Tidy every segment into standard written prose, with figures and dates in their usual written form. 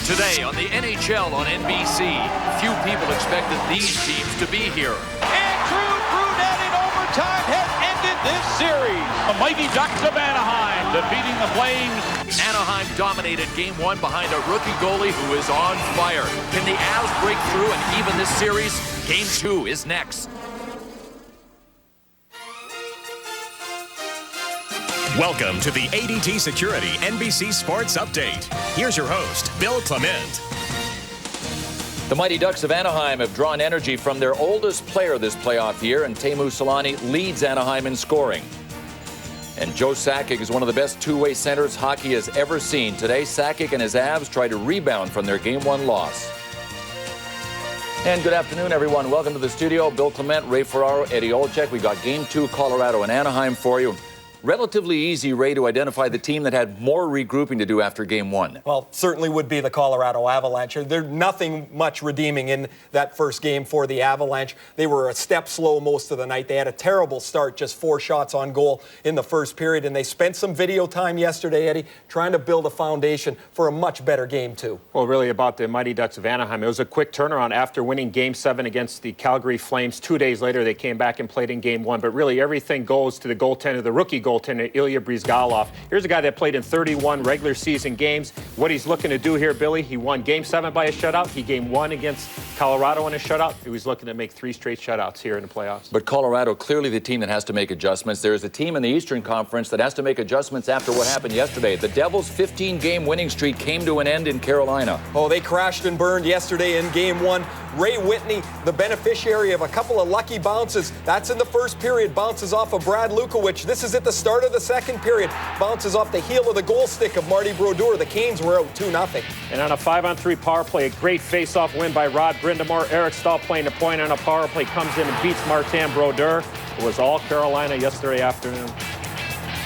Today on the NHL on NBC, few people expected these teams to be here. Andrew Brunette in overtime has ended this series. The mighty Ducks of Anaheim defeating the Flames. Anaheim dominated Game 1 behind a rookie goalie who is on fire. Can the Avs break through and even this series? Game 2 is next. Welcome to the ADT Security NBC Sports Update. Here's your host, Bill Clement. The Mighty Ducks of Anaheim have drawn energy from their oldest player this playoff year, and Teemu Selanne leads Anaheim in scoring. And Joe Sakic is one of the best two-way centers hockey has ever seen. Today, Sakic and his Avs try to rebound from their Game 1 loss. And good afternoon, everyone. Welcome to the studio. Bill Clement, Ray Ferraro, Eddie Olczyk. We got Game 2, Colorado and Anaheim for you. Relatively easy, Ray, to identify the team that had more regrouping to do after Game 1. Well, certainly would be the Colorado Avalanche. There's nothing much redeeming in that first game for the Avalanche. They were a step slow most of the night. They had a terrible start, just 4 shots on goal in the first period, and they spent some video time yesterday, Eddie, trying to build a foundation for a much better Game 2. Well, really about the Mighty Ducks of Anaheim. It was a quick turnaround after winning Game 7 against the Calgary Flames. 2 days later, they came back and played in Game 1, but really everything goes to the goaltender, the rookie goaltender, Ilya Bryzgalov. Here's a guy that played in 31 regular season games. What he's looking to do here, Billy, he won Game 7 by a shutout. He Game 1 against Colorado in a shutout. He was looking to make 3 straight shutouts here in the playoffs. But Colorado, clearly the team that has to make adjustments. There's a team in the Eastern Conference that has to make adjustments after what happened yesterday. The Devils' 15-game winning streak came to an end in Carolina. Oh, they crashed and burned yesterday in Game 1. Ray Whitney, the beneficiary of a couple of lucky bounces. That's in the first period. Bounces off of Brad Lukowich. This is at the start of the second period. Bounces off the heel of the goal stick of Marty Brodeur. The Canes were out 2-0. And on a 5-on-3 power play, a great face-off win by Rod Brindamore. Eric Stahl playing the point on a power play, comes in and beats Martin Brodeur. It was all Carolina yesterday afternoon.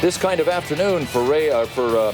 This kind of afternoon for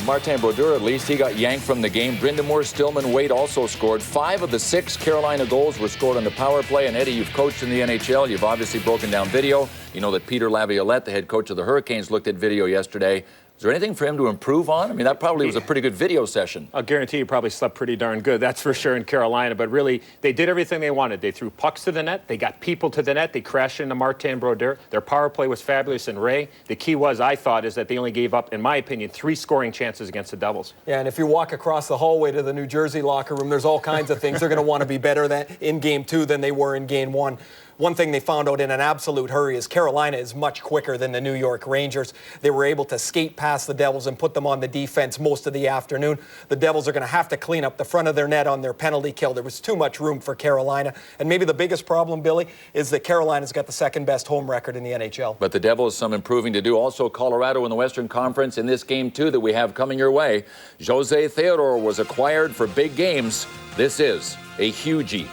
Martin Brodeur, at least, he got yanked from the game. Brindamore, Stillman, Wade also scored. 5 of the 6 Carolina goals were scored on the power play. And Eddie, you've coached in the NHL. You've obviously broken down video. You know that Peter Laviolette, the head coach of the Hurricanes, looked at video yesterday. Is there anything for him to improve on? I mean, that probably was a pretty good video session. I'll guarantee you probably slept pretty darn good, that's for sure, in Carolina. But really, they did everything they wanted. They threw pucks to the net. They got people to the net. They crashed into Martin Brodeur. Their power play was fabulous. And Ray, the key was, I thought, is that they only gave up, in my opinion, 3 scoring chances against the Devils. Yeah, and if you walk across the hallway to the New Jersey locker room, there's all kinds of things. They're going to want to be better in Game 2 than they were in Game 1. One thing they found out in an absolute hurry is Carolina is much quicker than the New York Rangers. They were able to skate past the Devils and put them on the defense most of the afternoon. The Devils are going to have to clean up the front of their net on their penalty kill. There was too much room for Carolina. And maybe the biggest problem, Billy, is that Carolina's got the second best home record in the NHL. But the Devils, some improving to do. Also, Colorado in the Western Conference in this Game 2 that we have coming your way. Jose Theodore was acquired for big games. This is a hugie.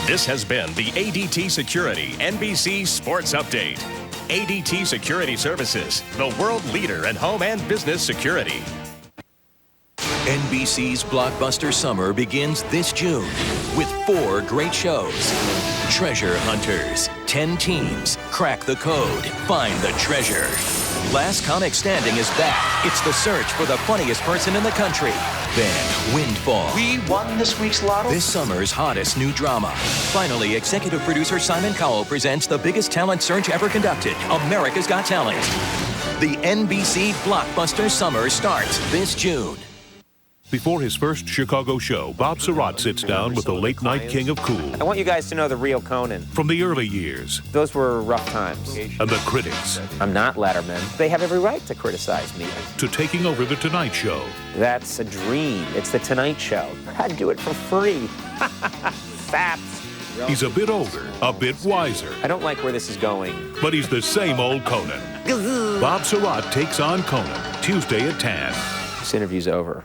This has been the ADT Security NBC Sports Update. ADT Security Services, the world leader in home and business security. NBC's blockbuster summer begins this June with 4 great shows. Treasure Hunters, 10 teams, crack the code, find the treasure. Last Comic Standing is back. It's the search for the funniest person in the country. Then, Windfall. We won this week's lotto. This summer's hottest new drama. Finally, executive producer Simon Cowell presents the biggest talent search ever conducted, America's Got Talent. The NBC blockbuster summer starts this June. Before his first Chicago show, Bob Surratt sits down with the late-night king of cool. I want you guys to know the real Conan. From the early years. Those were rough times. And the critics. I'm not Letterman. They have every right to criticize me. To taking over The Tonight Show. That's a dream. It's The Tonight Show. I'd do it for free. Saps. He's a bit older, a bit wiser. I don't like where this is going. But he's the same old Conan. Bob Surratt takes on Conan, Tuesday at 10. This interview's over.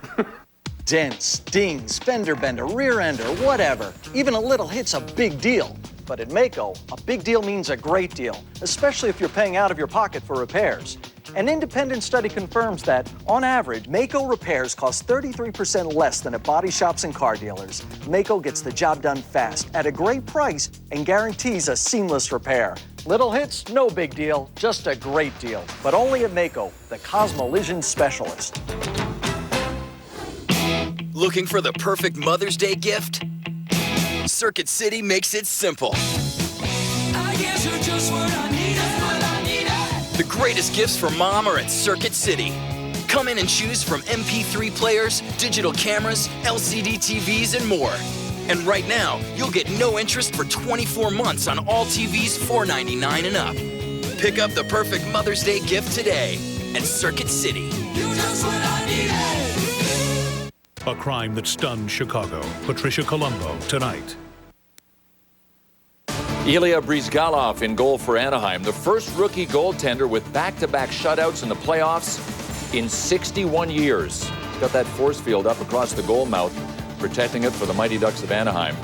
Dents, dings, fender bender, rear ender, whatever. Even a little hit's a big deal. But at Maaco, a big deal means a great deal, especially if you're paying out of your pocket for repairs. An independent study confirms that, on average, Maaco repairs cost 33% less than at body shops and car dealers. Maaco gets the job done fast, at a great price, and guarantees a seamless repair. Little hits, no big deal, just a great deal. But only at Maaco, the Cosmolision specialist. Looking for the perfect Mother's Day gift? Circuit City makes it simple. I guess you're just what I needed. The greatest gifts for mom are at Circuit City. Come in and choose from MP3 players, digital cameras, LCD TVs, and more. And right now, you'll get no interest for 24 months on all TVs $4.99 and up. Pick up the perfect Mother's Day gift today at Circuit City. You're just what I needed. A crime that stunned Chicago. Patricia Colombo tonight. Ilya Bryzgalov in goal for Anaheim, the first rookie goaltender with back-to-back shutouts in the playoffs in 61 years. Got that force field up across the goal mouth, protecting it for the Mighty Ducks of Anaheim.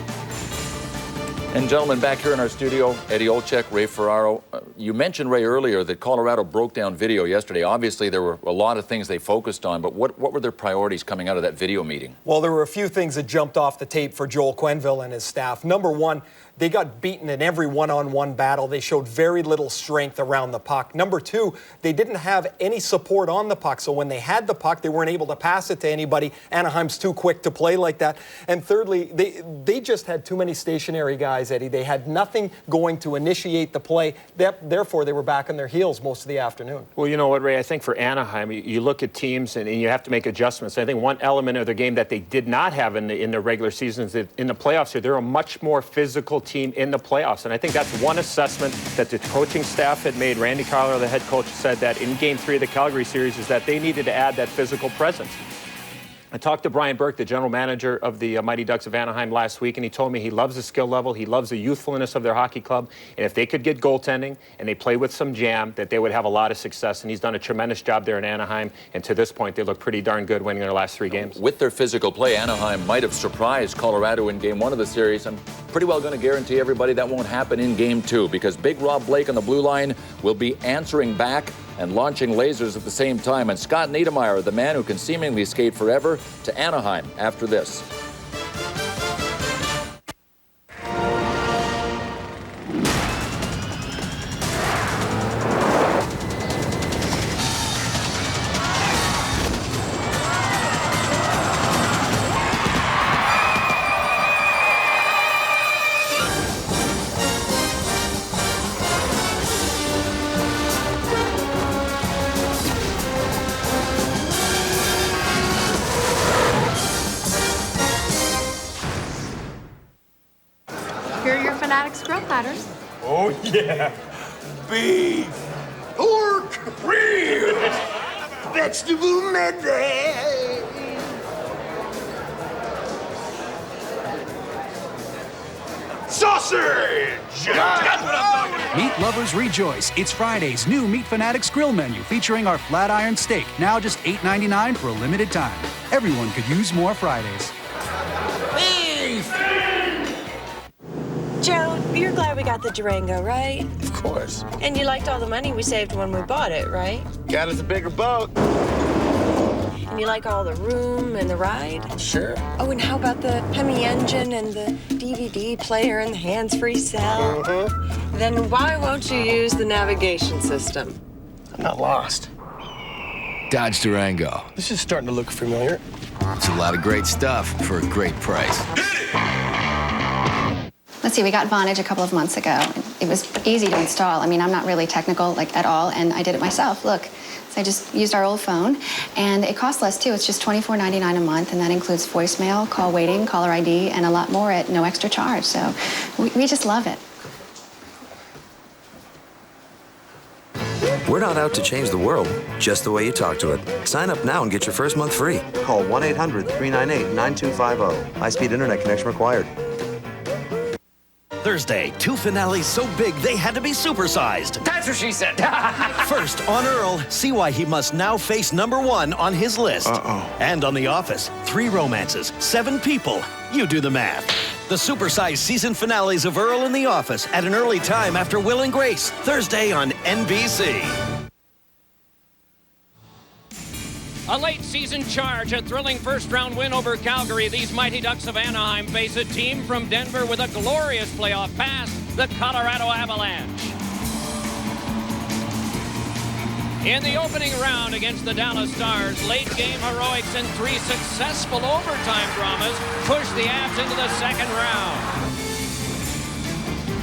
And gentlemen, back here in our studio, Eddie Olczyk, Ray Ferraro. You mentioned, Ray, earlier that Colorado broke down video yesterday. Obviously, there were a lot of things they focused on, but what were their priorities coming out of that video meeting? Well, there were a few things that jumped off the tape for Joel Quenneville and his staff. Number one, they got beaten in every one-on-one battle. They showed very little strength around the puck. Number two, they didn't have any support on the puck. So when they had the puck, they weren't able to pass it to anybody. Anaheim's too quick to play like that. And thirdly, they just had too many stationary guys, Eddie. They had nothing going to initiate the play. Therefore, they were back on their heels most of the afternoon. Well, you know what, Ray? I think for Anaheim, you look at teams and you have to make adjustments. I think one element of their game that they did not have in the regular season is that in the playoffs here, they're a much more physical team in the playoffs. And I think that's one assessment that the coaching staff had made. Randy Carlo, the head coach, said that in Game 3 of the Calgary series is that they needed to add that physical presence. I talked to Brian Burke, the general manager of the Mighty Ducks of Anaheim last week, and he told me he loves the skill level, he loves the youthfulness of their hockey club, and if they could get goaltending and they play with some jam, that they would have a lot of success, and he's done a tremendous job there in Anaheim, and to this point, they look pretty darn good winning their last 3 games. With their physical play, Anaheim might have surprised Colorado in Game 1 of the series. I'm pretty well going to guarantee everybody that won't happen in Game 2, because Big Rob Blake on the blue line will be answering back and launching lasers at the same time. And Scott Niedermayer, the man who can seemingly skate forever, to Anaheim after this. Grill platters. Oh, yeah. Beef, pork, ribs, vegetable medley. Sausage! That's what I'm talking about. Meat lovers rejoice. It's Friday's new Meat Fanatics grill menu featuring our flat iron steak, now just $8.99 for a limited time. Everyone could use more Fridays. Beef! Joe, you're glad we got the Durango, right? Of course. And you liked all the money we saved when we bought it, right? Got us a bigger boat. And you like all the room and the ride? Sure. Oh, and how about the Hemi engine and the DVD player and the hands-free cell? Then why won't you use the navigation system? I'm not lost. Dodge Durango. This is starting to look familiar. It's a lot of great stuff for a great price. Let's see, we got Vonage a couple of months ago. It was easy to install. I mean, I'm not really technical, like, at all, and I did it myself. Look, so I just used our old phone, and it costs less, too. It's just $24.99 a month, and that includes voicemail, call waiting, caller ID, and a lot more at no extra charge. So we just love it. We're not out to change the world, just the way you talk to it. Sign up now and get your first month free. Call 1-800-398-9250. High-speed internet connection required. Thursday, 2 finales so big they had to be supersized. That's what she said. First, on Earl, see why he must now face #1 on his list. And on The Office, 3 romances, 7 people. You do the math. The supersized season finales of Earl and The Office at an early time after Will and Grace. Thursday on NBC. A late season charge, a thrilling first-round win over Calgary. These Mighty Ducks of Anaheim face a team from Denver with a glorious playoff pass, the Colorado Avalanche. In the opening round against the Dallas Stars, late-game heroics and 3 successful overtime dramas pushed the Avs into the second round.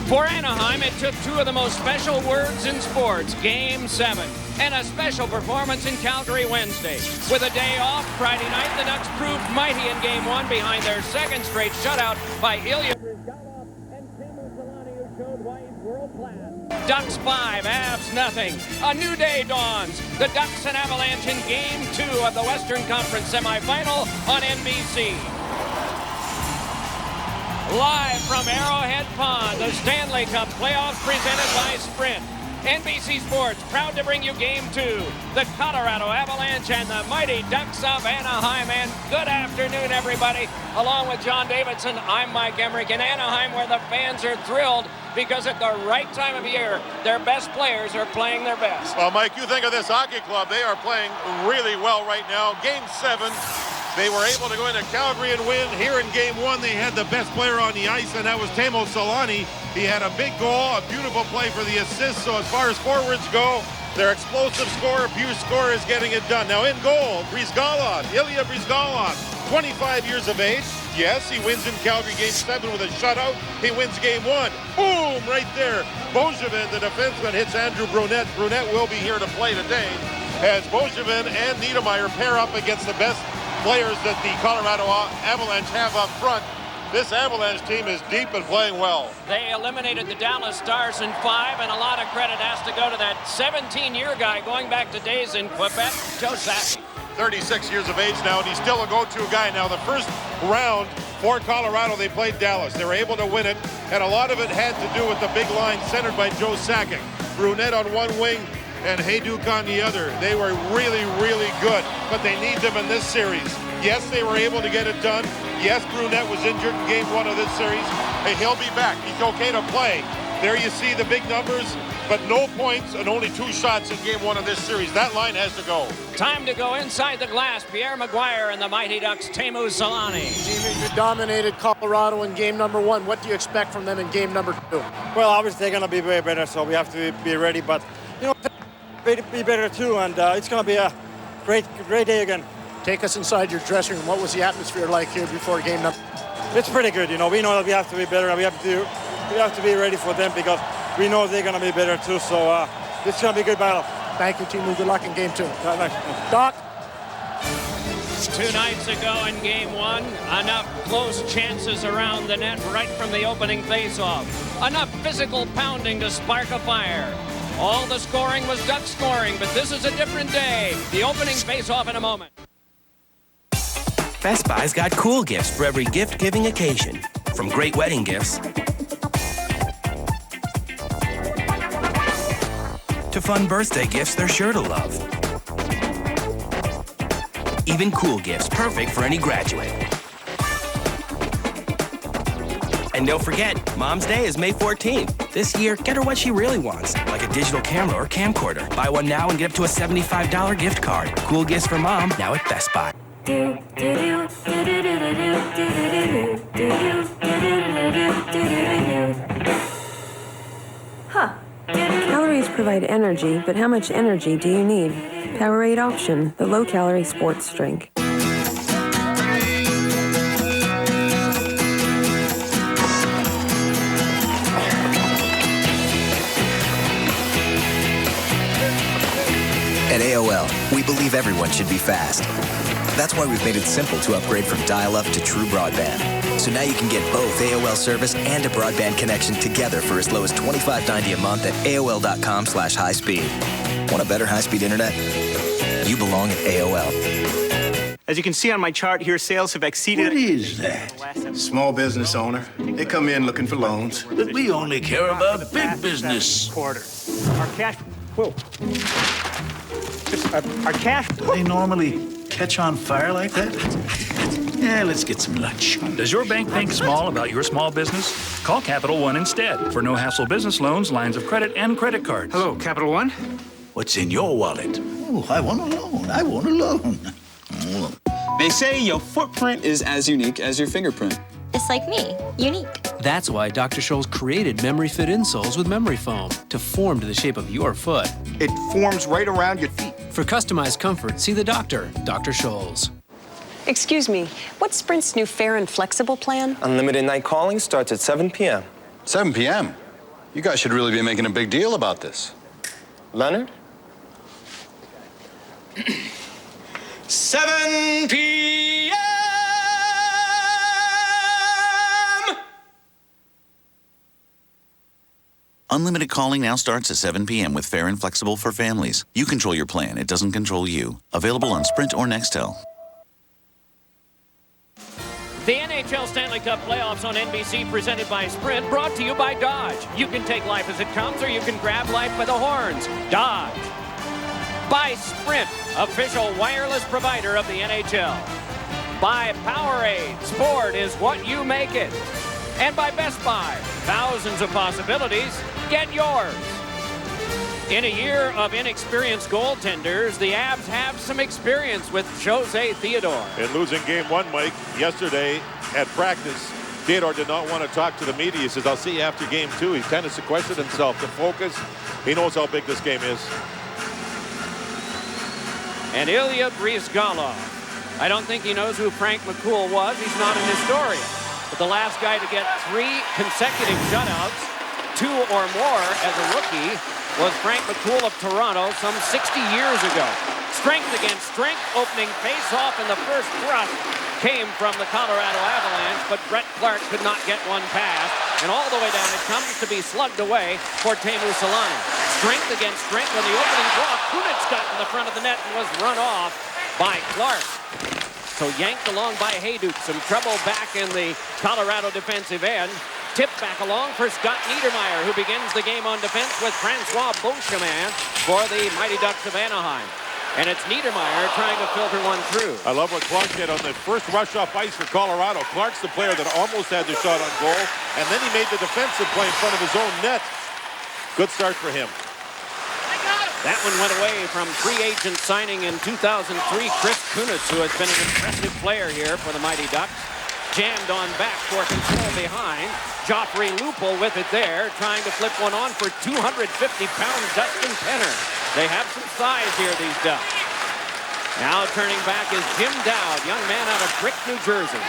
For Anaheim, it took 2 of the most special words in sports, Game 7, and a special performance in Calgary Wednesday. With a day off Friday night, the Ducks proved mighty in Game 1 behind their second straight shutout by Ilya Bryzgalov and Teemu Selanne, who showed why he's world-class. Ducks 5, Avs nothing. A new day dawns. The Ducks and Avalanche in Game 2 of the Western Conference semifinal on NBC. Live from Arrowhead Pond, the Stanley Cup playoffs presented by Sprint. NBC Sports proud to bring you Game 2. The Colorado Avalanche and the mighty Ducks of Anaheim. And good afternoon, everybody. Along with John Davidson, I'm Mike Emmerich in Anaheim, where the fans are thrilled because at the right time of year, their best players are playing their best. Well, Mike, you think of this hockey club. They are playing really well right now. Game 7. They were able to go into Calgary and win. Here in Game 1, they had the best player on the ice, and that was Teemu Selanne. He had a big goal, a beautiful play for the assist. So as far as forwards go, their explosive scorer, Pius Score, is getting it done. Now in goal, Ilya Bryzgalov, 25 years of age. Yes, he wins in Calgary Game 7 with a shutout. He wins Game 1. Boom, right there. Bojevin, the defenseman, hits Andrew Brunette. Brunette will be here to play today as Bojevin and Niedermeyer pair up against the best players that the Colorado Avalanche have up front. This Avalanche team is deep and playing well. They eliminated the Dallas Stars in 5, and a lot of credit has to go to that 17-year guy going back to days in Quebec, Joe Sakic. 36 years of age now, and he's still a go-to guy. Now, the first round for Colorado, they played Dallas. They were able to win it, and a lot of it had to do with the big line centered by Joe Sakic. Brunette on one wing and Hayduk on the other. They were really, really good, but they need them in this series. Yes, they were able to get it done. Yes, Brunette was injured in Game 1 of this series. Hey, he'll be back. He's okay to play. There you see the big numbers, but no points and only 2 shots in Game 1 of this series. That line has to go. Time to go inside the glass. Pierre Maguire and the Mighty Ducks, Teemu Selanne. You dominated Colorado in Game number 1. What do you expect from them in Game number 2? Well, obviously they're going to be way better, so we have to be ready. But, you know, be better too, and it's going to be a great day again. Take us inside your dressing room. What was the atmosphere like here before game number? It's pretty good. You know, we know that we have to be better, and we have to be ready for them because we know they're going to be better too. So it's going to be a good battle. Thank you, Teemu. Good luck in Game 2. Doc. 2 nights ago in Game 1, enough close chances around the net right from the opening faceoff. Enough physical pounding to spark a fire. All the scoring was Duck scoring, but this is a different day. The opening face-off in a moment. Best Buy's got cool gifts for every gift-giving occasion. From great wedding gifts to fun birthday gifts they're sure to love. Even cool gifts perfect for any graduate. And don't forget, Mom's Day is May 14th. This year, get her what she really wants, like a digital camera or camcorder. Buy one now and get up to a $75 gift card. Cool gifts for Mom, now at Best Buy. Huh. Calories provide energy, but how much energy do you need? Powerade Option, the low-calorie sports drink. At AOL, we believe everyone should be fast. That's why we've made it simple to upgrade from dial-up to true broadband. So now you can get both AOL service and a broadband connection together for as low as $25.90 a month at AOL.com/high-speed. Want a better high-speed internet? You belong at AOL. As you can see on my chart here, sales have exceeded... What is that? Small business owner. They come in looking for loans. But we only care about big business. Quarter. Our cash... Whoa. Our cash... Do they normally catch on fire like that? Yeah, let's get some lunch. Does your bank think small about your small business? Call Capital One instead for no-hassle business loans, lines of credit, and credit cards. Hello, Capital One? What's in your wallet? Oh, I want a loan. I want a loan. They say your footprint is as unique as your fingerprint. Is just like me, unique. That's why Dr. Scholl's created memory fit insoles with memory foam to form to the shape of your foot. It forms right around your feet. For customized comfort, see the doctor, Dr. Scholl's. Excuse me, what's Sprint's new fair and flexible plan? Unlimited night calling starts at 7 p.m. 7 p.m.? You guys should really be making a big deal about this. Leonard? 7 p.m. Unlimited calling now starts at 7 p.m. with fair and flexible for families. You control your plan. It doesn't control you. Available on Sprint or Nextel. The NHL Stanley Cup playoffs on NBC presented by Sprint, brought to you by Dodge. You can take life as it comes, or you can grab life by the horns. Dodge. By Sprint, official wireless provider of the NHL. By Powerade, sport is what you make it. And by Best Buy, thousands of possibilities, get yours. In a year of inexperienced goaltenders, the Avs have some experience with Jose Theodore. In losing game one, Mike, yesterday at practice, Theodore did not want to talk to the media. He says, I'll see you after game two. He kind of sequestered himself to focus. He knows how big this game is. And Ilya Bryzgalov. I don't think he knows who Frank McCool was. He's not an historian. But the last guy to get 3 consecutive shutouts, 2 or more as a rookie, was Frank McCool of Toronto some 60 years ago. Strength against strength, opening face-off in the first thrust came from the Colorado Avalanche, but Brett Clark could not get one past. And all the way down it comes to be slugged away for Teemu Selanne. Strength against strength when the opening draw. Kunitz got in the front of the net and was run off by Clark. So yanked along by Hayduk. Some trouble back in the Colorado defensive end. Tipped back along for Scott Niedermayer, who begins the game on defense with Francois Beauchemin for the Mighty Ducks of Anaheim. And it's Niedermayer trying to filter one through. I love what Clark did on the first rush off ice for Colorado. Clark's the player that almost had the shot on goal, and then he made the defensive play in front of his own net. Good start for him. That one went away from free agent signing in 2003, Chris Kunitz, who has been an impressive player here for the Mighty Ducks. Jammed on back for control behind. Joffrey Lupul with it there, trying to flip one on for 250-pound Dustin Penner. They have some size here, these Ducks. Now turning back is Jim Dowd, young man out of Brick, New Jersey.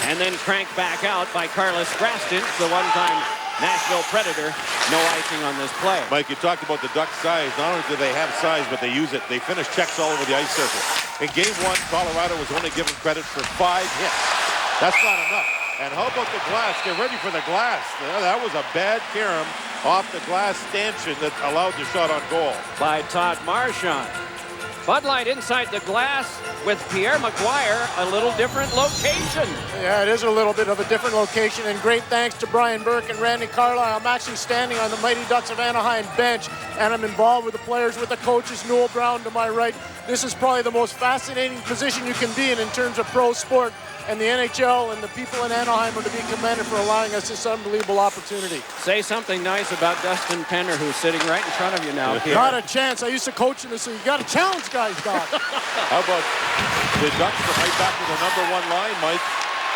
And then cranked back out by Carlos Graston, the one-time Nashville Predator. No icing on this play. Mike, you talked about the Ducks' size. Not only do they have size, but they use it. They finish checks all over the ice circle. In game one, Colorado was only given credit for 5 hits. That's not enough. And how about the glass? Get ready for the glass. That was a bad carom off the glass stanchion that allowed the shot on goal. By Todd Marchand. Bud Light inside the glass with Pierre Maguire, a little different location. Yeah, it is a little bit of a different location, and great thanks to Brian Burke and Randy Carlyle. I'm actually standing on the Mighty Ducks of Anaheim bench, and I'm involved with the players, with the coaches. Noel Brown to my right. This is probably the most fascinating position you can be in terms of pro sport, and the NHL and the people in Anaheim are to be commended for allowing us this unbelievable opportunity. Say something nice about Dustin Penner, who's sitting right in front of you now. Not a chance. I used to coach in this, so you got to challenge guys, Doc. How about the Ducks come right back to the #1 line, Mike?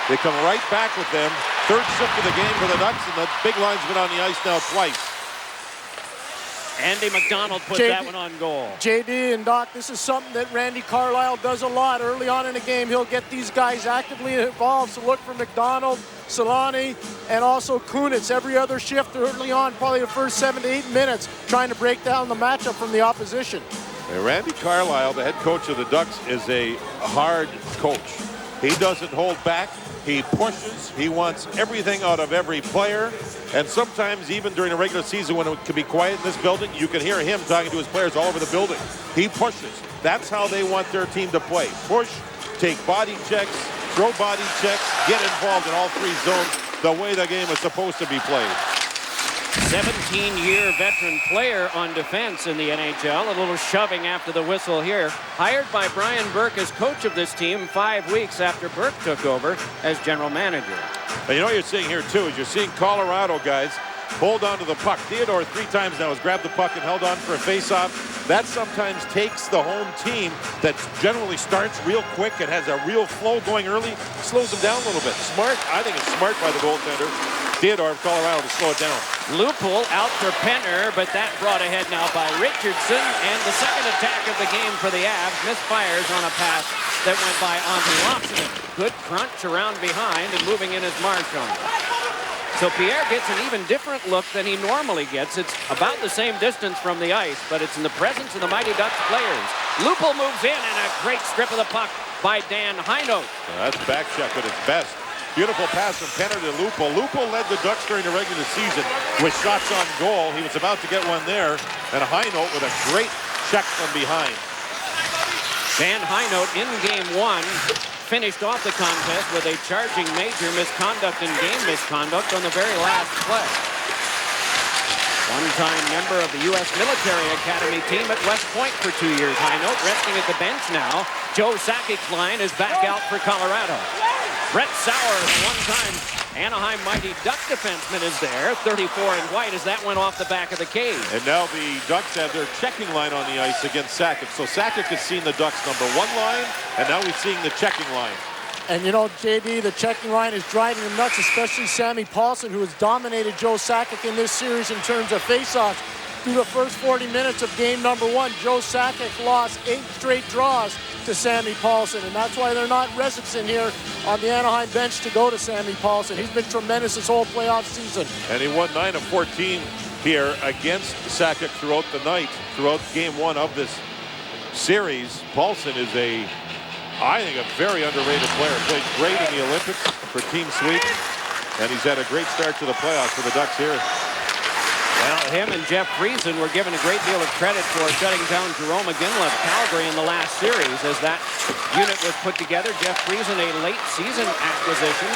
They come right back with them. Third shift of the game for the Ducks, and the big line's been on the ice now twice. Andy McDonald put that one on goal. JD and Doc, this is something that Randy Carlyle does a lot. Early on in the game, he'll get these guys actively involved. So look for McDonald, Selanne, and also Kunitz every other shift early on, probably the first 7 to 8 minutes, trying to break down the matchup from the opposition. And Randy Carlyle, the head coach of the Ducks, is a hard coach. He doesn't hold back. He pushes. He wants everything out of every player. And sometimes, even during the regular season when it can be quiet in this building, you can hear him talking to his players all over the building. He pushes. That's how they want their team to play. Push, take body checks, throw body checks, get involved in all 3 zones the way the game is supposed to be played. 17-year veteran player on defense in the NHL. A little shoving after the whistle here. Hired by Brian Burke as coach of this team 5 weeks after Burke took over as general manager. And you know what you're seeing here, too, is you're seeing Colorado guys hold on to the puck. Theodore 3 times now has grabbed the puck and held on for a face-off. That sometimes takes the home team that generally starts real quick and has a real flow going early, slows them down a little bit. Smart, I think it's smart by the goaltender, Theodore of Colorado, to slow it down. Loophole out for Penner, but that brought ahead now by Richardson, and the second attack of the game for the Avs misfires on a pass that went by Antti Laaksonen. Good crunch around behind and moving in as Marchand. So Pierre gets an even different look than he normally gets. It's about the same distance from the ice, but it's in the presence of the Mighty Ducks players. Lupul moves in, and a great strip of the puck by Dan Heinold. That's back check at its best. Beautiful pass from Penner to Lupul. Lupul led the Ducks during the regular season with shots on goal. He was about to get one there, and Heinold with a great check from behind. Dan Heinold in game 1 finished off the contest with a charging major misconduct and game misconduct on the very last play. One-time member of the U.S. Military Academy team at West Point for 2 years. Heinold resting at the bench now. Joe Sakic's line is back out for Colorado. Brett Sauer, the one-time Anaheim Mighty Duck defenseman, is there. 34 in white as that went off the back of the cage. And now the Ducks have their checking line on the ice against Sakic. So Sakic has seen the Ducks' number 1 line, and now he's seeing the checking line. And you know, JD, the checking line is driving him nuts, especially Sammy Paulson, who has dominated Joe Sakic in this series in terms of faceoffs. Through the first 40 minutes of game number 1, Joe Sakic lost 8 straight draws to Sammy Paulson, and that's why they're not resting here on the Anaheim bench to go to Sammy Paulson. He's been tremendous this whole playoff season. And he won 9 of 14 here against Sakic throughout the night, throughout game 1 of this series. Paulson is I think, a very underrated player. Played great in the Olympics for Team Sweden, and he's had a great start to the playoffs for the Ducks here. Well, him and Jeff Friesen were given a great deal of credit for shutting down Jerome McGinley of Calgary in the last series as that unit was put together. Jeff Friesen, a late season acquisition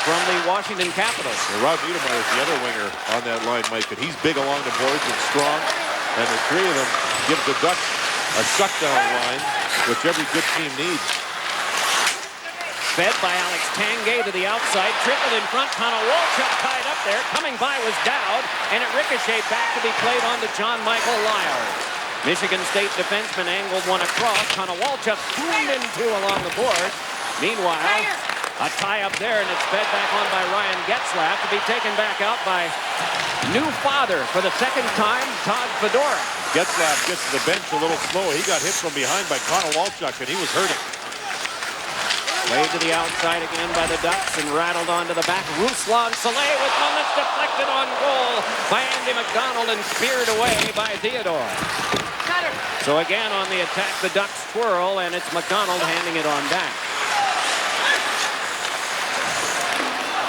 from the Washington Capitals. Well, Rob Niedermeyer is the other winger on that line, Mike, and he's big along the boards and strong. And the 3 of them give the Ducks a shutdown line, which every good team needs. Fed by Alex Tanguay to the outside, trickled in front. Connor Walchuk tied up there. Coming by was Dowd, and it ricocheted back to be played on to John Michael Lyles. Michigan State defenseman angled one across. Connor Walchuk zoomed in 2 along the board. Meanwhile, a tie up there, and it's fed back on by Ryan Getzlaf to be taken back out by new father for the second time, Todd Fedora. Getzlaf gets to the bench a little slow. He got hit from behind by Connor Walchuk, and he was hurting. Played to the outside again by the Ducks and rattled onto the back. Ruslan Saleh with moments deflected on goal by Andy McDonald and speared away by Theodore. So again on the attack, the Ducks twirl, and it's McDonald handing it on back.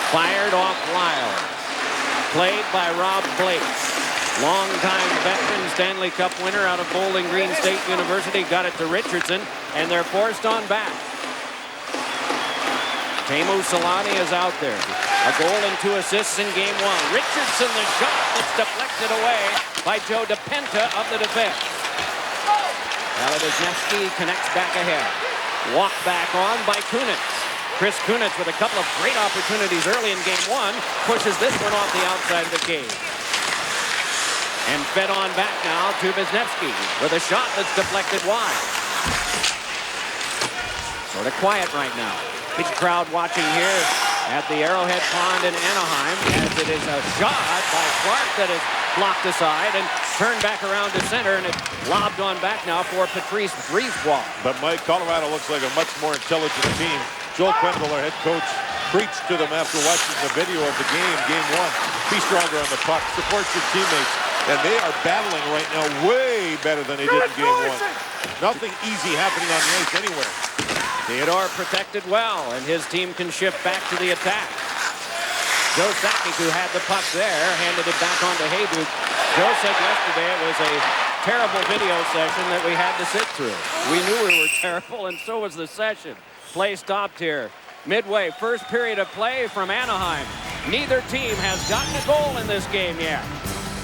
Fired off Lyles. Played by Rob Blake. Longtime veteran Stanley Cup winner out of Bowling Green State University. Got it to Richardson, and they're forced on back. Teemu Selanne is out there. A goal and 2 assists in game 1. Richardson, the shot that's deflected away by Joe DePenta of the defense. Valadezhevsky connects back ahead. Walk back on by Kunitz. Chris Kunitz with a couple of great opportunities early in game 1. Pushes this one off the outside of the cage. And fed on back now to Wisniewski with a shot that's deflected wide. Sort of quiet right now. Big crowd watching here at the Arrowhead Pond in Anaheim as it is a shot by Clark that is blocked aside and turned back around to center, and it's lobbed on back now for Patrice Brisebois. But Mike, Colorado looks like a much more intelligent team. Joel Quenneville, our head coach, preached to them after watching the video of the game 1. Be stronger on the puck, support your teammates, and they are battling right now way better than they did in game 1. Nothing easy happening on the ice anywhere. Theodore protected well, and his team can shift back to the attack. Joe Sakic, who had the puck there, handed it back on to Hayduk. Joe said yesterday it was a terrible video session that we had to sit through. We knew we were terrible, and so was the session. Play stopped here. Midway, first period of play from Anaheim. Neither team has gotten a goal in this game yet.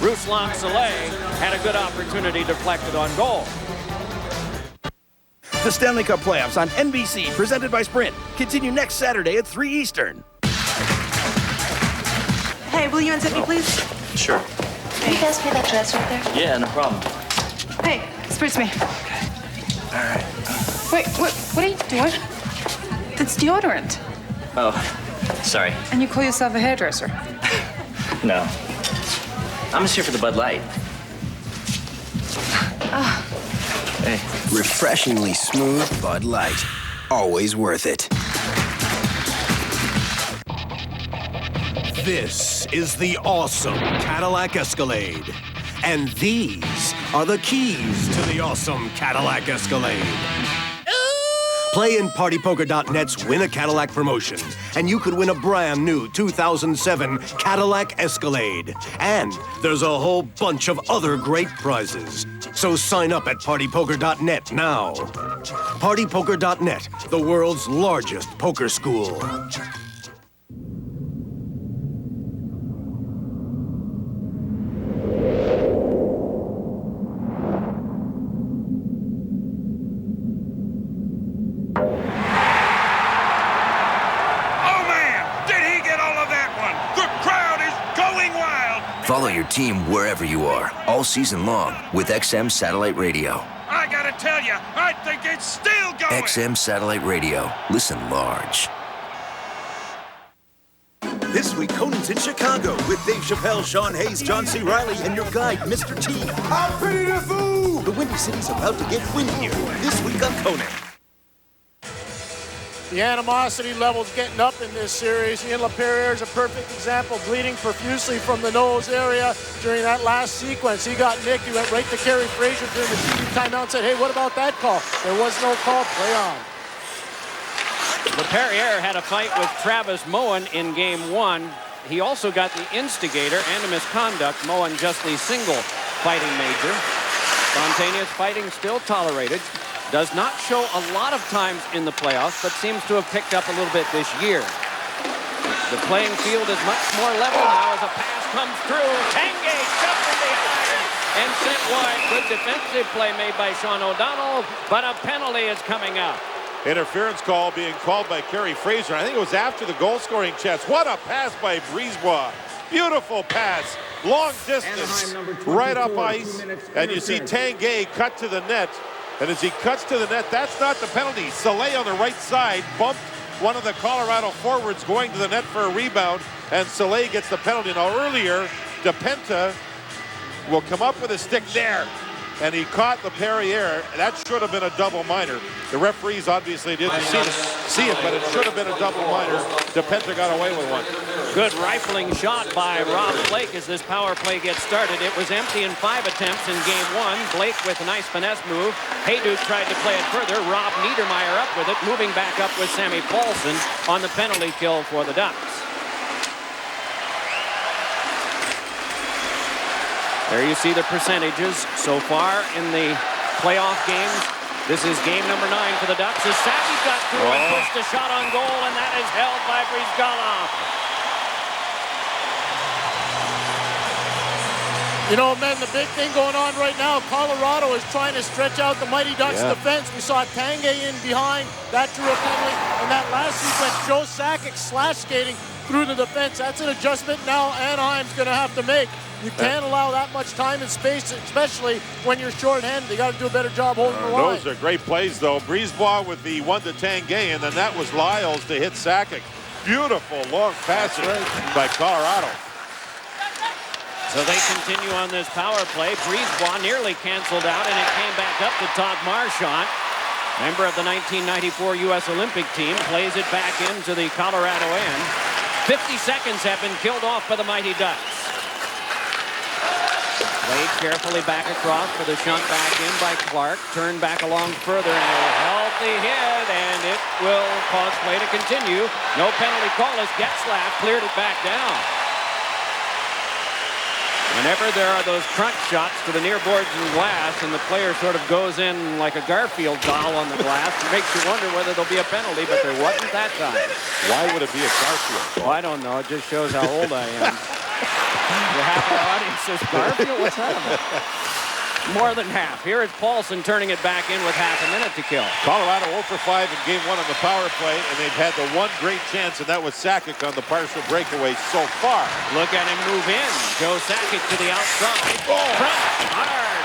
Ruslan Saleh had a good opportunity deflected on goal. The Stanley Cup playoffs on NBC, presented by Sprint, continue next Saturday at 3 Eastern. Hey, will you unzip me, please? Sure. Can you pass me that dress right there? Yeah, no problem. Hey, Spritz me. All right. Wait, what are you doing? That's deodorant. Oh, sorry. And you call yourself a hairdresser? No. I'm just here for the Bud Light. Hey. Refreshingly smooth Bud Light. Always worth it. This is the awesome Cadillac Escalade. And these are the keys to the awesome Cadillac Escalade. Play in PartyPoker.net's Win a Cadillac promotion, and you could win a brand new 2007 Cadillac Escalade. And there's a whole bunch of other great prizes. So sign up at PartyPoker.net now. PartyPoker.net, the world's largest poker school. Follow your team wherever you are, all season long, with XM Satellite Radio. I gotta tell you, I think it's still going! XM Satellite Radio. Listen large. This week, Conan's in Chicago with Dave Chappelle, Sean Hayes, John C. Reilly, and your guide, Mr. T. I'm pretty to fool! The Windy City's about to get windier. This week on Conan. The animosity level's getting up in this series. Ian LaPerriere is a perfect example, bleeding profusely from the nose area during that last sequence. He got nicked. He went right to Kerry Fraser during the TV timeout and said, hey, what about that call? There was no call. Play on. LaPerriere had a fight with Travis Moen in Game 1. He also got the instigator and a misconduct. Moen just the single fighting major. Spontaneous fighting still tolerated. Does not show a lot of times in the playoffs, but seems to have picked up a little bit this year. The playing field is much more level now as a pass comes through. Tanguay shoved from behind and sent wide. Good defensive play made by Sean O'Donnell, but a penalty is coming up. Interference call being called by Kerry Fraser. I think it was after the goal-scoring chance. What a pass by Brisebois. Beautiful pass. Long distance. Right up ice. And you see Tanguay cut to the net. And as he cuts to the net, that's not the penalty. Soleil on the right side bumped one of the Colorado forwards going to the net for a rebound, and Soleil gets the penalty. Now earlier, DePenta will come up with a stick there, and he caught LaPerriere. That should have been a double minor. The referees obviously didn't see it, but it should have been a double minor. DePenta got away with one. Good rifling shot by Rob Blake as this power play gets started. It was empty in 5 attempts in Game 1. Blake with a nice finesse move. Hayduk tried to play it further. Rob Niedermeyer up with it, moving back up with Sammy Paulson on the penalty kill for the Ducks. There you see the percentages so far in the playoff games. This is game number 9 for the Ducks as Sakic got through and pushed a shot on goal, and that is held by Brizgalov. You know, men, the big thing going on right now, Colorado is trying to stretch out the Mighty Ducks defense. We saw Tanguay in behind. That drew a penalty. And that last sequence, Joe Sakic slash skating through the defense. That's an adjustment now Anaheim's going to have to make. You can't allow that much time and space, especially when you're short-handed. They got to do a better job holding the line. Those are great plays, though. Brisebois with the one to Tanguay, and then that was Lyles to hit Sakic. Beautiful long passing by Colorado. So they continue on this power play. Brisebois nearly canceled out, and it came back up to Todd Marchant. Member of the 1994 U.S. Olympic team, plays it back into the Colorado end. 50 seconds have been killed off by the Mighty Ducks. Played carefully back across for the shunt back in by Clark. Turned back along further, and a healthy hit, and it will cause play to continue. No penalty call as Getzlaff cleared it back down. Whenever there are those crunch shots to the near boards and glass, and the player sort of goes in like a Garfield doll on the glass, it makes you wonder whether there'll be a penalty, but there wasn't that time. Why would it be a Garfield? Oh, I don't know. It just shows how old I am. Half our audience says, Garfield? What's that about? More than half. Here is Paulson turning it back in with half a minute to kill. Colorado 0 for 5 in Game 1 on the power play, and they've had the one great chance, and that was Sakic on the partial breakaway so far. Look at him move in. Joe Sakic to the outside. Crunch hard.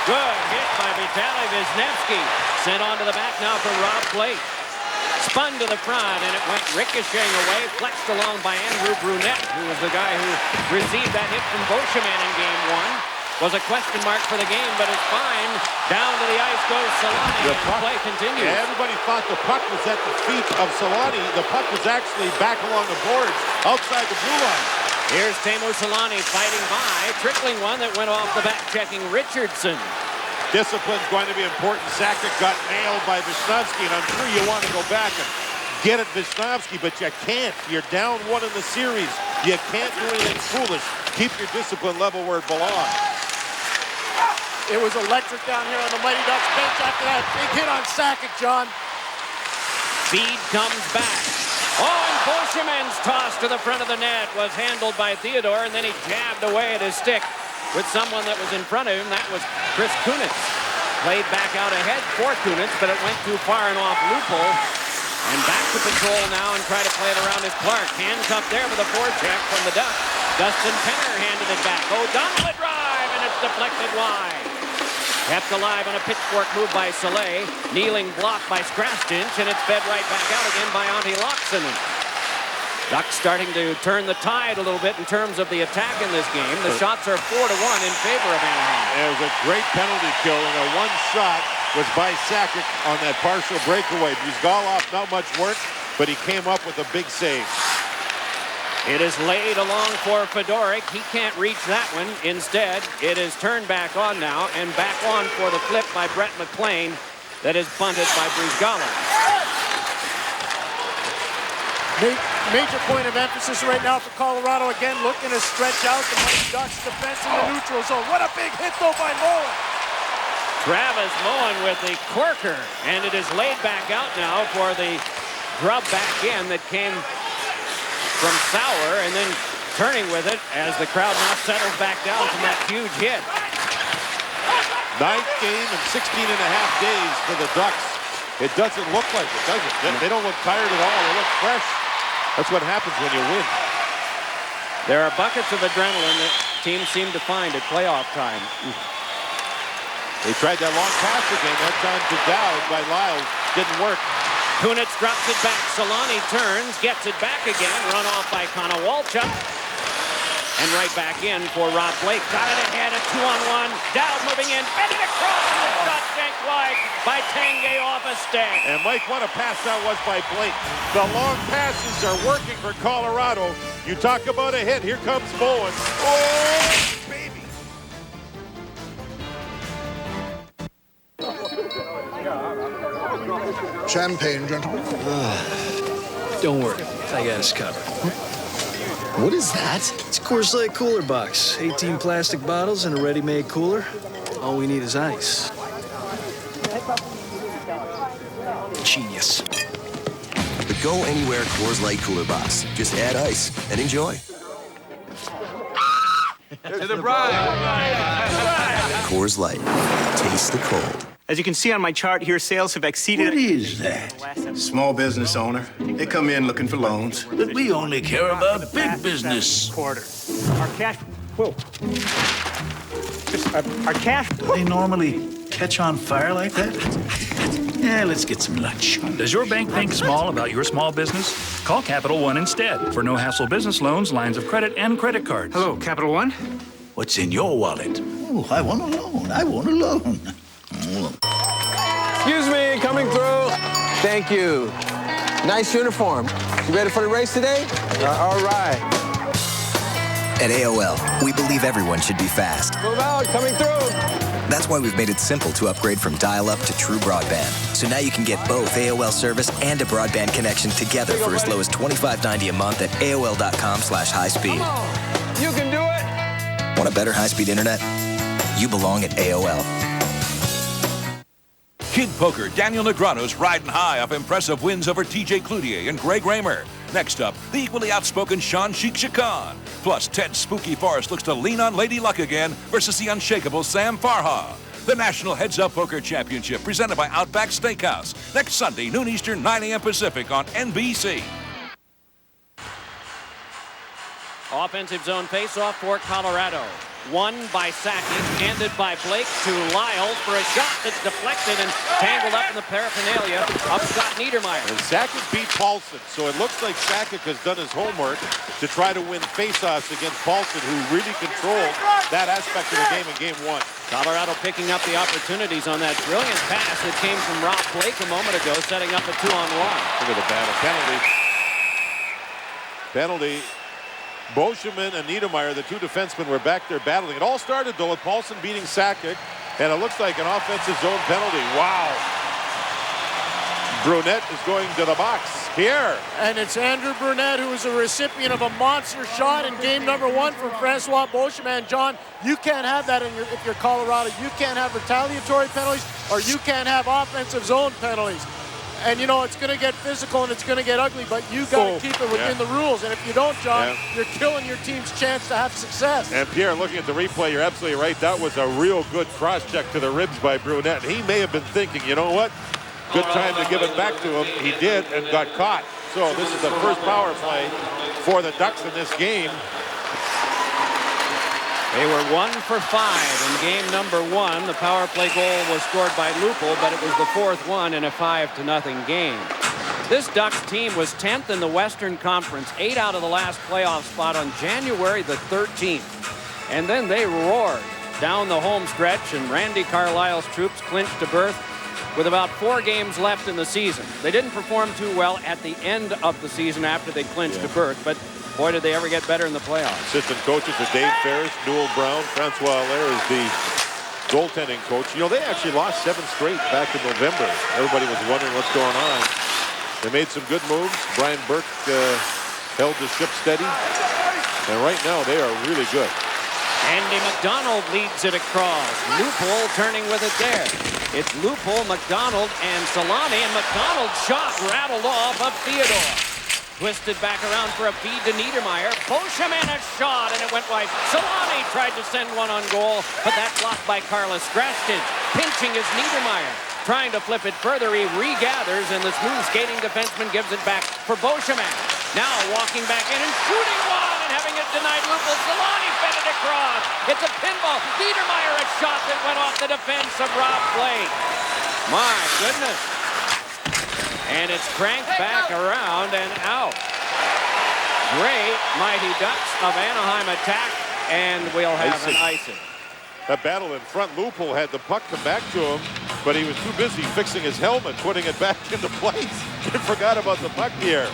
Good hit by Vitaly Wisniewski. Sent onto the back now from Rob Blake. Spun to the front, and it went ricocheting away, flexed along by Andrew Brunette, who was the guy who received that hit from Beauchemin in Game 1. Was a question mark for the game, but it's fine. Down to the ice goes Solani, and the play continues. Yeah, everybody thought the puck was at the feet of Solani. The puck was actually back along the boards, outside the blue line. Here's Teemu Solani fighting by, trickling one that went off the back, checking Richardson. Discipline's going to be important. Sakic got nailed by Wisniewski, and I'm sure you want to go back and get at Wisniewski, but you can't. You're down one in the series. You can't do anything foolish. Keep your discipline level where it belongs. It was electric down here on the Mighty Ducks bench after that big hit on Sakic, John. Feed comes back. Oh, and Beauchemin's toss to the front of the net was handled by Theodore, and then he jabbed away at his stick with someone that was in front of him. That was Chris Kunitz. Played back out ahead for Kunitz, but it went too far and off loophole. And back to patrol now and try to play it around his Clark. Handcuffed there with a forecheck from the Ducks. Dustin Penner handed it back. O'Donnell a drive, and it's deflected wide. Kept alive on a pitchfork move by Soleil. Kneeling block by Strastinch, and it's fed right back out again by Antti Laaksonen. Ducks starting to turn the tide a little bit in terms of the attack in this game. The shots are 4-1 in favor of Anaheim. It was a great penalty kill, and a one shot was by Sakic on that partial breakaway. Buzgalov, not much work, but he came up with a big save. It is laid along for Fedoruk. He can't reach that one. Instead, it is turned back on now, and back on for the flip by Brett McLean. That is bunted by Buzgalov. Major point of emphasis right now for Colorado. Again, looking to stretch out the Mighty Ducks defense in the neutral zone. What a big hit, though, by Moen. Travis Moen with the corker, and it is laid back out now for the grub back in that came from Sauer, and then turning with it as the crowd now settles back down from that huge hit. 9th game in 16 and a half days for the Ducks. It doesn't look like it, does it? They don't look tired at all. They look fresh. That's what happens when you win. There are buckets of adrenaline that teams seem to find at playoff time. They tried that long pass again. That time to Dowd by Lyles. Didn't work. Kunitz drops it back. Solani turns, gets it back again. Run off by Connor Walchuk. And right back in for Rob Blake. Got it ahead, a 2-on-1. Dowd moving in, fed it across, and the shot shanked wide by Tanguay off a stick. And Mike, what a pass that was by Blake. The long passes are working for Colorado. You talk about a hit. Here comes Moen. Oh, baby. Champagne, gentlemen. Don't worry, I got us covered. What is that? It's Coors Light cooler box. 18 plastic bottles and a ready-made cooler. All we need is ice. Genius. The Go Anywhere Coors Light cooler box. Just add ice and enjoy. To the bride. Coors Light. Taste the cold. As you can see on my chart here, sales have exceeded... What is that? Small business owner. They come in looking for loans. But we only care about big business. Quarter. Our cash... Whoa. Our cash... Do they normally catch on fire like that? Yeah, let's get some lunch. Does your bank think small about your small business? Call Capital One instead for no-hassle business loans, lines of credit, and credit cards. Hello, Capital One? What's in your wallet? Oh, I want a loan. I want a loan. Excuse me, coming through. Thank you. Nice uniform. You ready for the race today? All right. At AOL, we believe everyone should be fast. Move out, coming through. That's why we've made it simple to upgrade from dial-up to true broadband. So now you can get both AOL service and a broadband connection together for as low as $25.90 a month at AOL.com/high-speed. You can do it. Want a better high-speed internet? You belong at AOL. Kid Poker, Daniel Negreanu's riding high off impressive wins over TJ Cloutier and Greg Raymer. Next up, the equally outspoken Sean Sheik Chacon. Plus, Ted Spooky Forrest looks to lean on Lady Luck again versus the unshakable Sam Farha. The National Heads Up Poker Championship presented by Outback Steakhouse. Next Sunday, noon Eastern, 9 a.m. Pacific on NBC. Offensive zone faceoff for Colorado. Won by Sakic, handed by Blake to Lyles for a shot that's deflected and tangled up in the paraphernalia of Scott Niedermayer. And Sakic beat Paulson, so it looks like Sakic has done his homework to try to win faceoffs against Paulson, who really controlled that aspect of the game in Game 1. Colorado picking up the opportunities on that brilliant pass that came from Rob Blake a moment ago, setting up a 2-on-1. Look at the battle. Penalty. Boschman and Niedermayer, the two defensemen, were back there battling. It all started, though, with Paulson beating Sakic, and it looks like an offensive zone penalty. Wow. Brunette is going to the box. Pierre. And it's Andrew Brunette, who is a recipient of a monster shot in game number 1 from Francois Beauchemin. John, you can't have that if you're Colorado. You can't have retaliatory penalties, or you can't have offensive zone penalties. And, you know, it's going to get physical and it's going to get ugly, but you got to keep it within the rules. And if you don't, John, you're killing your team's chance to have success. And, Pierre, looking at the replay, you're absolutely right. That was a real good cross-check to the ribs by Brunette. He may have been thinking, you know what? Good time to give it back to him. He did and got caught. So this is the first power play for the Ducks in this game. They were 1 for 5 in game number 1. The power play goal was scored by Lupul, but it was the 4th one in a 5-0 game. This Ducks team was 10th in the Western Conference, 8 out of the last playoff spot on January the 13th. And then they roared down the home stretch, and Randy Carlyle's troops clinched a berth with about 4 games left in the season. They didn't perform too well at the end of the season after they clinched a berth, but boy, did they ever get better in the playoffs. Assistant coaches are Dave Ferris, Newell Brown, Francois Allaire is the goaltending coach. You know, they actually lost 7 straight back in November. Everybody was wondering what's going on. They made some good moves. Brian Burke held the ship steady. And right now, they are really good. Andy McDonald leads it across. Lupul turning with it there. It's Lupul, McDonald, and Solani, and McDonald's shot rattled off of Theodore. Twisted back around for a feed to Niedermayer. Beauchemin a shot, and it went wide. Solani tried to send one on goal, but that blocked by Carlos Strastic. Pinching is Niedermayer. Trying to flip it further, he regathers, and the smooth skating defenseman gives it back for Beauchemin. Now walking back in and shooting one, and having it denied Lupul. Solani fed it across. It's a pinball. Niedermayer a shot that went off the defense of Rob Blake. My goodness. And it's cranked back around and out. Great mighty Ducks of Anaheim attack, and we'll have an icing. That battle in front, Lupul had the puck come back to him, but he was too busy fixing his helmet, putting it back into place. He forgot about the puck here.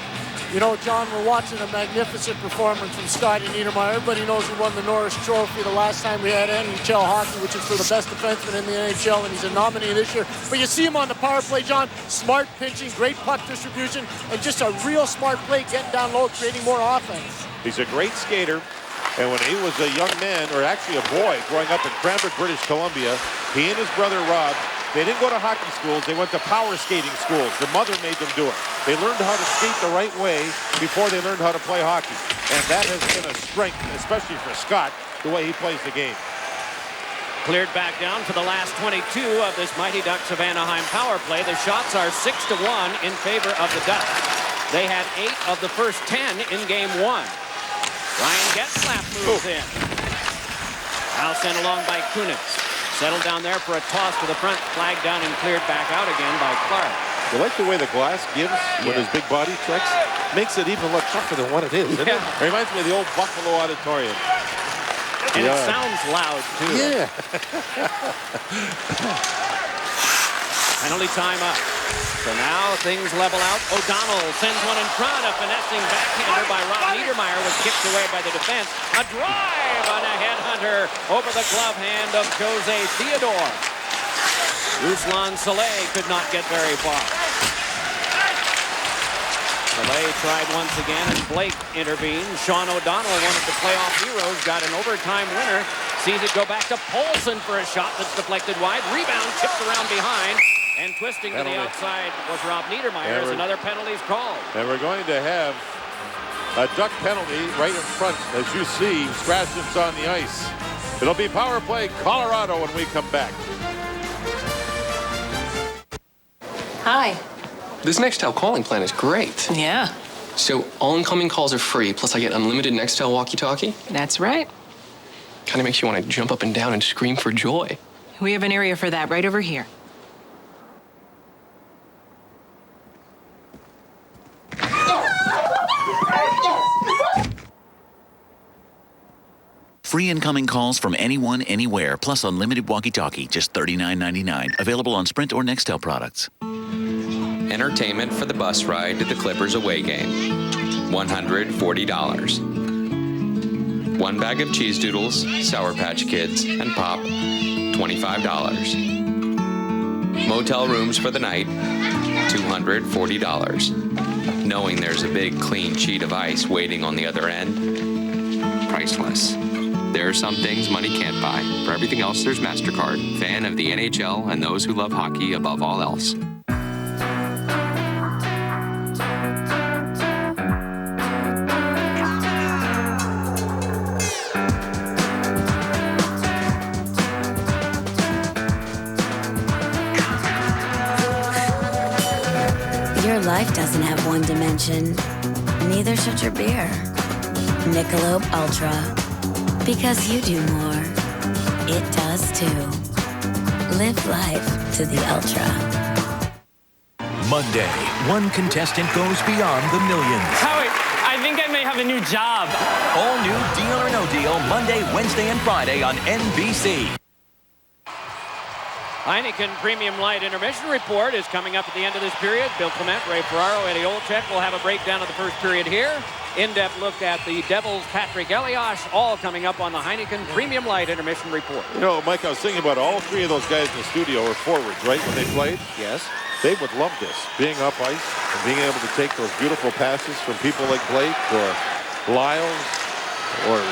You know, John, we're watching a magnificent performance from Scotty Niedermayer. Everybody knows he won the Norris Trophy the last time we had NHL hockey, which is for the best defenseman in the NHL, and he's a nominee this year. But you see him on the power play, John. Smart pitching, great puck distribution, and just a real smart play getting down low, creating more offense. He's a great skater. And when he was a young man, or actually a boy, growing up in Cranbrook, British Columbia, he and his brother Rob, they didn't go to hockey schools, they went to power skating schools. Their mother made them do it. They learned how to skate the right way before they learned how to play hockey. And that has been a strength, especially for Scott, the way he plays the game. Cleared back down for the last 22 of this Mighty Ducks of Anaheim power play. The shots are 6-1 in favor of the Ducks. They had 8 of the first 10 in game 1. Ryan Getzlaf moves in. Now sent along by Kunitz. Settled down there for a toss to the front. Flagged down and cleared back out again by Clark. You like the way the glass gives when his big body tricks? Makes it even look tougher than what it is, doesn't it? It reminds me of the old Buffalo Auditorium. And it sounds loud, too. Yeah. Penalty time up. So now things level out. O'Donnell sends one in front. A finessing backhander by Rob Niedermayer was kicked away by the defense. A drive on a headhunter over the glove hand of Jose Theodore. Ruslan Saleh could not get very far. Saleh tried once again, and Blake intervened. Sean O'Donnell, one of the playoff heroes, got an overtime winner. Sees it go back to Paulson for a shot that's deflected wide. Rebound chipped around behind. And twisting to the outside was Rob Niedermayer as another penalty is called. And we're going to have a Duck penalty right in front. As you see, Strasden's on the ice. It'll be power play Colorado when we come back. Hi. This Nextel calling plan is great. Yeah. So all incoming calls are free, plus I get unlimited Nextel walkie-talkie? That's right. Kind of makes you want to jump up and down and scream for joy. We have an area for that right over here. Free incoming calls from anyone, anywhere, plus unlimited walkie-talkie, just $39.99. Available on Sprint or Nextel products. Entertainment for the bus ride to the Clippers away game. $140. One bag of cheese doodles, Sour Patch Kids, and pop, $25. Motel rooms for the night, $240. Knowing there's a big clean sheet of ice waiting on the other end, priceless. There are some things money can't buy. For everything else, there's MasterCard, fan of the NHL and those who love hockey above all else. Your life doesn't have one dimension. Neither should your beer. Michelob Ultra. Because you do more. It does too. Live life to the ultra. Monday, one contestant goes beyond the millions. Howie, I think I may have a new job. All new Deal or No Deal, Monday, Wednesday, and Friday on NBC. Heineken Premium Light Intermission Report is coming up at the end of this period. Bill Clement, Ray Ferraro, Eddie Olczyk will have a breakdown of the first period here. In-depth look at the Devils' Patrick Elias, all coming up on the Heineken Premium Light Intermission Report. You know, Mike, I was thinking about all three of those guys in the studio were forwards, right, when they played? Yes. They would love this, being up ice and being able to take those beautiful passes from people like Blake or Lyles or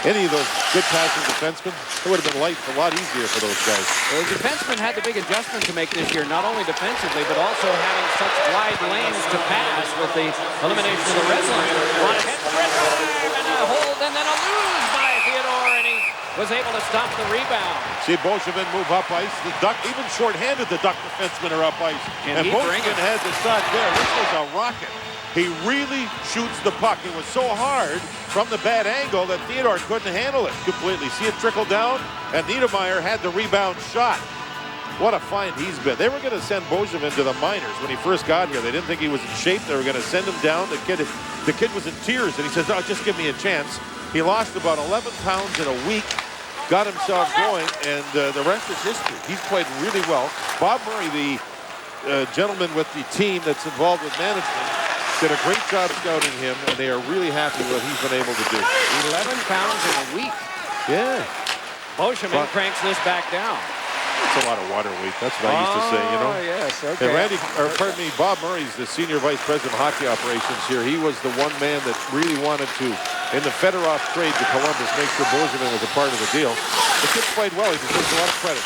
any of those good passing defensemen. It would have been life a lot easier for those guys. Well, the defensemen had the big adjustment to make this year, not only defensively, but also having such wide lanes to pass with the elimination of the red line. On ahead for a drive and a hold and then a lose by Theodore, and he was able to stop the rebound. See Beauchemin move up ice. The Duck, even short-handed, the Duck defensemen are up ice. And Beauchemin had the shot there. This was a rocket. He really shoots the puck. It was so hard from the bad angle that Theodore couldn't handle it completely. See it trickle down? And Niedermeyer had the rebound shot. What a find he's been. They were going to send Beauchemin to the minors when he first got here. They didn't think he was in shape. They were going to send him down. The kid was in tears, and he says, "Oh, just give me a chance." He lost about 11 pounds in a week, got himself going, and the rest is history. He's played really well. Bob Murray, the gentleman with the team that's involved with management, did a great job scouting him, and they are really happy with what he's been able to do. 11 pounds in a week. Yeah. Beauchemin cranks this back down. That's a lot of water weight. That's what I used to say, you know. Oh, yes, okay. And Bob Murray's the senior vice president of hockey operations here. He was the one man that really wanted to, in the Fedorov trade to Columbus, make sure Beauchemin was a part of the deal. The kid played well. He deserves a lot of credit.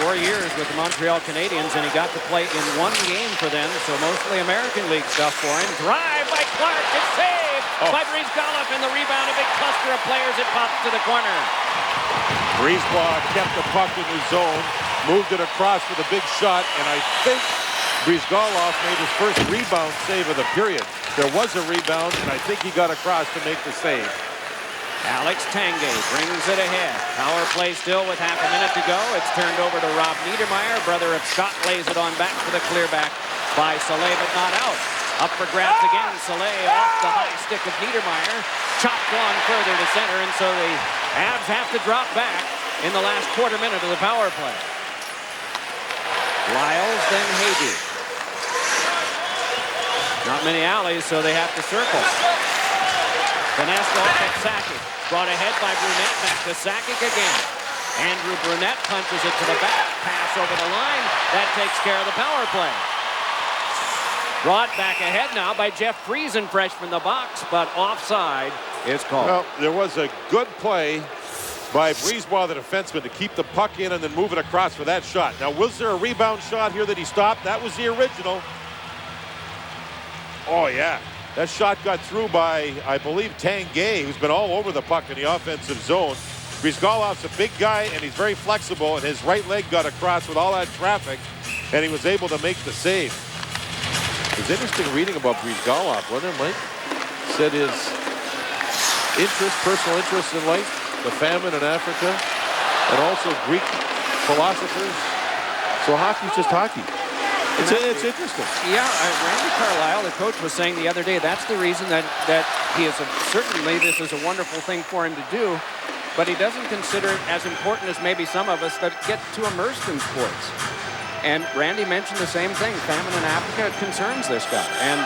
4 years with the Montreal Canadiens, and he got to play in one game for them, so mostly American League stuff for him. Drive by Clark, it's saved by Brizgalov, and the rebound, a big cluster of players, it pops to the corner. Brisebois kept the puck in his zone, moved it across with a big shot, and I think Brizgalov made his first rebound save of the period. There was a rebound, and I think he got across to make the save. Alex Tanguay brings it ahead. Power play still with half a minute to go. It's turned over to Rob Niedermeyer. Brother of Scott lays it on back for the clear back by Soleil, but not out. Up for grabs again. Soleil off the high stick of Niedermeyer. Chopped on further to center, and so the Avs have to drop back in the last quarter minute of the power play. Lyles, then Hagy. Not many alleys, so they have to circle. Finesse off at Sakic. Brought ahead by Brunette. Back to Sakic again. Andrew Brunette punches it to the back. Pass over the line. That takes care of the power play. Brought back ahead now by Jeff Friesen, fresh from the box, but offside is called. Well, there was a good play by Brisebois, the defenseman, to keep the puck in and then move it across for that shot. Now, was there a rebound shot here that he stopped? That was the original. Oh, yeah. That shot got through by, I believe, Tanguay, who's been all over the puck in the offensive zone. Brizgalov's a big guy, and he's very flexible, and his right leg got across with all that traffic, and he was able to make the save. It was interesting reading about Brizgalov, wasn't it, Mike? Said his personal interest in life, the famine in Africa, and also Greek philosophers. So hockey's just hockey. It's interesting. Yeah, Randy Carlyle, the coach, was saying the other day that's the reason that he is certainly this is a wonderful thing for him to do, but he doesn't consider it as important as maybe some of us that get too immersed in sports. And Randy mentioned the same thing. Famine in Africa concerns this guy. And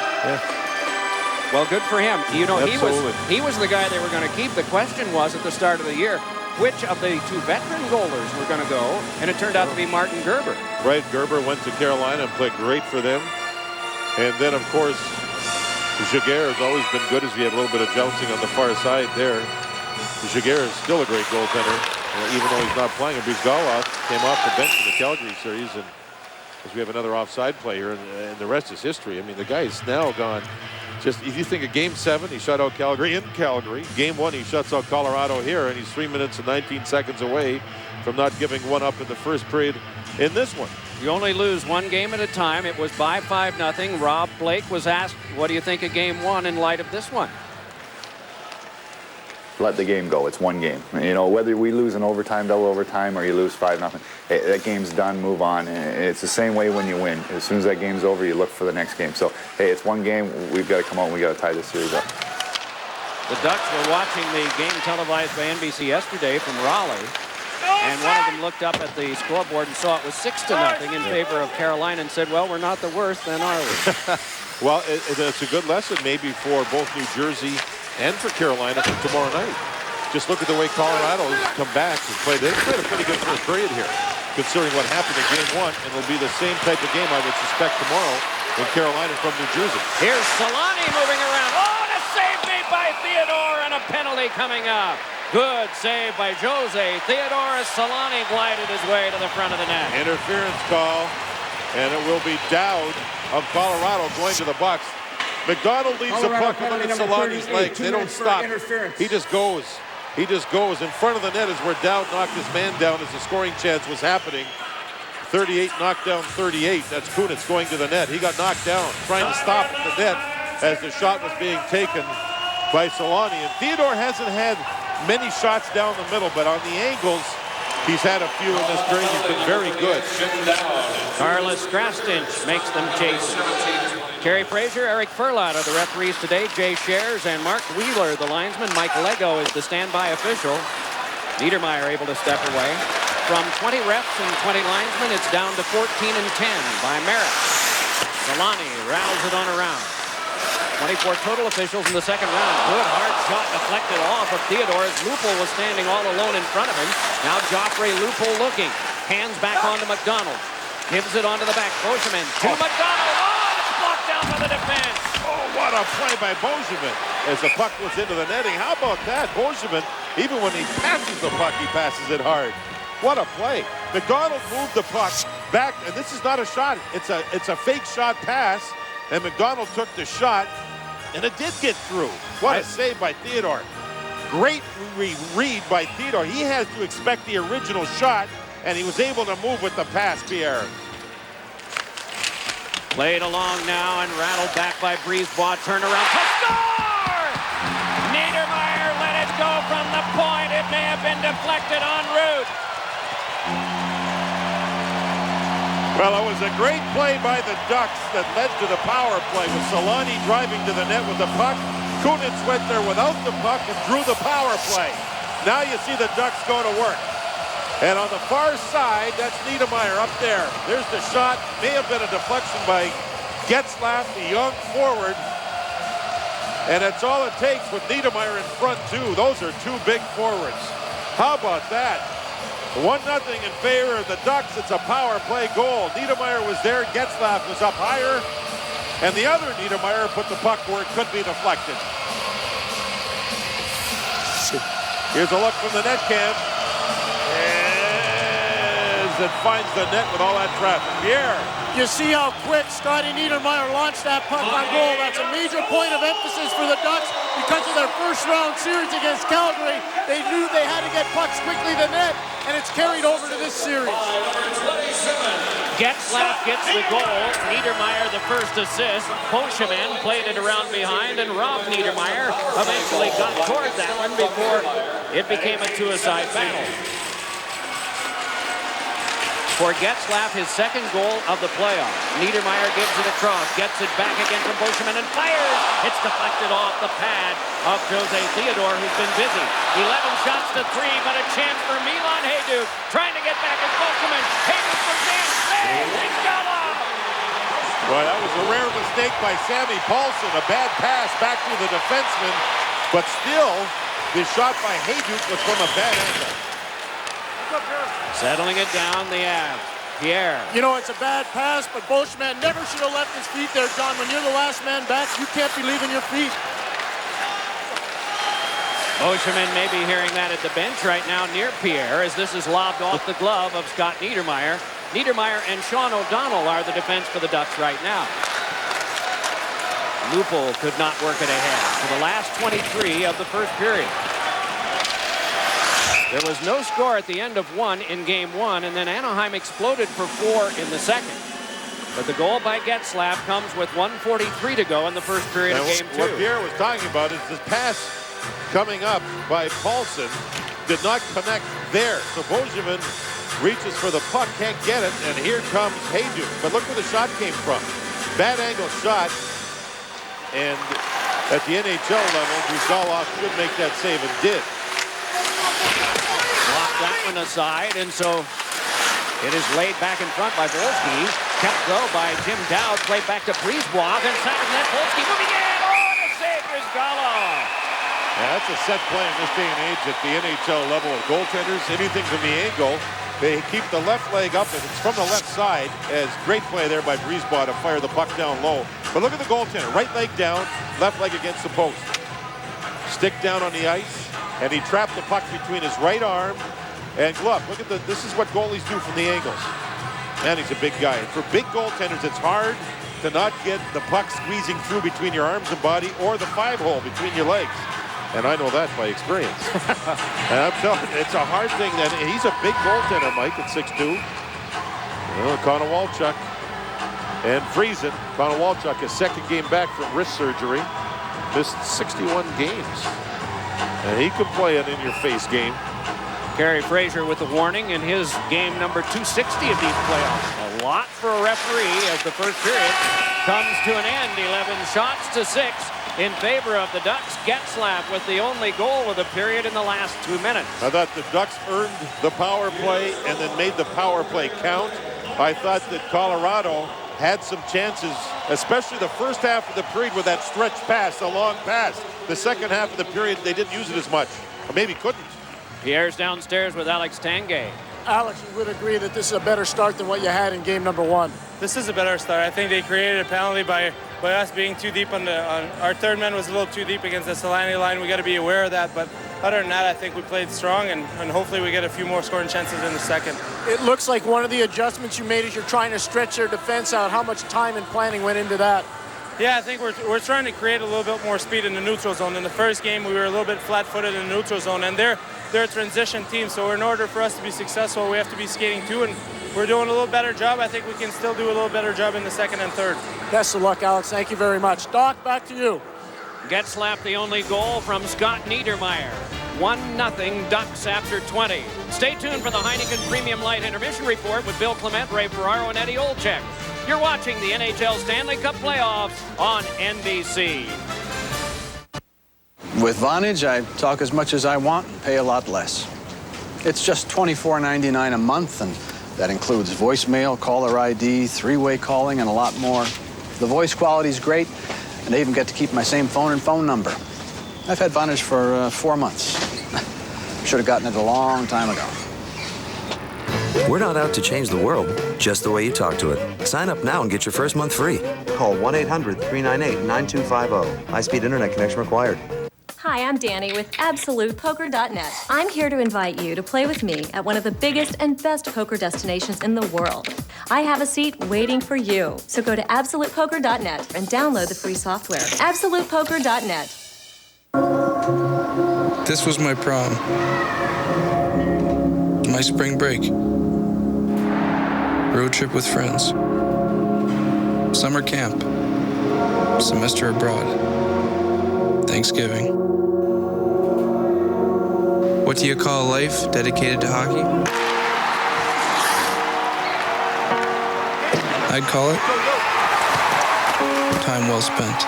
well, good for him. You know, he was the guy they were going to keep. The question was at the start of the year, which of the two veteran goalers were going to go, and it turned out to be Martin Gerber. Right, Gerber went to Carolina and played great for them. And then, of course, Giguère has always been good as we had a little bit of jouncing on the far side there. Giguère is still a great goaltender, even though he's not playing. And Brizgalov came off the bench in the Calgary series, and as we have another offside play here, and the rest is history. I mean, the guy is now gone. Just if you think of Game 7, he shut out Calgary in Calgary. Game 1, he shuts out Colorado here, and he's 3 minutes and 19 seconds away from not giving one up in the first period in this one. You only lose one game at a time. It was by 5-0. Rob Blake was asked, what do you think of Game 1 in light of this one? Let the game go. It's one game. You know, whether we lose in overtime, double overtime, or you lose 5-0, that game's done, move on. It's the same way when you win. As soon as that game's over, you look for the next game. So, hey, it's one game. We've got to come out and we've got to tie this series up. The Ducks were watching the game televised by NBC yesterday from Raleigh, and one of them looked up at the scoreboard and saw it was 6-0 in favor of Carolina and said, well, we're not the worst, then are we? Well, it's a good lesson maybe for both New Jersey and for Carolina for tomorrow night. Just look at the way Colorado's come back and played. They played a pretty good first period here, considering what happened in Game 1, and it'll be the same type of game I would suspect tomorrow in Carolina from New Jersey. Here's Solani moving around. Oh, and a save made by Theodore, and a penalty coming up. Good save by Jose Theodore as Solani glided his way to the front of the net. Interference call, and it will be Dowd of Colorado going to the Bucks. McDonald leaves the puck under Solani's legs. They don't stop. He just goes. He just goes. In front of the net is where Dowd knocked his man down as the scoring chance was happening. 38 knocked down 38. That's Kunitz going to the net. He got knocked down, trying to stop at the net as the shot was being taken by Solani. And Theodore hasn't had many shots down the middle, but on the angles, he's had a few in this game. He's been very good. Carlos Strastinch makes them chase. Kerry Fraser, Eric Furlot are the referees today. Jay Shares and Mark Wheeler, the linesman. Mike Lego is the standby official. Niedermeyer able to step away. From 20 refs and 20 linesmen, it's down to 14-10 by Merritt. Solani rattles it on around. 24 total officials in the second round. Good hard shot deflected off of Theodore as Lupul was standing all alone in front of him. Now Joffrey Lupul looking. Hands back onto McDonald. Gives it onto the back. Bozeman to McDonald. Down by the defense. Oh, what a play by Bozeman as the puck was into the netting. How about that? Bozeman, even when he passes the puck, he passes it hard. What a play. McDonald moved the puck back, and this is not a shot. It's a fake shot pass, and McDonald took the shot, and it did get through. What a save by Theodore. Great read by Theodore. He has to expect the original shot, and he was able to move with the pass, Pierre. Played along now and rattled back by Brisebois. Turnaround to score! Niedermeyer let it go from the point. It may have been deflected en route. Well, it was a great play by the Ducks that led to the power play with Solani driving to the net with the puck. Kunitz went there without the puck and drew the power play. Now you see the Ducks go to work. And on the far side, that's Niedermeyer up there. There's the shot. May have been a deflection by Getzlaf, the young forward. And that's all it takes with Niedermeyer in front, too. Those are two big forwards. How about that? 1-0 in favor of the Ducks. It's a power play goal. Niedermeyer was there. Getzlaf was up higher. And the other Niedermeyer put the puck where it could be deflected. Here's a look from the net cam. That finds the net with all that traffic. Pierre. You see how quick Scotty Niedermeyer launched that puck on goal. That's a major point of emphasis for the Ducks because of their first round series against Calgary. They knew they had to get pucks quickly to net, and it's carried over to this series. Getzlaf gets the goal. Niedermeyer the first assist. Poscheman played it around behind, and Rob Niedermeyer eventually got toward that one before it became a two-a-side battle. For Getzlaf, his second goal of the playoffs. Niedermeyer gives it across, gets it back again from Poscheman and fires. It's deflected off the pad of Jose Theodore, who's been busy. 11 shots to 3, but a chance for Milan Hajduk. Trying to get back at Poscheman. Hajduk for Dan. Boy, that was a rare mistake by Sammy Paulson. A bad pass back to the defenseman, but still, the shot by Hajduk was from a bad angle. Settling it down, the Avs. Pierre. You know, it's a bad pass, but Poscheman never should have left his feet there, John. When you're the last man back, you can't be leaving your feet. Poscheman may be hearing that at the bench right now near Pierre, as this is lobbed off the glove of Scott Niedermeyer. Niedermeyer and Sean O'Donnell are the defense for the Ducks right now. Lupul could not work it ahead for the last 23 of the first period. There was no score at the end of one in game one, and then Anaheim exploded for 4 in the second. But the goal by Getzlaf comes with 1:43 to go in the first period of game two. What Pierre was talking about is this pass coming up by Paulson did not connect there. So Poscheman reaches for the puck, can't get it, and here comes Hajduk. But look where the shot came from. Bad angle shot, and at the NHL level, Buzalov should make that save and did. Blocked that one aside, and so it is laid back in front by Volsky. Kept though by Jim Dowd, played back to Brisebois, then side of net, Volsky moving in. Oh, and a save for Brizgalov. Yeah, that's a set play in this day and age at the NHL level of goaltenders. Anything from the angle, they keep the left leg up. If it's from the left side, as great play there by Brisebois to fire the puck down low. But look at the goaltender, right leg down, left leg against the post. Stick down on the ice, and he trapped the puck between his right arm and glove. Look at this is what goalies do from the angles. Man, he's a big guy. And for big goaltenders, it's hard to not get the puck squeezing through between your arms and body or the 5-hole between your legs. And I know that by experience. And I'm telling you, it's a hard thing. That he's a big goaltender, Mike, at 6'2". Connor Walchuk and Friesen. Connor Walchuk, his second game back from wrist surgery, missed 61 games. And he could play an in-your-face game. Kerry Fraser with the warning in his game number 260 of these playoffs. A lot for a referee as the first period comes to an end. 11 shots to 6 in favor of the Ducks. Getzlaf with the only goal of the period in the last 2 minutes. I thought the Ducks earned the power play and then made the power play count. I thought that Colorado had some chances, especially the first half of the period with that stretch pass, the long pass. The second half of the period, they didn't use it as much, or maybe couldn't. Pierre's downstairs with Alex Tanguay. Alex, you would agree that this is a better start than what you had in game number one. This is a better start. I think they created a penalty by us being too deep on our third man was a little too deep against the Solani line. We got to be aware of that. But other than that, I think we played strong, and hopefully we get a few more scoring chances in the second. It looks like one of the adjustments you made is you're trying to stretch their defense out. How much time and planning went into that? Yeah, I think we're trying to create a little bit more speed in the neutral zone. In the first game, we were a little bit flat-footed in the neutral zone, and they're a transition team. So in order for us to be successful, we have to be skating too, and we're doing a little better job. I think we can still do a little better job in the second and third. Best of luck, Alex. Thank you very much. Doc, back to you. Getzlaf the only goal from Scott Niedermeyer. 1-0 Ducks after 20. Stay tuned for the Heineken Premium Light Intermission Report with Bill Clement, Ray Ferraro, and Eddie Olczyk. You're watching the NHL Stanley Cup Playoffs on NBC. With Vonage, I talk as much as I want and pay a lot less. It's just $24.99 a month, and that includes voicemail, caller ID, three-way calling, and a lot more. The voice quality's great, and I even get to keep my same phone and phone number. I've had Vonage for 4 months. Should have gotten it a long time ago. We're not out to change the world, just the way you talk to it. Sign up now and get your first month free. Call 1-800-398-9250. High-speed internet connection required. Hi, I'm Danny with AbsolutePoker.net. I'm here to invite you to play with me at one of the biggest and best poker destinations in the world. I have a seat waiting for you. So go to AbsolutePoker.net and download the free software. AbsolutePoker.net. This was my prom. My spring break. road trip with friends, summer camp, semester abroad, Thanksgiving. What do you call a life dedicated to hockey? I'd call it time well spent.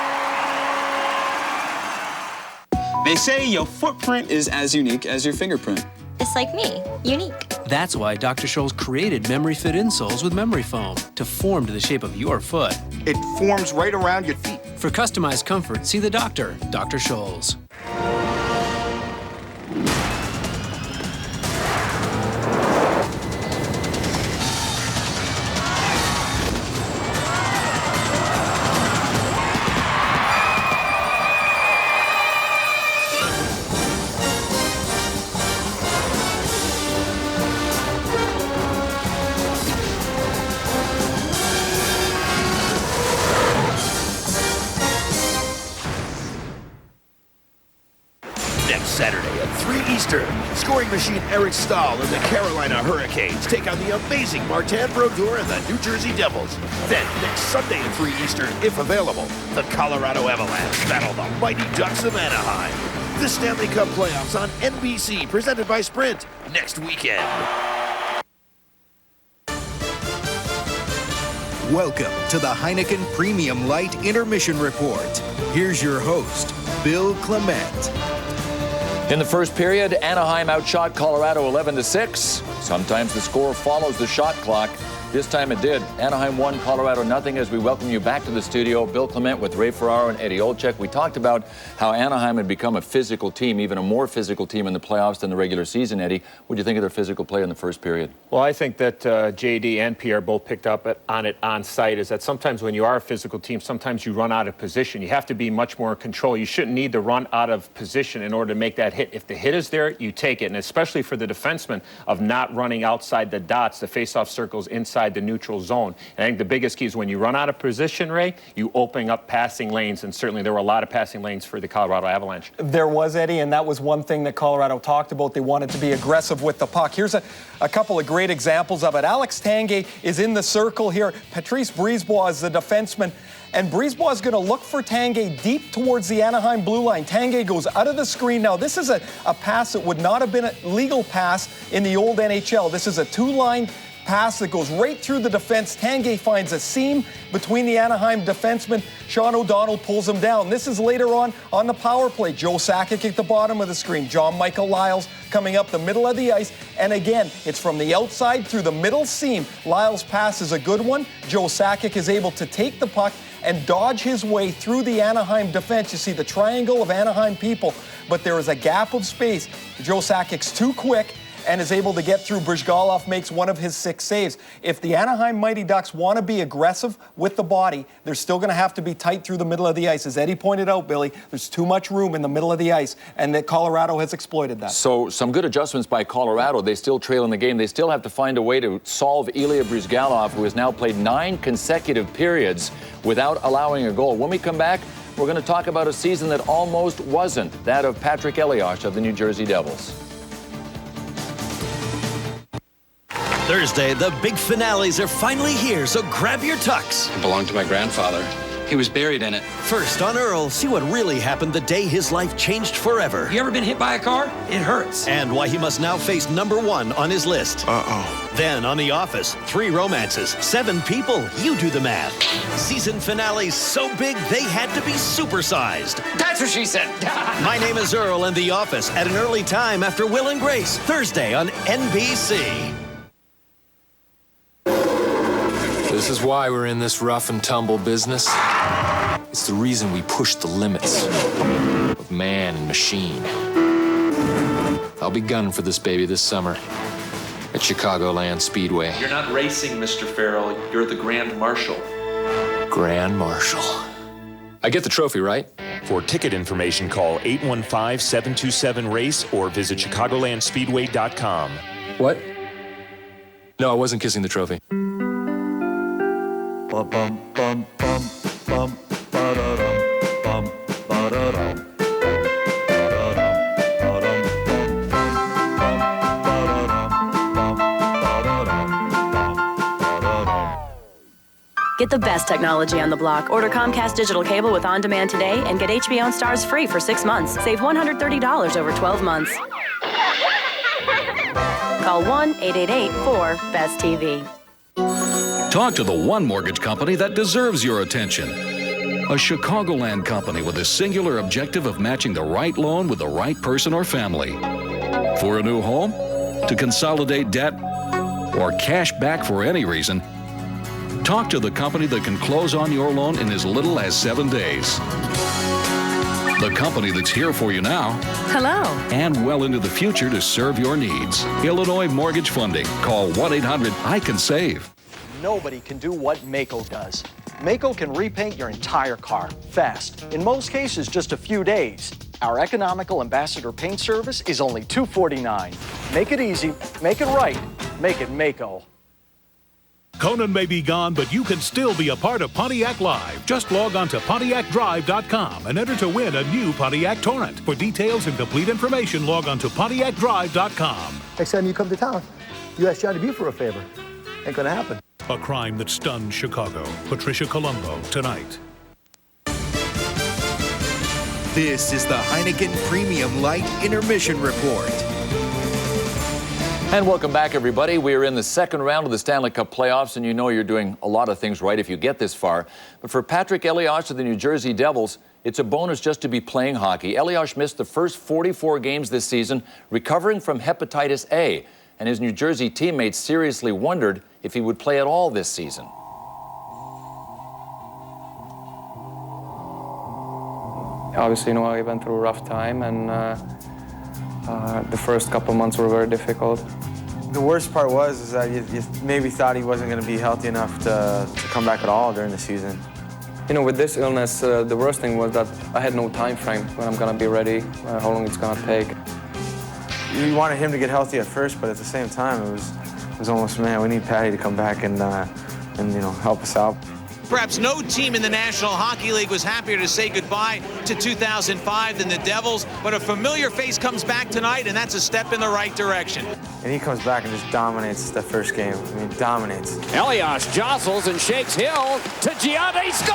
They say your footprint is as unique as your fingerprint. Just like me, unique. That's why Dr. Scholl's created memory fit insoles with memory foam to form to the shape of your foot. It forms right around your feet. For customized comfort, see the doctor, Dr. Scholl's. Saturday at 3 Eastern, scoring machine Eric Stahl and the Carolina Hurricanes take on the amazing Martin Brodeur and the New Jersey Devils. Then, next Sunday at 3 Eastern, if available, the Colorado Avalanche battle the Mighty Ducks of Anaheim. The Stanley Cup playoffs on NBC, presented by Sprint, next weekend. Welcome to the Heineken Premium Light Intermission Report. Here's your host, Bill Clement. In the first period, Anaheim outshot Colorado 11-6. Sometimes the score follows the shot clock. This time it did. Anaheim won, Colorado nothing. As we welcome you back to the studio, Bill Clement with Ray Ferraro and Eddie Olczyk. We talked about how Anaheim had become a physical team, even a more physical team in the playoffs than the regular season, Eddie. What do you think of their physical play in the first period? Well, I think that JD and Pierre both picked up on it on site, is that sometimes when you are a physical team, sometimes you run out of position. You have to be much more in control. You shouldn't need to run out of position in order to make that hit. If the hit is there, you take it, and especially for the defenseman of not running outside the dots, the face-off circles inside the neutral zone. And I think the biggest key is when you run out of position, Ray, you open up passing lanes, and certainly there were a lot of passing lanes for the Colorado Avalanche. There was, Eddie, and that was one thing that Colorado talked about. They wanted to be aggressive with the puck. Here's a couple of great examples of it. Alex Tanguay is in the circle here. Patrice Brisebois is the defenseman. And Brisebois is going to look for Tanguay deep towards the Anaheim blue line. Tanguay goes out of the screen. Now, this is a pass that would not have been a legal pass in the old NHL. This is a two-line pass that goes right through the defense. Tanguay finds a seam between the Anaheim defenseman. Sean O'Donnell pulls him down. This is later on the power play. Joe Sakic at the bottom of the screen. John Michael Lyles coming up the middle of the ice. And again, it's from the outside through the middle seam. Lyles' pass is a good one. Joe Sakic is able to take the puck and dodge his way through the Anaheim defense. You see the triangle of Anaheim people, but there is a gap of space. Joe Sakic's too quick and is able to get through. Brizgalov makes one of his 6 saves. If the Anaheim Mighty Ducks want to be aggressive with the body, they're still going to have to be tight through the middle of the ice. As Eddie pointed out, Billy, there's too much room in the middle of the ice, and that Colorado has exploited that. So some good adjustments by Colorado. They still trail in the game. They still have to find a way to solve Ilya Brizgalov, who has now played 9 consecutive periods without allowing a goal. When we come back, we're going to talk about a season that almost wasn't that of Patrick Elias of the New Jersey Devils. Thursday, the big finales are finally here, so grab your tux. It belonged to my grandfather. He was buried in it. First on Earl, see what really happened the day his life changed forever. You ever been hit by a car? It hurts. And why he must now face #1 on his list. Uh-oh. Then on The Office, 3 romances, 7 people, you do the math. Season finales so big they had to be supersized. That's what she said. My Name is Earl and The Office at an early time after Will and Grace, Thursday on NBC. This is why we're in this rough and tumble business. It's the reason we push the limits of man and machine. I'll be gunning for this baby this summer at Chicagoland Speedway. You're not racing, Mr. Farrell. You're the Grand Marshal. Grand Marshal. I get the trophy, right? For ticket information, call 815-727-RACE or visit ChicagolandSpeedway.com. What? No, I wasn't kissing the trophy. Bum bum bum bum bum ba-da-dum bum ba-da-dum. Get the best technology on the block. Order Comcast digital cable with On Demand today and get HBO and Stars free for 6 months. Save $130 over 12 months. Call 1-888-4-BEST-TV. Talk to the one mortgage company that deserves your attention. A Chicagoland company with a singular objective of matching the right loan with the right person or family. For a new home, to consolidate debt, or cash back for any reason, talk to the company that can close on your loan in as little as 7 days. The company that's here for you now. Hello. And well into the future to serve your needs. Illinois Mortgage Funding. Call 1-800-I-CAN-SAVE. Nobody can do what Maaco does. Maaco can repaint your entire car, fast. In most cases, just a few days. Our economical ambassador paint service is only $249. Make it easy, make it right, make it Maaco. Conan may be gone, but you can still be a part of Pontiac Live. Just log on to PontiacDrive.com and enter to win a new Pontiac Torrent. For details and complete information, log on to PontiacDrive.com. Next time you come to town, you ask Johnny B for a favor. Ain't gonna happen. A crime that stunned Chicago. Patricia Colombo, tonight. This is the Heineken Premium Light Intermission Report. And welcome back, everybody. We are in the second round of the Stanley Cup playoffs, and you know you're doing a lot of things right if you get this far. But for Patrick Elias of the New Jersey Devils, it's a bonus just to be playing hockey. Elias missed the first 44 games this season, recovering from hepatitis A, and his New Jersey teammates seriously wondered if he would play at all this season. Obviously, I went through a rough time, and the first couple months were very difficult. The worst part was that you maybe thought he wasn't going to be healthy enough to come back at all during the season. With this illness, the worst thing was that I had no time frame when I'm going to be ready, how long it's going to take. We wanted him to get healthy at first, but at the same time, it was almost, man, we need Patty to come back and help us out. Perhaps no team in the National Hockey League was happier to say goodbye to 2005 than the Devils, but a familiar face comes back tonight, and that's a step in the right direction. And he comes back and just dominates the first game. I mean, dominates. Elias jostles and shakes Hill to Gianni, scores!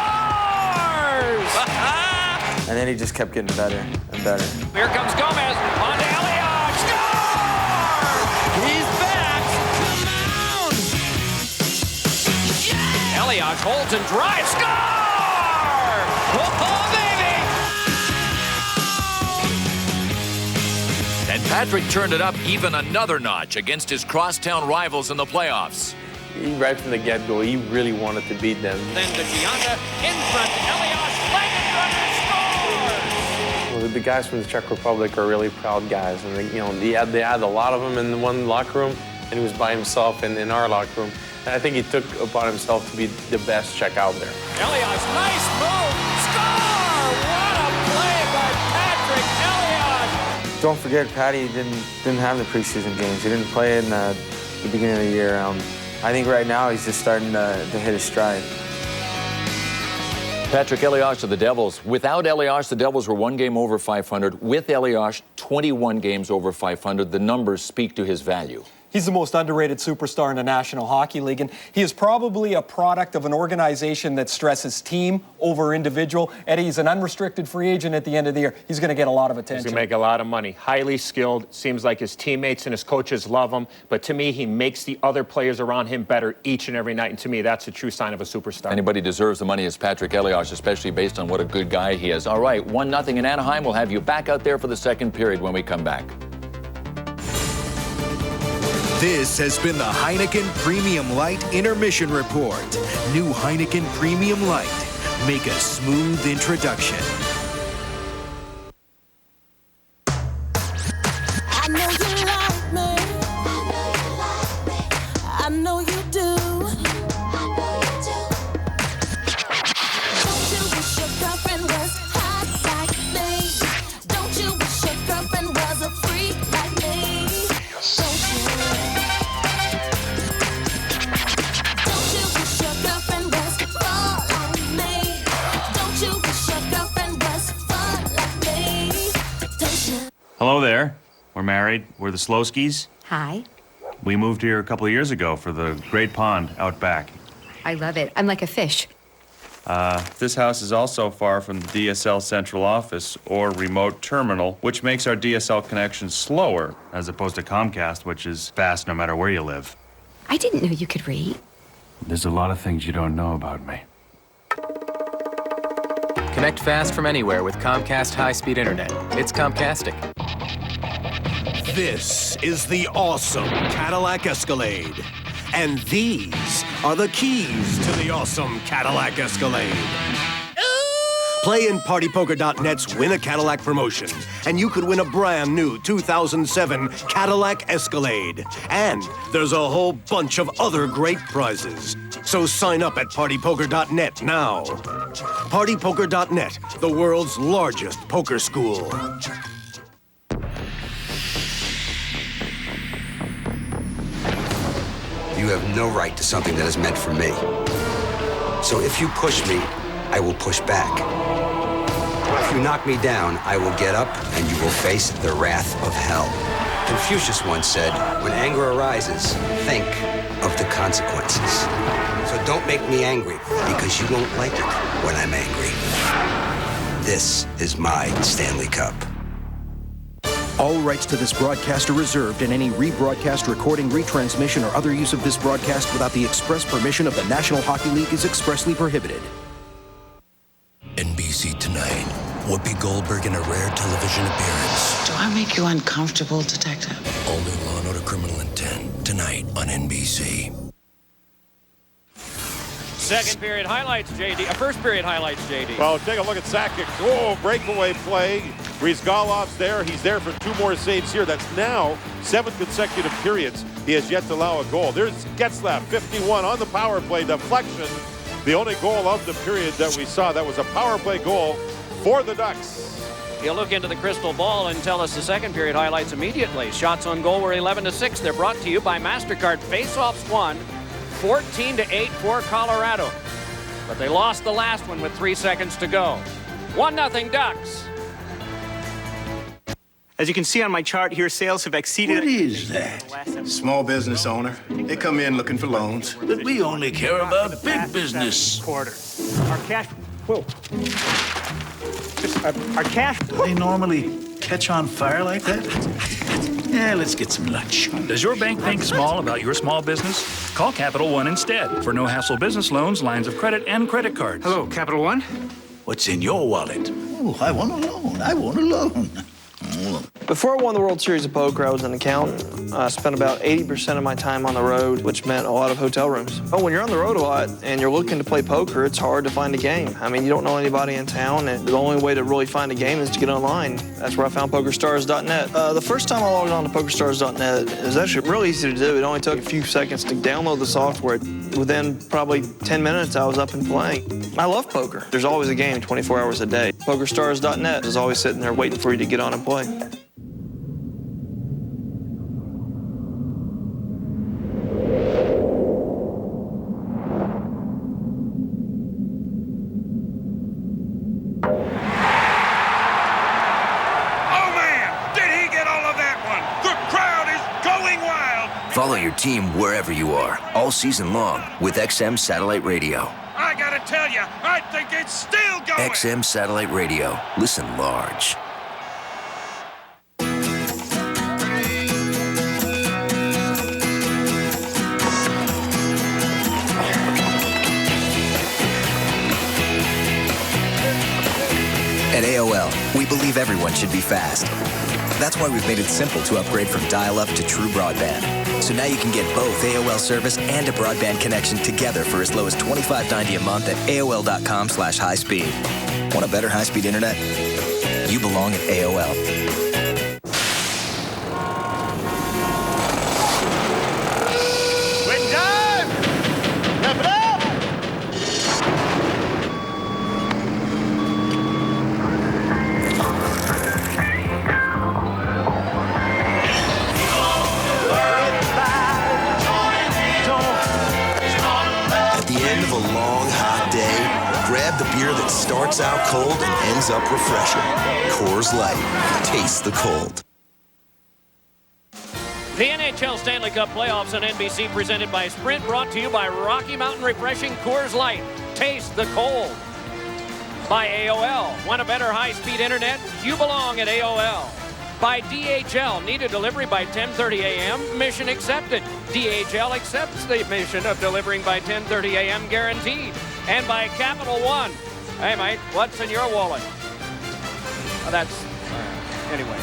And then he just kept getting better and better. Here comes Gomez, on to Elias, score! He's back! Elias holds and drives, score! Oh, baby! And Patrick turned it up even another notch against his crosstown rivals in the playoffs. Right from the get-go, he really wanted to beat them. Then to Gianda, in front, Elias, legged runner, scores! Well, the guys from the Czech Republic are really proud guys, and they had a lot of them in one locker room, and he was by himself in our locker room. And I think he took upon himself to be the best Czech out there. Elias, nice move, score! What a play by Patrick Elias! Don't forget, Patty didn't have the preseason games. He didn't play in the beginning of the year. I think right now he's just starting to hit his stride. Patrick Elias of the Devils. Without Elias, the Devils were 1 game over 500. With Elias, 21 games over 500. The numbers speak to his value. He's the most underrated superstar in the National Hockey League, and he is probably a product of an organization that stresses team over individual. Eddie, he's an unrestricted free agent at the end of the year. He's going to get a lot of attention. He's going to make a lot of money. Highly skilled. Seems like his teammates and his coaches love him. But to me, he makes the other players around him better each and every night. And to me, that's a true sign of a superstar. Anybody deserves the money is Patrick Elias, especially based on what a good guy he is. All right, 1-0 in Anaheim. We'll have you back out there for the second period when we come back. This has been the Heineken Premium Light Intermission Report. New Heineken Premium Light. Make a smooth introduction. I know you love me. I know you do. Don't you wish your girlfriend was hot like me? Don't you wish your girlfriend was a freak like me? Don't you? Don't you wish your girlfriend was fun like me? Don't you wish your girlfriend was fun like me? Don't you? Hello there. We're married. We're the Slowskis. Hi. We moved here a couple of years ago for the Great Pond out back. I love it. I'm like a fish. This house is also far from the DSL central office or remote terminal, which makes our DSL connection slower, as opposed to Comcast, which is fast no matter where you live. I didn't know you could read. There's a lot of things you don't know about me. Connect fast from anywhere with Comcast high-speed internet. It's Comcastic. This is the awesome Cadillac Escalade. And these are the keys to the awesome Cadillac Escalade. Play in PartyPoker.net's Win a Cadillac promotion, and you could win a brand new 2007 Cadillac Escalade. And there's a whole bunch of other great prizes. So sign up at PartyPoker.net now. PartyPoker.net, the world's largest poker school. You have no right to something that is meant for me. So if you push me, I will push back. If you knock me down, I will get up and you will face the wrath of hell. Confucius once said, when anger arises, think of the consequences. So don't make me angry, because you won't like it when I'm angry. This is my Stanley Cup. All rights to this broadcast are reserved, and any rebroadcast, recording, retransmission, or other use of this broadcast without the express permission of the National Hockey League is expressly prohibited. NBC Tonight. Whoopi Goldberg in a rare television appearance. Do I make you uncomfortable, Detective? All new Law & Order Criminal Intent. Tonight on NBC. Second period highlights, JD. First period highlights, JD. Well, take a look at Sakic. Oh, breakaway play. Brizgalov's there. He's there for 2 more saves here. That's now 7 consecutive periods. He has yet to allow a goal. There's Getzlaff, 51 on the power play deflection. The only goal of the period that we saw, that was a power play goal for the Ducks. He'll look into the crystal ball and tell us the second period highlights immediately. Shots on goal were 11-6. They're brought to you by MasterCard. Faceoffs won 14-8 for Colorado. But they lost the last one with 3 seconds to go. 1-0 Ducks. As you can see on my chart here, sales have exceeded... What is that? Small business owner. They come in looking for loans. But we only care about big business. Quarter. Our cash... Whoa. Our cash... Do they normally catch on fire like that? Yeah, let's get some lunch. Does your bank think small about your small business? Call Capital One instead for no-hassle business loans, lines of credit, and credit cards. Hello, Capital One? What's in your wallet? Oh, I want a loan. I want a loan. Before I won the World Series of Poker, I was an accountant. I spent about 80% of my time on the road, which meant a lot of hotel rooms. But when you're on the road a lot and you're looking to play poker, it's hard to find a game. I mean, you don't know anybody in town, and the only way to really find a game is to get online. That's where I found PokerStars.net. The first time I logged on to PokerStars.net, it was actually really easy to do. It only took a few seconds to download the software. Within probably 10 minutes, I was up and playing. I love poker. There's always a game 24 hours a day. PokerStars.net is always sitting there waiting for you to get on and play. Follow your team wherever you are, all season long, with XM Satellite Radio. I gotta tell you, I think it's still going! XM Satellite Radio. Listen large. At AOL, we believe everyone should be fast. That's why we've made it simple to upgrade from dial-up to true broadband. So now you can get both AOL service and a broadband connection together for as low as $25.90 a month at AOL.com/high-speed. Want a better high-speed internet? You belong at AOL. Starts out cold and ends up refreshing. Coors Light. Taste the cold. The NHL Stanley Cup playoffs on NBC presented by Sprint, brought to you by Rocky Mountain Refreshing Coors Light. Taste the cold. By AOL. Want a better high-speed internet? You belong at AOL. By DHL. Need a delivery by 10:30 a.m.? Mission accepted. DHL accepts the mission of delivering by 10:30 a.m. guaranteed. And by Capital One. Hey, mate, what's in your wallet? Oh, that's... anyway.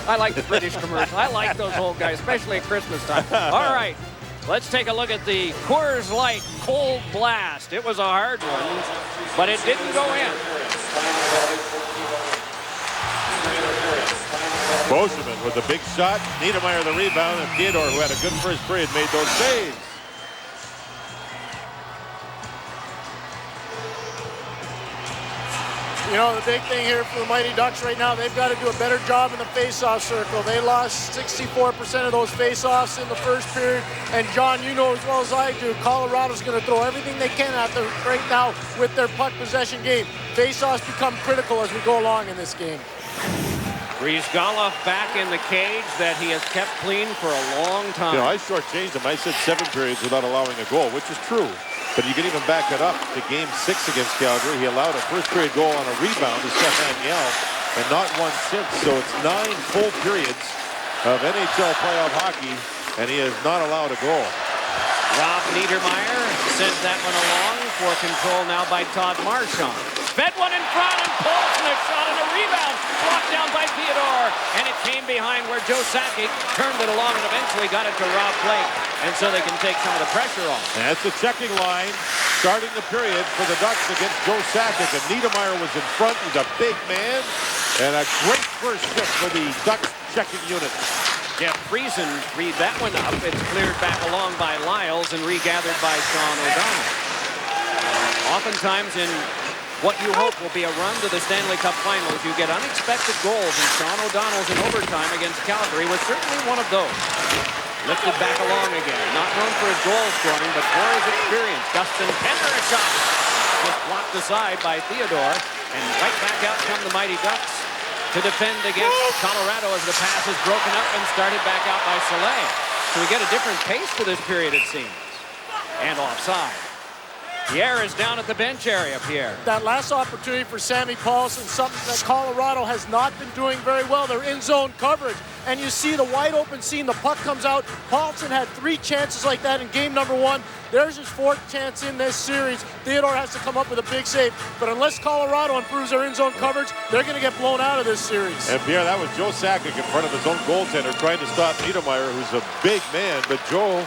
I like the British commercial. I like those old guys, especially at Christmas time. All right, let's take a look at the Coors Light Cold Blast. It was a hard one, but it didn't go in. Bozeman with a big shot. Niedermeyer the rebound, and Theodore, who had a good first period, made those saves. You know, the big thing here for the Mighty Ducks right now, they've got to do a better job in the face-off circle. They lost 64% of those face-offs in the first period. And John, you know as well as I do, Colorado's going to throw everything they can at them right now with their puck possession game. Face-offs become critical as we go along in this game. Rizgalov back in the cage that he has kept clean for a long time. You know, I shortchanged him. I said 7 periods without allowing a goal, which is true. But you can even back it up to Game 6 against Calgary. He allowed a first-period goal on a rebound to Stefan Yell, and not one since. So it's 9 full periods of NHL playoff hockey, and he has not allowed a goal. Rob Niedermeyer sends that one along for control now by Todd Marchand. Fed one in front, and Paulson a shot and a rebound. Blocked down by Theodore, and it came behind where Joe Sakic turned it along and eventually got it to Rob Blake, and so they can take some of the pressure off. And that's the checking line starting the period for the Ducks against Joe Sakic, and Niedermeyer was in front. He's a big man, and a great first shift for the Ducks checking unit. Jeff Friesen freed that one up. It's cleared back along by Lyles and regathered by Sean O'Donnell. Oftentimes in what you hope will be a run to the Stanley Cup Finals, you get unexpected goals, and Sean O'Donnell's in overtime against Calgary was certainly one of those. Lifted back along again. Not known for his goal scoring, but for his experience. Dustin Penner a shot. Just blocked aside by Theodore, and right back out come the Mighty Ducks to defend against Colorado as the pass is broken up and started back out by Soleil. So we get a different pace to this period, it seems. And offside. Pierre is down at the bench area, Pierre. That last opportunity for Sammy Paulson, something that Colorado has not been doing very well. They're in zone coverage, and you see the wide open seam, the puck comes out. Paulson had 3 chances like that in game number 1. There's his 4th chance in this series. Theodore has to come up with a big save, but unless Colorado improves their in zone coverage, they're going to get blown out of this series. And Pierre, that was Joe Sakic in front of his own goaltender trying to stop Niedermeyer, who's a big man, but Joe,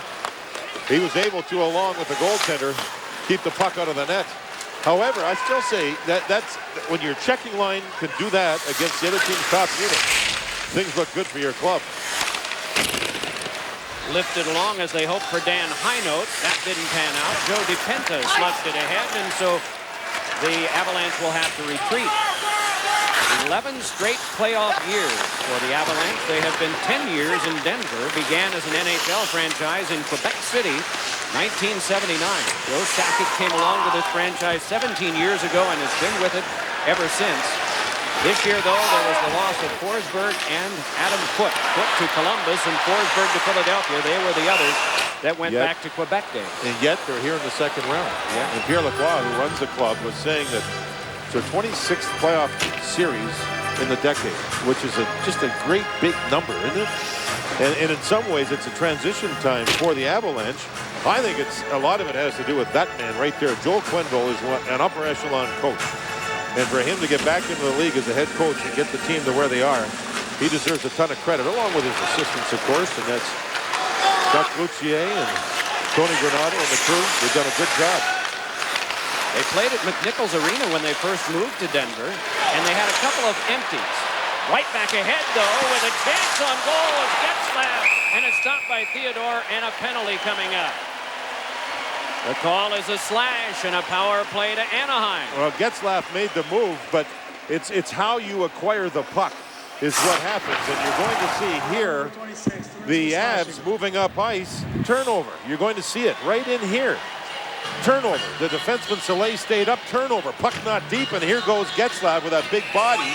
he was able to, along with the goaltender, keep the puck out of the net. However, I still say that's when your checking line can do that against the other team's top unit, things look good for your club. Lifted along as they hope for Dan Highnote. That didn't pan out. Joe DiPenta sludged it ahead, and so the Avalanche will have to retreat. 11 straight playoff years for the Avalanche. They have been 10 years in Denver. Began as an NHL franchise in Quebec City, 1979. Joe Sakic came along to this franchise 17 years ago and has been with it ever since. This year, though, there was the loss of Forsberg and Adam Foote. Foote to Columbus and Forsberg to Philadelphia. They were the others that went back to Quebec days. And yet they're here in the second round. Yeah. And Pierre Lacroix, who runs the club, was saying that it's their 26th playoff series in the decade, which is just a great big number, isn't it? And in some ways, it's a transition time for the Avalanche. I think a lot of it has to do with that man right there. Joel Quenneville is an upper echelon coach. And for him to get back into the league as a head coach and get the team to where they are, he deserves a ton of credit, along with his assistants, of course, and that's Chuck Lucier and Tony Granato and the crew. They've done a good job. They played at McNichols Arena when they first moved to Denver, and they had a couple of empties. Right back ahead, though, with a chance on goal is Getzlaf, and it's stopped by Theodore, and a penalty coming up. The call is a slash and a power play to Anaheim. Well, Getzlaf made the move, but it's how you acquire the puck is what happens. And you're going to see here the Avs moving up ice, turnover. You're going to see it right in here. Turnover. The defenseman Soleil stayed up, turnover. Puck not deep, and here goes Getzlaf with that big body,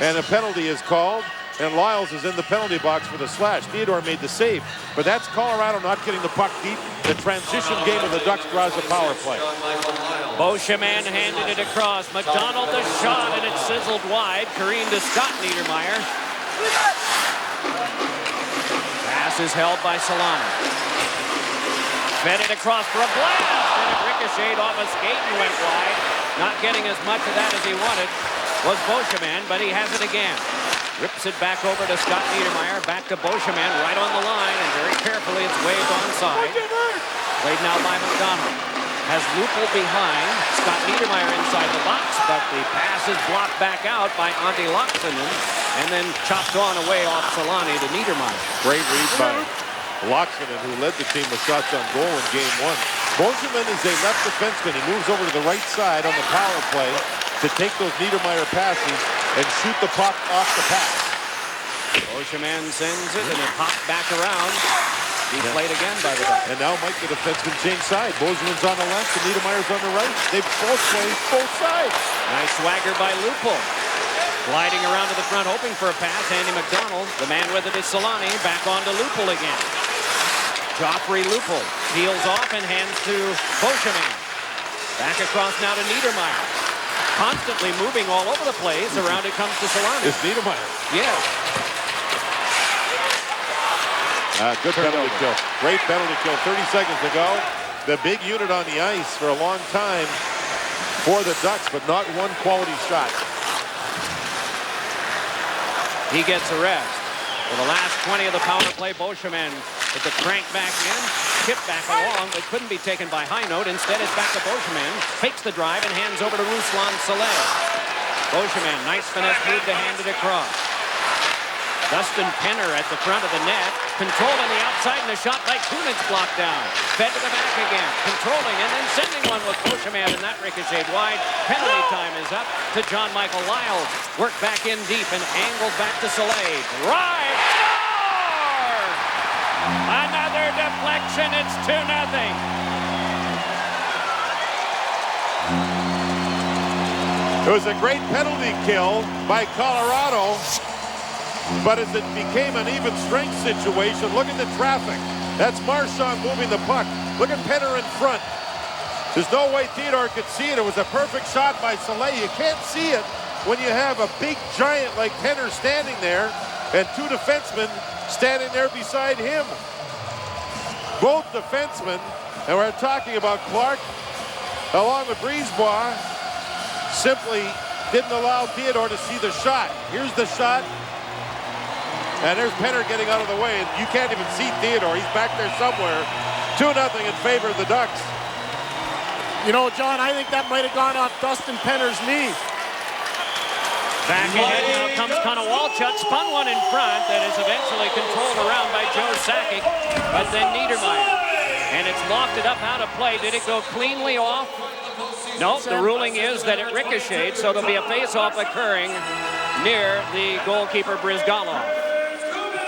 and a penalty is called. and Lyles is in the penalty box for the slash. Theodore made the save, but that's Colorado not getting the puck deep. The transition game of the Ducks draws a power play. Beauchemin handed it across. McDonald the shot, and it sizzled wide. Careened to Scott Niedermayer. Pass is held by Solani. Fed it across for a blast, and it ricocheted off a skate and went wide. Not getting as much of that as he wanted was Beauchemin, but he has it again. Rips it back over to Scott Niedermayer, back to Beauchemin, right on the line, and very carefully it's waved onside. Played now by McDonald. Has Lupul behind, Scott Niedermayer inside the box, but the pass is blocked back out by Antti Laaksonen, and then chopped on away off Solani to Niedermayer. Great read by Laaksonen, who led the team with shots on goal in Game 1. Beauchemin is a left defenseman. He moves over to the right side on the power play to take those Niedermayer passes and shoot the puck off the pass. Beauchemin sends it, and it popped back around. He played again by the Ducks. And now Mike, the defenseman, change side. Beauchemin's on the left and Niedermayer's on the right. They've both played both sides. Nice swagger by Lupul. Gliding around to the front, hoping for a pass. Andy McDonald. The man with it is Solani. Back on to Lupul again. Joffrey Lupul peels off and hands to Beauchemin. Back across now to Niedermayer. Constantly moving all over the place. Around it comes to Solani. It's Niedermayer. Yes. Good penalty kill. Great penalty kill. 30 seconds to go. The big unit on the ice for a long time for the Ducks, but not one quality shot. He gets a rest. For the last 20 of the power play, Beauchemin with the crank back in, chip back along, but couldn't be taken by High Note. Instead, it's back to Beauchemin, takes the drive and hands over to Ruslan Saleh. Beauchemin, nice finesse move to hand it across. Dustin Penner at the front of the net, controlling the outside, and a shot by Kunitz blocked down. Fed to the back again, controlling and then sending one with Beauchemin, and that ricocheted wide. Penalty time is up to John Michael Lyles. Worked back in deep and angled back to Soleil. Drive, score! Another deflection, it's 2-0. It was a great penalty kill by Colorado. But as it became an even strength situation, look at the traffic. That's Marchand moving the puck. Look at Penner in front. There's no way Theodore could see it. It was a perfect shot by Soleil. You can't see it when you have a big giant like Penner standing there and two defensemen standing there beside him. Both defensemen, and we're talking about Clark along with Brisebois, simply didn't allow Theodore to see the shot. Here's the shot. And there's Penner getting out of the way, and you can't even see Theodore. He's back there somewhere. 2-0 in favor of the Ducks. You know, John, I think that might have gone off Dustin Penner's knee. Back ahead now comes Konowalchuk, spun one in front that is eventually controlled around by Joe Sakic, but then Niedermayer. And it's lofted up out of play. Did it go cleanly off? No, the ruling is that it ricocheted, so there'll be a face-off occurring near the goalkeeper Brizgalov.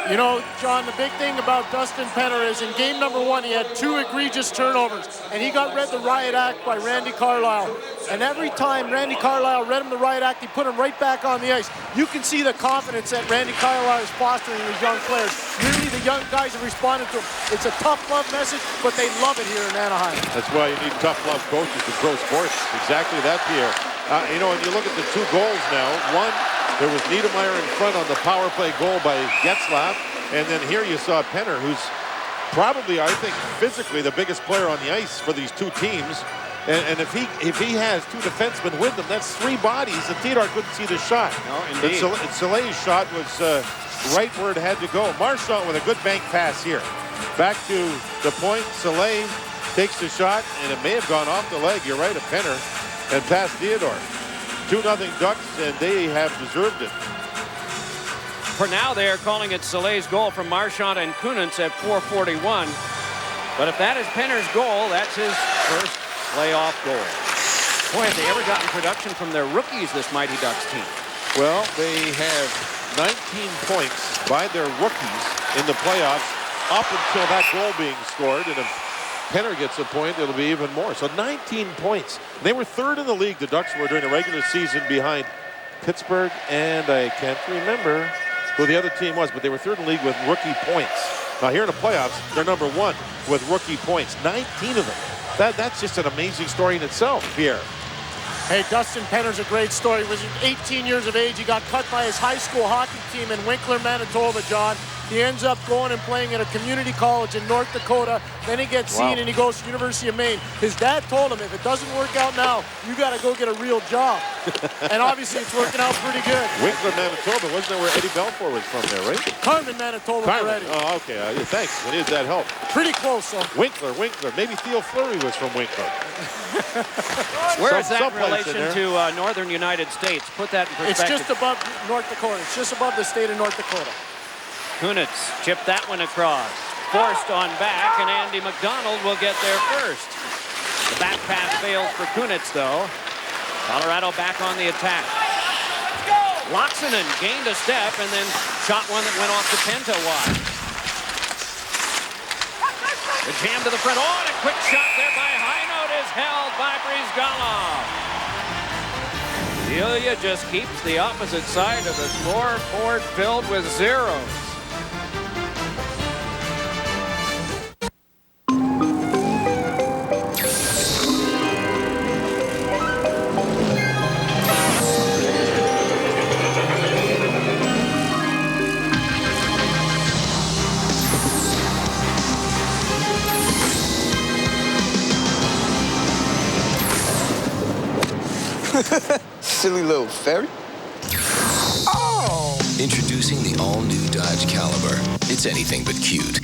You know, John, the big thing about Dustin Penner is in game number 1, he had 2 egregious turnovers, and he got read the riot act by Randy Carlyle. And every time Randy Carlyle read him the riot act, he put him right back on the ice. You can see the confidence that Randy Carlyle is fostering in his young players. Really, the young guys have responded to him. It's a tough love message, but they love it here in Anaheim. That's why you need tough love coaches in pro sports. Exactly that, Pierre. You know, when you look at the 2 goals now, one, there was Niedermayer in front on the power play goal by Getzlaf. And then here you saw Penner, who's probably, I think, physically the biggest player on the ice for these 2 teams. And if he has 2 defensemen with him, that's 3 bodies. And Theodore couldn't see the shot. No, indeed. Soleil's shot was right where it had to go. Marchand with a good bank pass here. Back to the point. Soleil takes the shot, and it may have gone off the leg. You're right, a Penner, and past Theodore. 2-0 Ducks, and they have deserved it. For now, they are calling it Soleil's goal from Marchand and Kunitz at 4:41. But if that is Penner's goal, that's his first playoff goal. Boy, have they ever gotten production from their rookies, this Mighty Ducks team. Well, they have 19 points by their rookies in the playoffs up until that goal being scored. And if Penner gets a point, it'll be even more. So 19 points. They were 3rd in the league, the Ducks were, during the regular season, behind Pittsburgh, and I can't remember who the other team was, but they were third in the league with rookie points. Now here in the playoffs, they're number 1 with rookie points, 19 of them. That's just an amazing story in itself, Pierre. Hey, Dustin Penner's a great story. He was 18 years of age. He got cut by his high school hockey team in Winkler, Manitoba, John. He ends up going and playing at a community college in North Dakota. Then he gets seen and he goes to University of Maine. His dad told him, if it doesn't work out now, you got to go get a real job. And obviously it's working out pretty good. Winkler, Manitoba, wasn't that where Eddie Belfour was from there, right? Carmen, Manitoba for Eddie. Oh, okay. Thanks. I needed that help. Pretty close, though. Winkler. Maybe Theo Fleury was from Winkler. Where is that in relation to northern United States? Put that in perspective. It's just above North Dakota. It's just above the state of North Dakota. Kunitz chipped that one across. Forced on back, and Andy McDonald will get there first. The back pass fails for Kunitz, though. Colorado back on the attack. Loxonen gained a step and then shot one that went off the Penta wide. The jam to the front. Oh, and a quick shot there by Heinold is held by Brizgalov. Ilya just keeps the opposite side of the scoreboard filled with zeros. Silly little fairy. Oh! Introducing the all-new Dodge Caliber. It's anything but cute.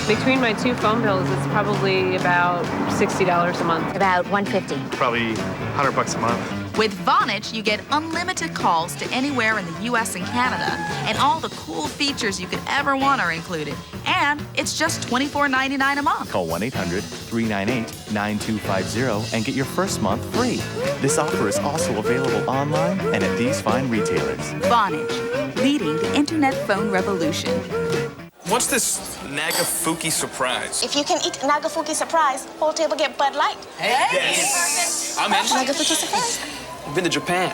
Between my 2 phone bills, it's probably about $60 a month. About $150. Probably $100 a month. With Vonage, you get unlimited calls to anywhere in the U.S. and Canada, and all the cool features you could ever want are included. And it's just $24.99 a month. Call 1-800-398-9250 and get your first month free. This offer is also available online and at these fine retailers. Vonage, leading the internet phone revolution. What's this Nagafuki surprise? If you can eat Nagafuki surprise, whole table get Bud Light. Yes. I'm in. Nagafuki surprise. I've been to Japan.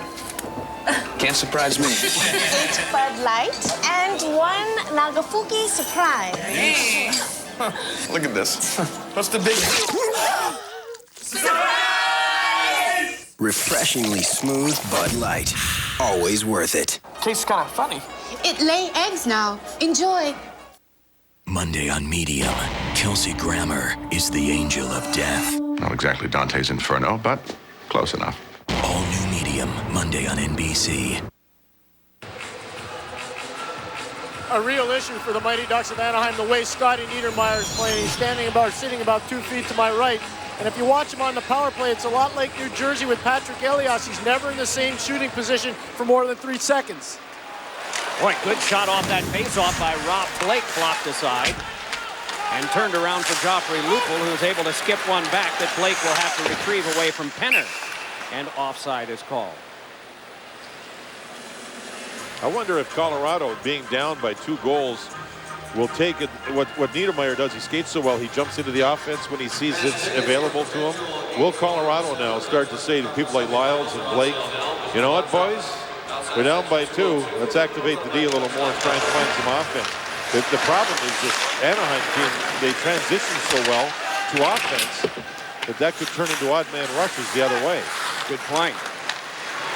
Can't surprise me. 8 Bud Light and 1 Nagafuki surprise. Look at this. What's the big... Surprise! Refreshingly smooth Bud Light. Always worth it. Tastes kind of funny. It lay eggs now. Enjoy. Monday on Medium, Kelsey Grammer is the angel of death. Not exactly Dante's Inferno, but close enough. All new Medium, Monday on NBC. A real issue for the Mighty Ducks of Anaheim, the way Scotty Niedermayer is playing. He's sitting about 2 feet to my right. And if you watch him on the power play, it's a lot like New Jersey with Patrick Elias. He's never in the same shooting position for more than 3 seconds. Boy, good shot off that face-off by Rob Blake, blocked aside. And turned around for Joffrey Lupul, who's able to skip one back that Blake will have to retrieve away from Penner. And offside is called. I wonder if Colorado, being down by 2 goals, will take it. What Niedermayer does, he skates so well, he jumps into the offense when he sees it's available to him. Will Colorado now start to say to people like Lyles and Blake, you know what, boys? We're down by 2. Let's activate the D a little more and try and find some offense. The problem is this Anaheim team, they transition so well to offense that could turn into odd man rushes the other way. Good point.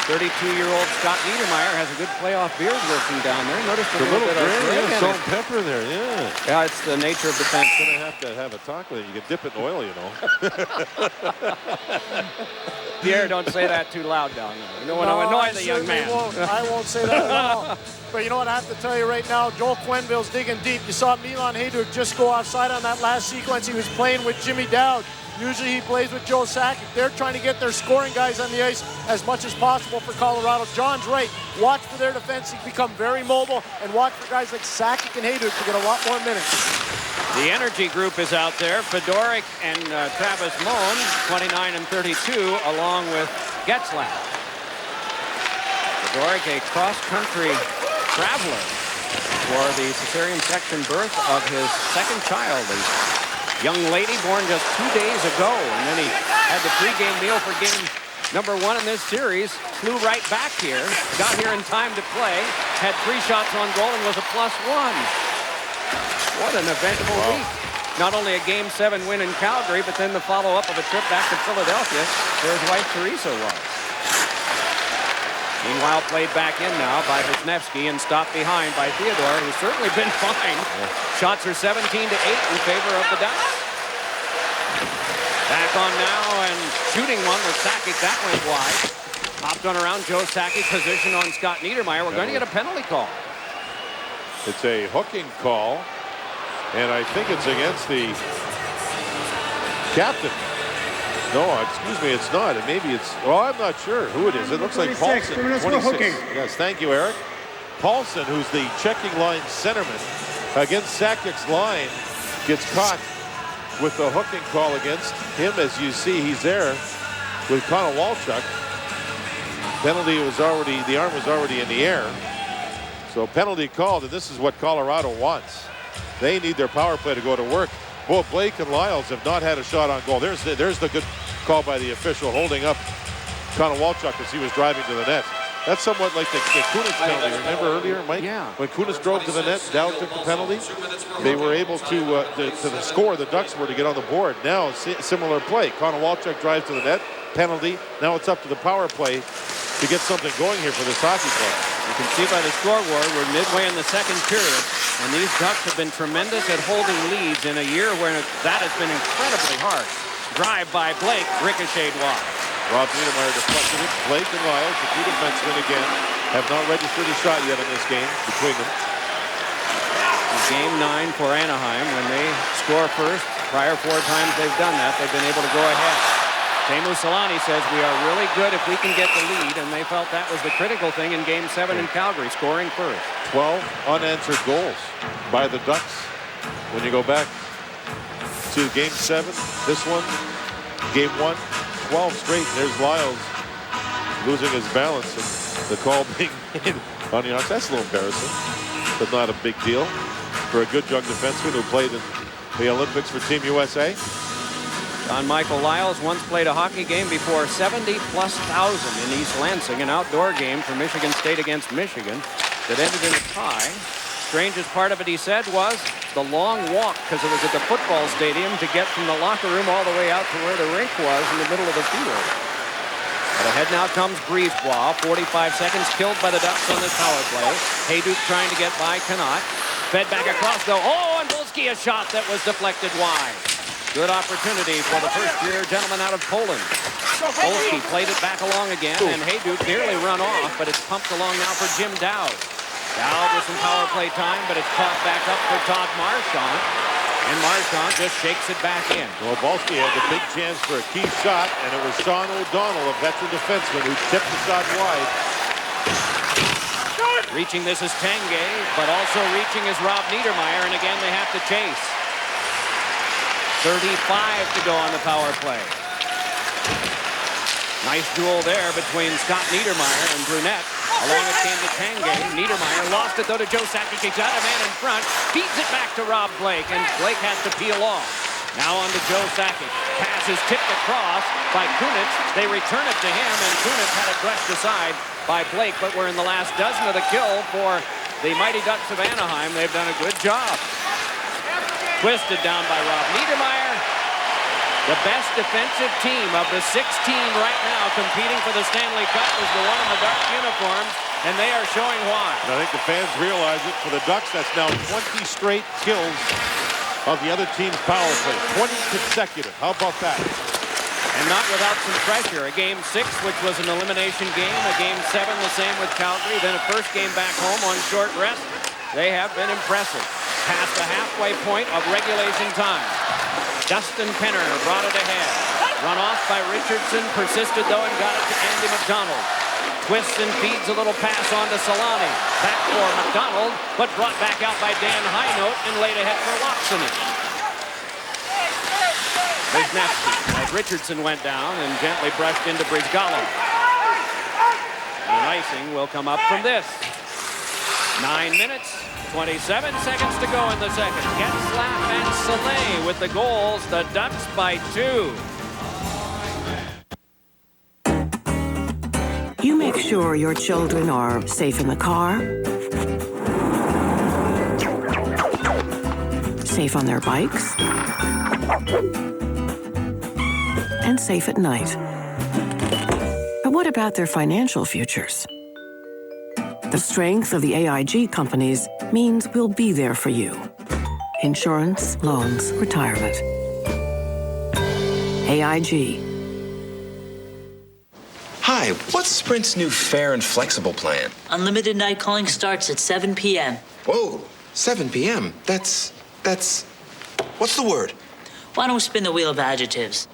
32-year-old Scott Niedermayer has a good playoff beard working down there. Notice the little bit of gray, salt and pepper there, yeah. Yeah, it's the nature of defense. Gonna have to have a talk with it. You can dip it in oil, you know. Pierre, don't say that too loud down there. You don't want to annoy the young man. I won't say that at all. But you know what I have to tell you right now, Joel Quenneville's digging deep. You saw Milan Hajduk just go offside on that last sequence. He was playing with Jimmy Dowd. Usually he plays with Joe Sakic. They're trying to get their scoring guys on the ice as much as possible for Colorado. John's right. Watch for their defense to become very mobile, and watch for guys like Sakic and Hajduk to get a lot more minutes. The energy group is out there. Fedoruk and Travis Moen, 29 and 32, along with Getzlaff. Fedoruk, a cross-country traveler for the cesarean section birth of his second child. Young lady born just 2 days ago, and then he had the pregame meal for game number 1 in this series, flew right back here, got here in time to play, had 3 shots on goal and was a +1. What an eventful week. Not only a Game 7 win in Calgary, but then the follow-up of a trip back to Philadelphia, where his wife Teresa was. Meanwhile, played back in now by Wisniewski and stopped behind by Theodore, who's certainly been fine. Shots are 17-8 in favor of the Ducks. Back on now and shooting one with Sakic. That went wide. Hopped on around Joe Sakic, position on Scott Niedermayer. We're going to get a penalty call. It's a hooking call, and I think it's against the captain. No, excuse me, it's not. And maybe it's, well, I'm not sure who it is. It looks like Paulson. 26. Yes, thank you, Eric. Paulson, who's the checking line centerman against Sakic's line, gets caught with the hooking call against him. As you see, he's there with Connor Walchuk. Penalty was already, the arm was already in the air. So penalty called, and this is what Colorado wants. They need their power play to go to work. Both Blake and Lyles have not had a shot on goal. There's the good call by the official, holding up Connor Walchuk as he was driving to the net. That's somewhat like the Kunis penalty. Remember earlier, Mike? Yeah. When Kunis drove to the net, Dow took the penalty. They were able to the score the Ducks were to get on the board. Now, similar play. Connor Walchuk drives to the net, penalty. Now it's up to the power play to get something going here for this hockey club. You can see by the scoreboard, we're midway in the second period, and these Ducks have been tremendous at holding leads in a year where that has been incredibly hard. Drive by Blake, ricocheted wide. Rob Niedermayer deflected it. Blake and Lyles, the 2 defensemen again, have not registered a shot yet in this game between them. Game 9 for Anaheim. When they score first, prior 4 times they've done that, they've been able to go ahead. Teemu Selanne says we are really good if we can get the lead, and they felt that was the critical thing in Game 7 in Calgary, scoring first. 12 unanswered goals by the Ducks. When you go back to Game 7, this one, Game 1, 12 straight. There's Lyles losing his balance, and the call being made on the outside. That's a little embarrassing, but not a big deal for a good young defenseman who played in the Olympics for Team USA. John Michael Lyles once played a hockey game before 70,000+ in East Lansing, an outdoor game for Michigan State against Michigan that ended in a tie. Strangest part of it, he said, was the long walk, because it was at the football stadium, to get from the locker room all the way out to where the rink was in the middle of the field. But ahead now comes Brisebois. 45 seconds killed by the Ducks on this power play. Hayduk trying to get by, cannot. Fed back across, though. Oh, and Volsky, a shot that was deflected wide. Good opportunity for the first-year gentleman out of Poland. Volsky played it back along again, and Hayduk nearly run off, but it's pumped along now for Jim Dowd. Dowd with some power play time, but it's caught back up for Todd Marchand. And Marchand just shakes it back in. Well, Volsky had the big chance for a key shot, and it was Sean O'Donnell, a veteran defenseman, who tipped the shot wide. Reaching this is Tanguay, but also reaching is Rob Niedermayer, and again they have to chase. 35 to go on the power play. Nice duel there between Scott Niedermayer and Brunette. Along it came to Tanguay. Niedermayer lost it though to Joe Sakic. He's got a man in front. Feeds it back to Rob Blake, and Blake has to peel off. Now on to Joe Sakic. Pass is tipped across by Kunitz. They return it to him, and Kunitz had it brushed aside by Blake, but we're in the last dozen of the kill for the Mighty Ducks of Anaheim. They've done a good job. Twisted down by Rob Niedermayer. The best defensive team of the 16 right now competing for the Stanley Cup is the one in the dark uniforms, and they are showing why. And I think the fans realize it. For the Ducks, that's now 20 straight kills of the other team's power play. 20 consecutive. How about that? And not without some pressure. A Game 6, which was an elimination game. A Game 7, the same with Calgary. Then a first game back home on short rest. They have been impressive. Past the halfway point of regulation time. Dustin Penner brought it ahead. Run off by Richardson. Persisted, though, and got it to Andy McDonald. Twists and feeds a little pass on to Selanne. Back for McDonald, but brought back out by Dan Highnote and laid ahead for Loxonen. Wisniewski, as Richardson went down and gently brushed into Brizgalov. And icing will come up from this. 9 minutes, 27 seconds to go in the second. Getzlaf and Soleil with the goals. The Ducks by 2. You make sure your children are safe in the car, safe on their bikes, and safe at night. But what about their financial futures? The strength of the AIG companies means we'll be there for you. Insurance, loans, retirement. AIG. Hi, what's Sprint's new fair and flexible plan? Unlimited night calling starts at 7 p.m. Whoa, 7 p.m. That's... What's the word? Why don't we spin the wheel of adjectives?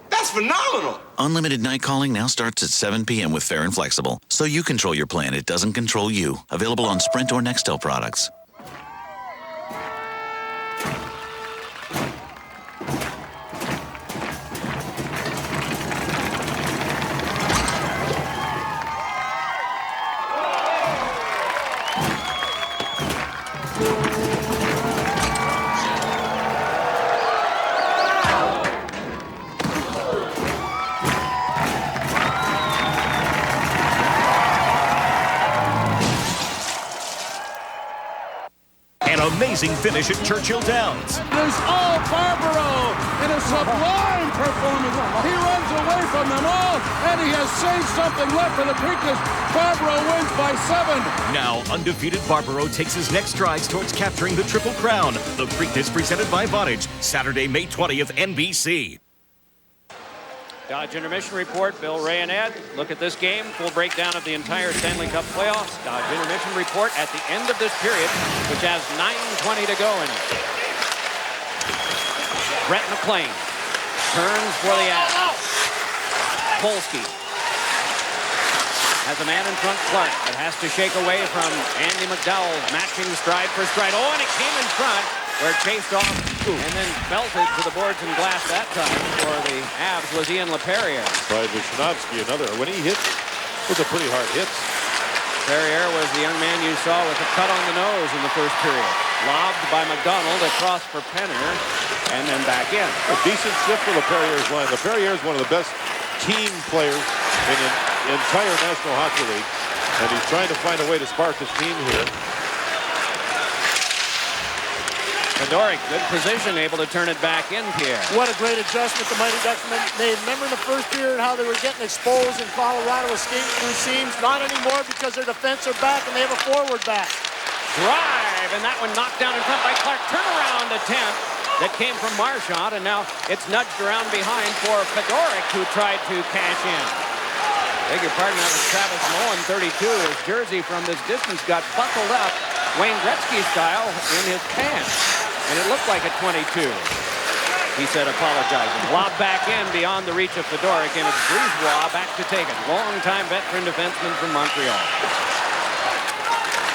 That's phenomenal! Unlimited night calling now starts at 7 p.m. with Fair and Flexible. So you control your plan. It doesn't control you. Available on Sprint or Nextel products. Amazing finish at Churchill Downs. There's all Barbaro in a sublime performance. He runs away from them all, and he has saved something left for the Preakness. Barbaro wins by 7. Now, undefeated Barbaro takes his next strides towards capturing the Triple Crown. The Preakness presented by Vonage, Saturday, May 20th, NBC. Dodge Intermission Report, Bill, Ray, and Ed. Look at this game. Full breakdown of the entire Stanley Cup playoffs. Dodge Intermission Report at the end of this period, which has 9:20 to go in it. Brett McLean turns for the Avs. Polsky has a man in front, Clark, that has to shake away from Andy McDowell, matching stride for stride. Oh, and it came in front, where it chased off and then belted to the boards and glass that time for the Avs was Ian LaPerriere. By Vishnowsky, another. When he hit, it was a pretty hard hit. Perrier was the young man you saw with a cut on the nose in the first period. Lobbed by McDonald across for Penner and then back in. A decent shift for LaPerriere's line. LaPerriere is one of the best team players in the entire National Hockey League, and he's trying to find a way to spark his team here. Fedoruk, good position, able to turn it back in, Pierre. What a great adjustment the Mighty Ducks made. Remember in the first period how they were getting exposed and Colorado was skating through seams? Not anymore because their defense are back and they have a forward back. Drive, and that one knocked down in front by Clark. Turnaround attempt that came from Marchand, and now it's nudged around behind for Fedoruk, who tried to cash in. Beg your pardon, that was Travis Mullen, 32. His jersey from this distance got buckled up, Wayne Gretzky style, in his pants. And it looked like a 22. He said, apologizing. Lob back in beyond the reach of Fedoruk, and it's Brisebois back to take it. Long-time veteran defenseman from Montreal.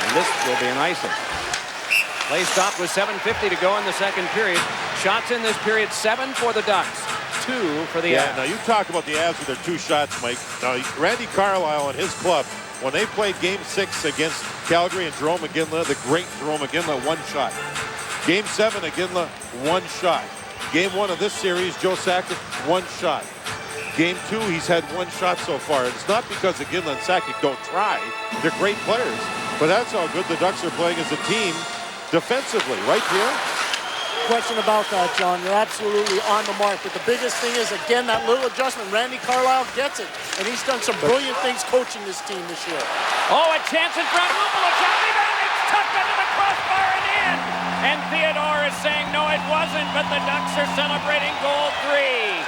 And this will be an icing. Play stopped with 7:50 to go in the second period. Shots in this period, 7 for the Ducks, 2 for the Avs. Now you talk about the Avs with their 2 shots, Mike. Now Randy Carlyle and his club, when they played Game 6 against Calgary and Jerome McGinley, the great Jerome McGinley, 1 shot. Game 7, McGinley, 1 shot. Game 1 of this series, Joe Sakic, 1 shot. Game 2, he's had 1 shot so far. It's not because McGinley and Sakic don't try. They're great players. But that's how good the Ducks are playing as a team defensively. Right, Pierre? Question about that, John. You're absolutely on the mark. But the biggest thing is, again, that little adjustment. Randy Carlyle gets it. And he's done some brilliant things coaching this team this year. Oh, a chance in front. Lupul, it's tucked under the crossbar and in. And Theodore is saying, no, it wasn't, but the Ducks are celebrating goal 3.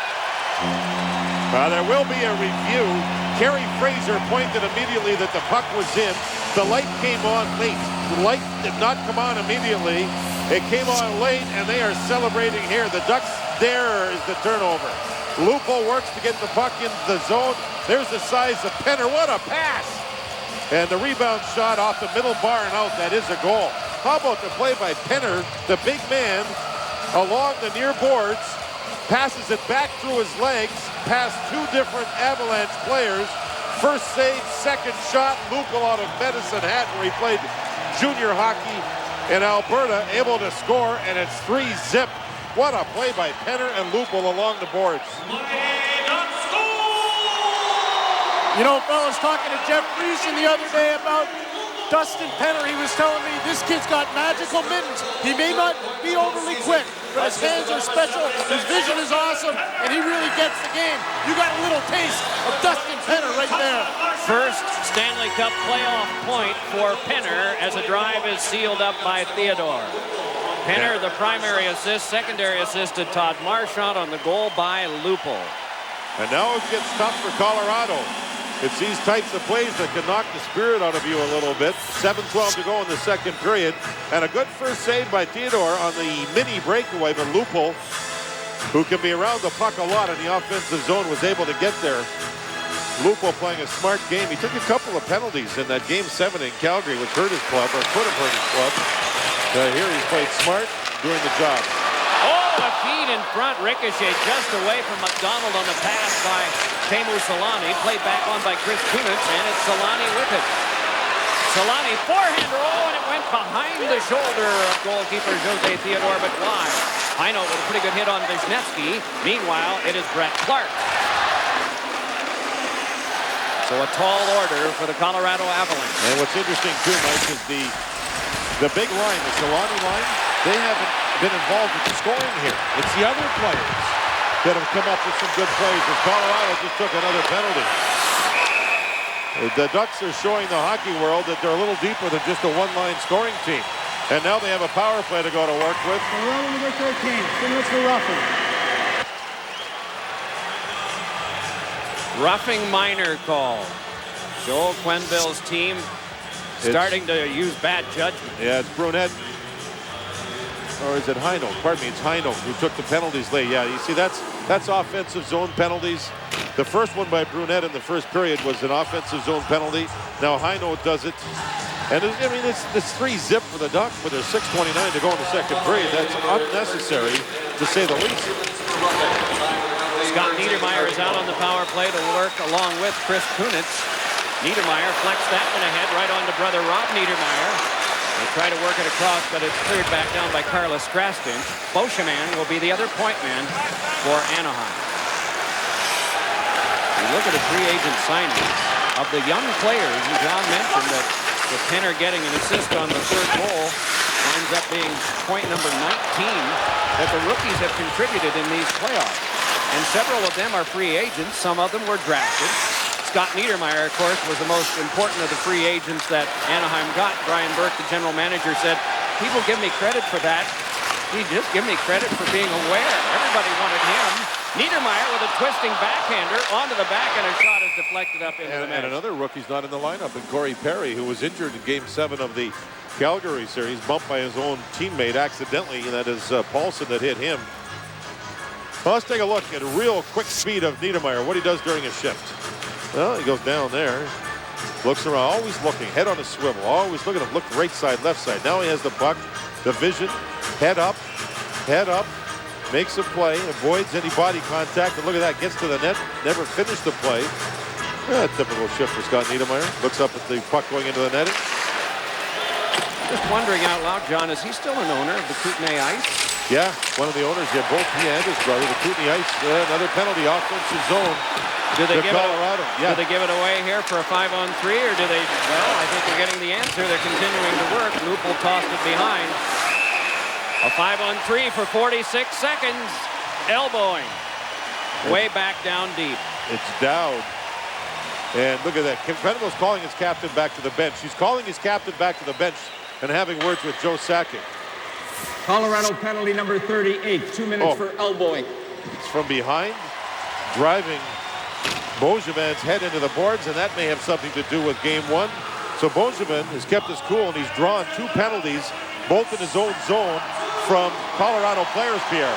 There will be a review. Kerry Fraser pointed immediately that the puck was in. The light came on late. The light did not come on immediately. It came on late, and they are celebrating here. The Ducks, there is the turnover. Lupul works to get the puck into the zone. There's the size of Penner. What a pass! And the rebound shot off the middle bar and out. That is a goal. How about the play by Penner, the big man, along the near boards, passes it back through his legs, past 2 different Avalanche players. First save, second shot, Lupul out of Medicine Hat, where he played junior hockey And Alberta able to score, and it's 3-zip. What a play by Penner and Lupul along the boards. You know, fellas, talking to Jeff Friesen the other day about Dustin Penner, he was telling me this kid's got magical mittens. He may not be overly quick, but his hands are special, his vision is awesome, and he really gets the game. You got a little taste of Dustin Penner right there. First Stanley Cup playoff point for Penner as a drive is sealed up by Theodore. Penner, the primary assist, secondary assist to Todd Marchand on the goal by Lupul. And now it gets tough for Colorado. It's these types of plays that can knock the spirit out of you a little bit. 7:12 to go in the second period. And a good first save by Theodore on the mini breakaway, but Lupul, who can be around the puck a lot in the offensive zone, was able to get there. Lupul playing a smart game. He took a couple of penalties in that Game 7 in Calgary, which hurt his club, or could have hurt his club. Here he's played smart, doing the job. Oh, a feed in front, ricochet just away from McDonald on the pass by Teemu Selanne. Played back on by Chris Kunitz, and it's Selanne with it. Selanne forehander, and it went behind the shoulder of goalkeeper Jose Theodore, but wide. Heino with a pretty good hit on Wisniewski. Meanwhile, it is Brett Clark. So a tall order for the Colorado Avalanche. And what's interesting too, Mike, is the big line, the Selanne line, they haven't been involved with the scoring here. It's the other players that have come up with some good plays, as Colorado just took another penalty. The Ducks are showing the hockey world that they're a little deeper than just a one-line scoring team. And now they have a power play to go to work with. Number 13, 2 minutes for roughing. Roughing minor call. Joel Quenneville's team starting to use bad judgment. Yeah, it's Brunette. Or is it Heino? Pardon me, it's Heino who took the penalties late. Yeah, you see, that's offensive zone penalties. The first one by Brunette in the first period was an offensive zone penalty. Now Heino does it. And I mean, it's 3-zip for the Ducks, but there's 6:29 to go in the second period. That's unnecessary, to say the least. Scott Niedermayer is out on the power play to work along with Chris Kunitz. Niedermayer flexed that one ahead right on to brother Rob Niedermayer. They try to work it across, but it's cleared back down by Carlos Strastin. Beauchemin will be the other point man for Anaheim. You look at the free agent signings of the young players, and John mentioned that with Penner getting an assist on the third goal, ends up being point number 19 that the rookies have contributed in these playoffs. And several of them are free agents. Some of them were drafted. Scott Niedermayer, of course, was the most important of the free agents that Anaheim got. Brian Burke, the general manager, said, people give me credit for that. He just give me credit for being aware. Everybody wanted him. Niedermayer with a twisting backhander onto the back, and a shot is deflected up into the net. And another rookie's not in the lineup, and Corey Perry, who was injured in Game 7 of the Calgary series, bumped by his own teammate accidentally, and that is Paulson that hit him. Well, let's take a look at a real quick speed of Niedermayer, what he does during his shift. Well, he goes down there, looks around, always looking, head on a swivel, always looking at him, look right side, left side. Now he has the puck, the vision, head up, makes a play, avoids any body contact, and look at that, gets to the net, never finished the play. Typical shift for Scott Niedermayer. Looks up at the puck going into the netting. Just wondering out loud, John, is he still an owner of the Kootenay Ice? Yeah, one of the owners. Yeah, both he and his brother. The Kootenay Ice, another penalty, offensive zone. Do they give Colorado? Do they give it away here for a 5-on-3, or do they? Well, I think we're getting the answer. They're continuing to work. Lupul tossed it behind. A 5-on-3 for 46 seconds. Elbowing. Way back down deep. It's Dowd. And look at that. Quenneville's calling his captain back to the bench. He's calling his captain back to the bench and having words with Joe Sakic. Colorado penalty number 38. 2 minutes for elbowing. It's from behind, driving Beauchemin's head into the boards, and that may have something to do with Game 1. So Beauchemin has kept his cool, and he's drawn 2 penalties, both in his own zone, from Colorado players, Pierre.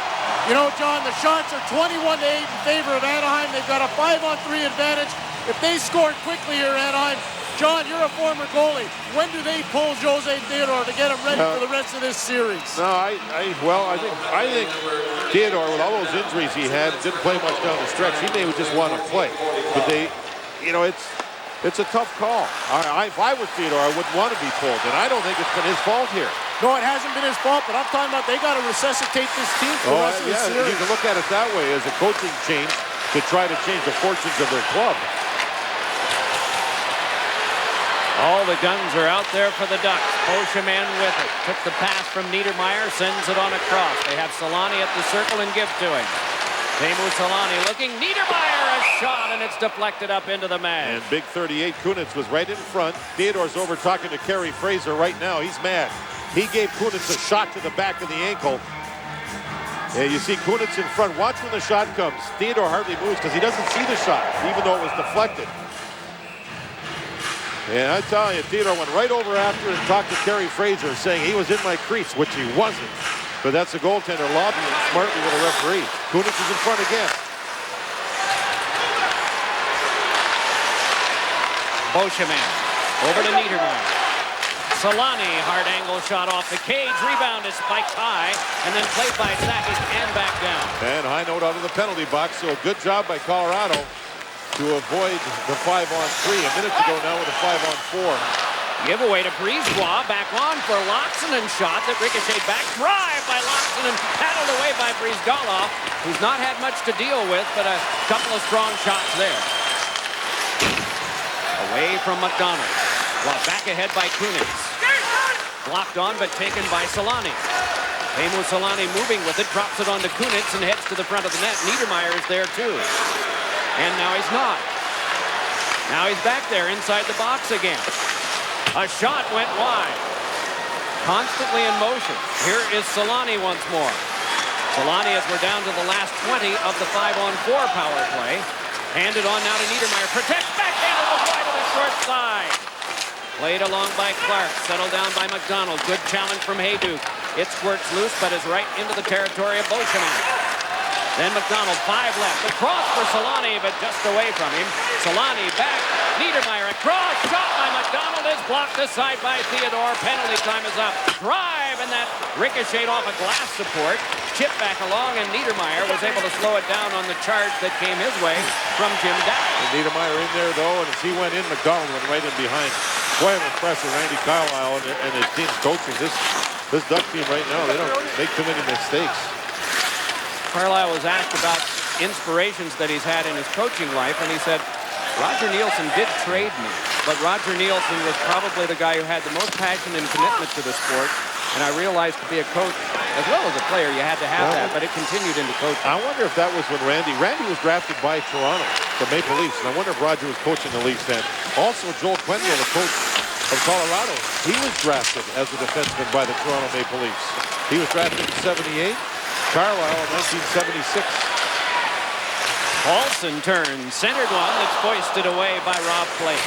You know, John, the shots are 21-8 in favor of Anaheim. They've got a 5-on-3 advantage. If they score quickly here, Anaheim, John, you're a former goalie. When do they pull Jose Theodore to get him ready for the rest of this series? No, I think Theodore, with all those injuries he had, didn't play much down the stretch. He may just want to play, but it's a tough call. If I were Theodore, I wouldn't want to be pulled, and I don't think it's been his fault here. No, it hasn't been his fault, but I'm talking about they got to resuscitate this team for the rest of the series. You can look at it that way as a coaching change to try to change the fortunes of their club. All the guns are out there for the Ducks. Beauchemin with it. Took the pass from Niedermeyer, sends it on across. They have Solani at the circle and give to him. Teemu Solani looking. Niedermeyer, a shot, and it's deflected up into the man. And big 38, Kunitz was right in front. Theodore's over talking to Kerry Fraser right now. He's mad. He gave Kunitz a shot to the back of the ankle. And you see Kunitz in front. Watch when the shot comes. Theodore hardly moves because he doesn't see the shot, even though it was deflected. And I tell you, Theodore went right over after and talked to Kerry Fraser, saying he was in my crease, which he wasn't. But that's the goaltender lobbying smartly with a referee. Kunitz is in front again. Beauchemin over to Niedermeyer. Solani, hard angle shot off the cage. Rebound is spiked high and then played by Sakic and back down. And high note out of the penalty box. So a good job by Colorado to avoid the 5-on-3. A minute to go now with a 5-on-4. Giveaway to Brisebois, back on for Loxonen shot that ricocheted back. Drive by Loxonen, paddled away by Brisebois, who's not had much to deal with, but a couple of strong shots there. Away from McDonald. Well, back ahead by Kunitz. Blocked on, but taken by Solani. Teemu Solani moving with it, drops it onto Kunitz and heads to the front of the net. Niedermeyer is there too. And now he's not. Now he's back there inside the box again. A shot went wide. Constantly in motion. Here is Solani once more. Solani as we're down to the last 20 of the 5-on-4 power play. Handed on now to Niedermeyer. Protects backhanded with wide to the short side. Played along by Clark. Settled down by McDonald. Good challenge from Hayduk. It squirts loose but is right into the territory of Beauchemin. Then McDonald, 5 left. The cross for Solani, but just away from him. Solani back. Niedermeyer across. Shot by McDonald is blocked aside by Theodore. Penalty time is up. Drive, and that ricocheted off a glass support. Chip back along, and Niedermeyer was able to slow it down on the charge that came his way from Jim Dowd. Niedermeyer in there, though, and as he went in, McDonald went right in behind. Boy, I'm impressed with Randy Carlyle and his team's coaching. This Duck team right now, they don't make too many mistakes. Carlyle was asked about inspirations that he's had in his coaching life, and he said, Roger Nielsen did trade me, but Roger Nielsen was probably the guy who had the most passion and commitment to the sport, and I realized to be a coach, as well as a player, you had to have that, but it continued into coaching. I wonder if that was when Randy was drafted by Toronto, the Maple Leafs, and I wonder if Roger was coaching the Leafs then. Also, Joel Quenneville, the coach of Colorado, he was drafted as a defenseman by the Toronto Maple Leafs. He was drafted in 78. Carlisle in 1976. Paulson turns, centered one that's foisted away by Rob Blake.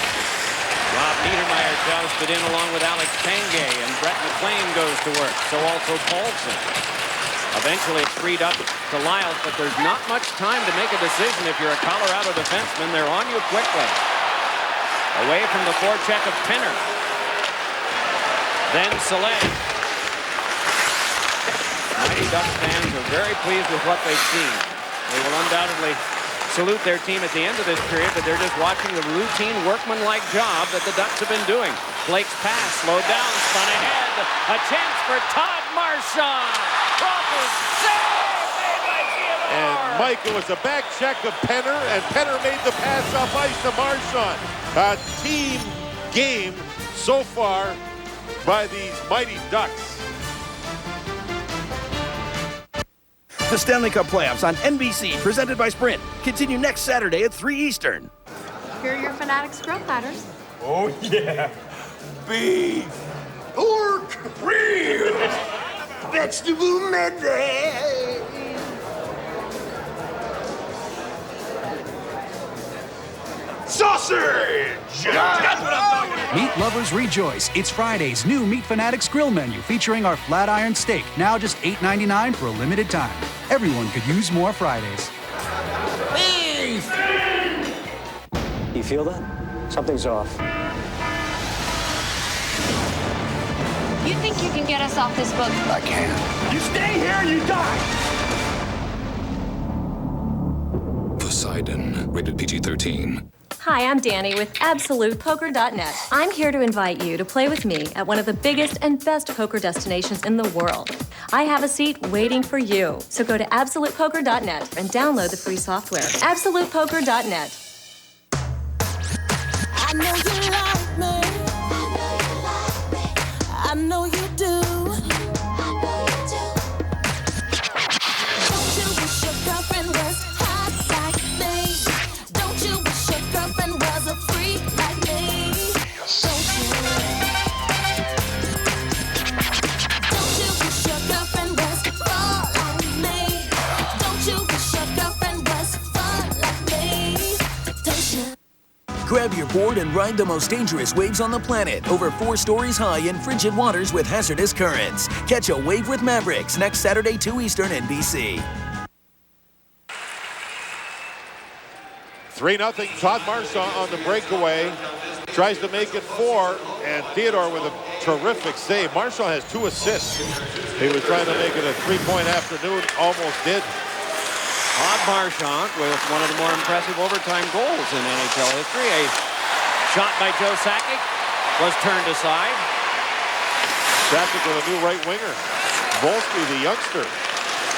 Rob Niedermeyer jousted in along with Alex Tanguay, and Brett McLean goes to work. So also Paulson. Eventually it's freed up to Lyles, but there's not much time to make a decision if you're a Colorado defenseman. They're on you quickly. Away from the forecheck of Penner. Then Soleil. Mighty Ducks fans are very pleased with what they've seen. They will undoubtedly salute their team at the end of this period, but they're just watching the routine workmanlike job that the Ducks have been doing. Blake's pass slowed down, spun ahead. A chance for Todd Marchand. Crawford save made by Theodore. And Mike, it was a back check of Penner, and Penner made the pass off ice to Marchand. A team game so far by these mighty Ducks. The Stanley Cup playoffs on NBC, presented by Sprint, continue next Saturday at 3 Eastern. Here are your Fanatics grill platters. Oh, yeah. Beef, pork, ribs, vegetable medley. Sausage! That's what I'm talking about. Meat lovers rejoice. It's Friday's new Meat Fanatics grill menu featuring our flat iron steak, now just $8.99 for a limited time. Everyone could use more Fridays. Beef! You feel that? Something's off. You think you can get us off this book? I can't. You stay here, you die! Poseidon, rated PG-13. Hi, I'm Danny with AbsolutePoker.net. I'm here to invite you to play with me at one of the biggest and best poker destinations in the world. I have a seat waiting for you. So go to AbsolutePoker.net and download the free software. AbsolutePoker.net. I know you love me. I know you do. Don't you wish your girlfriend was hot like me? Don't you wish your girlfriend was a freak like me? Don't you? Don't you wish your girlfriend was raw like me? Don't you wish your girlfriend was fun like me? Don't you? Grab your board and ride the most dangerous waves on the planet over 4 stories high in frigid waters with hazardous currents. Catch a wave with Mavericks next Saturday, 2 Eastern, NBC. 3-0, Todd Marchand on the breakaway. Tries to make it 4, and Theodore with a terrific save. Marchand has 2 assists. He was trying to make it a 3-point afternoon, almost did. Todd Marchand with one of the more impressive overtime goals in NHL history. A shot by Joe Sakic was turned aside. Sakic with a new right winger. Volsky, the youngster,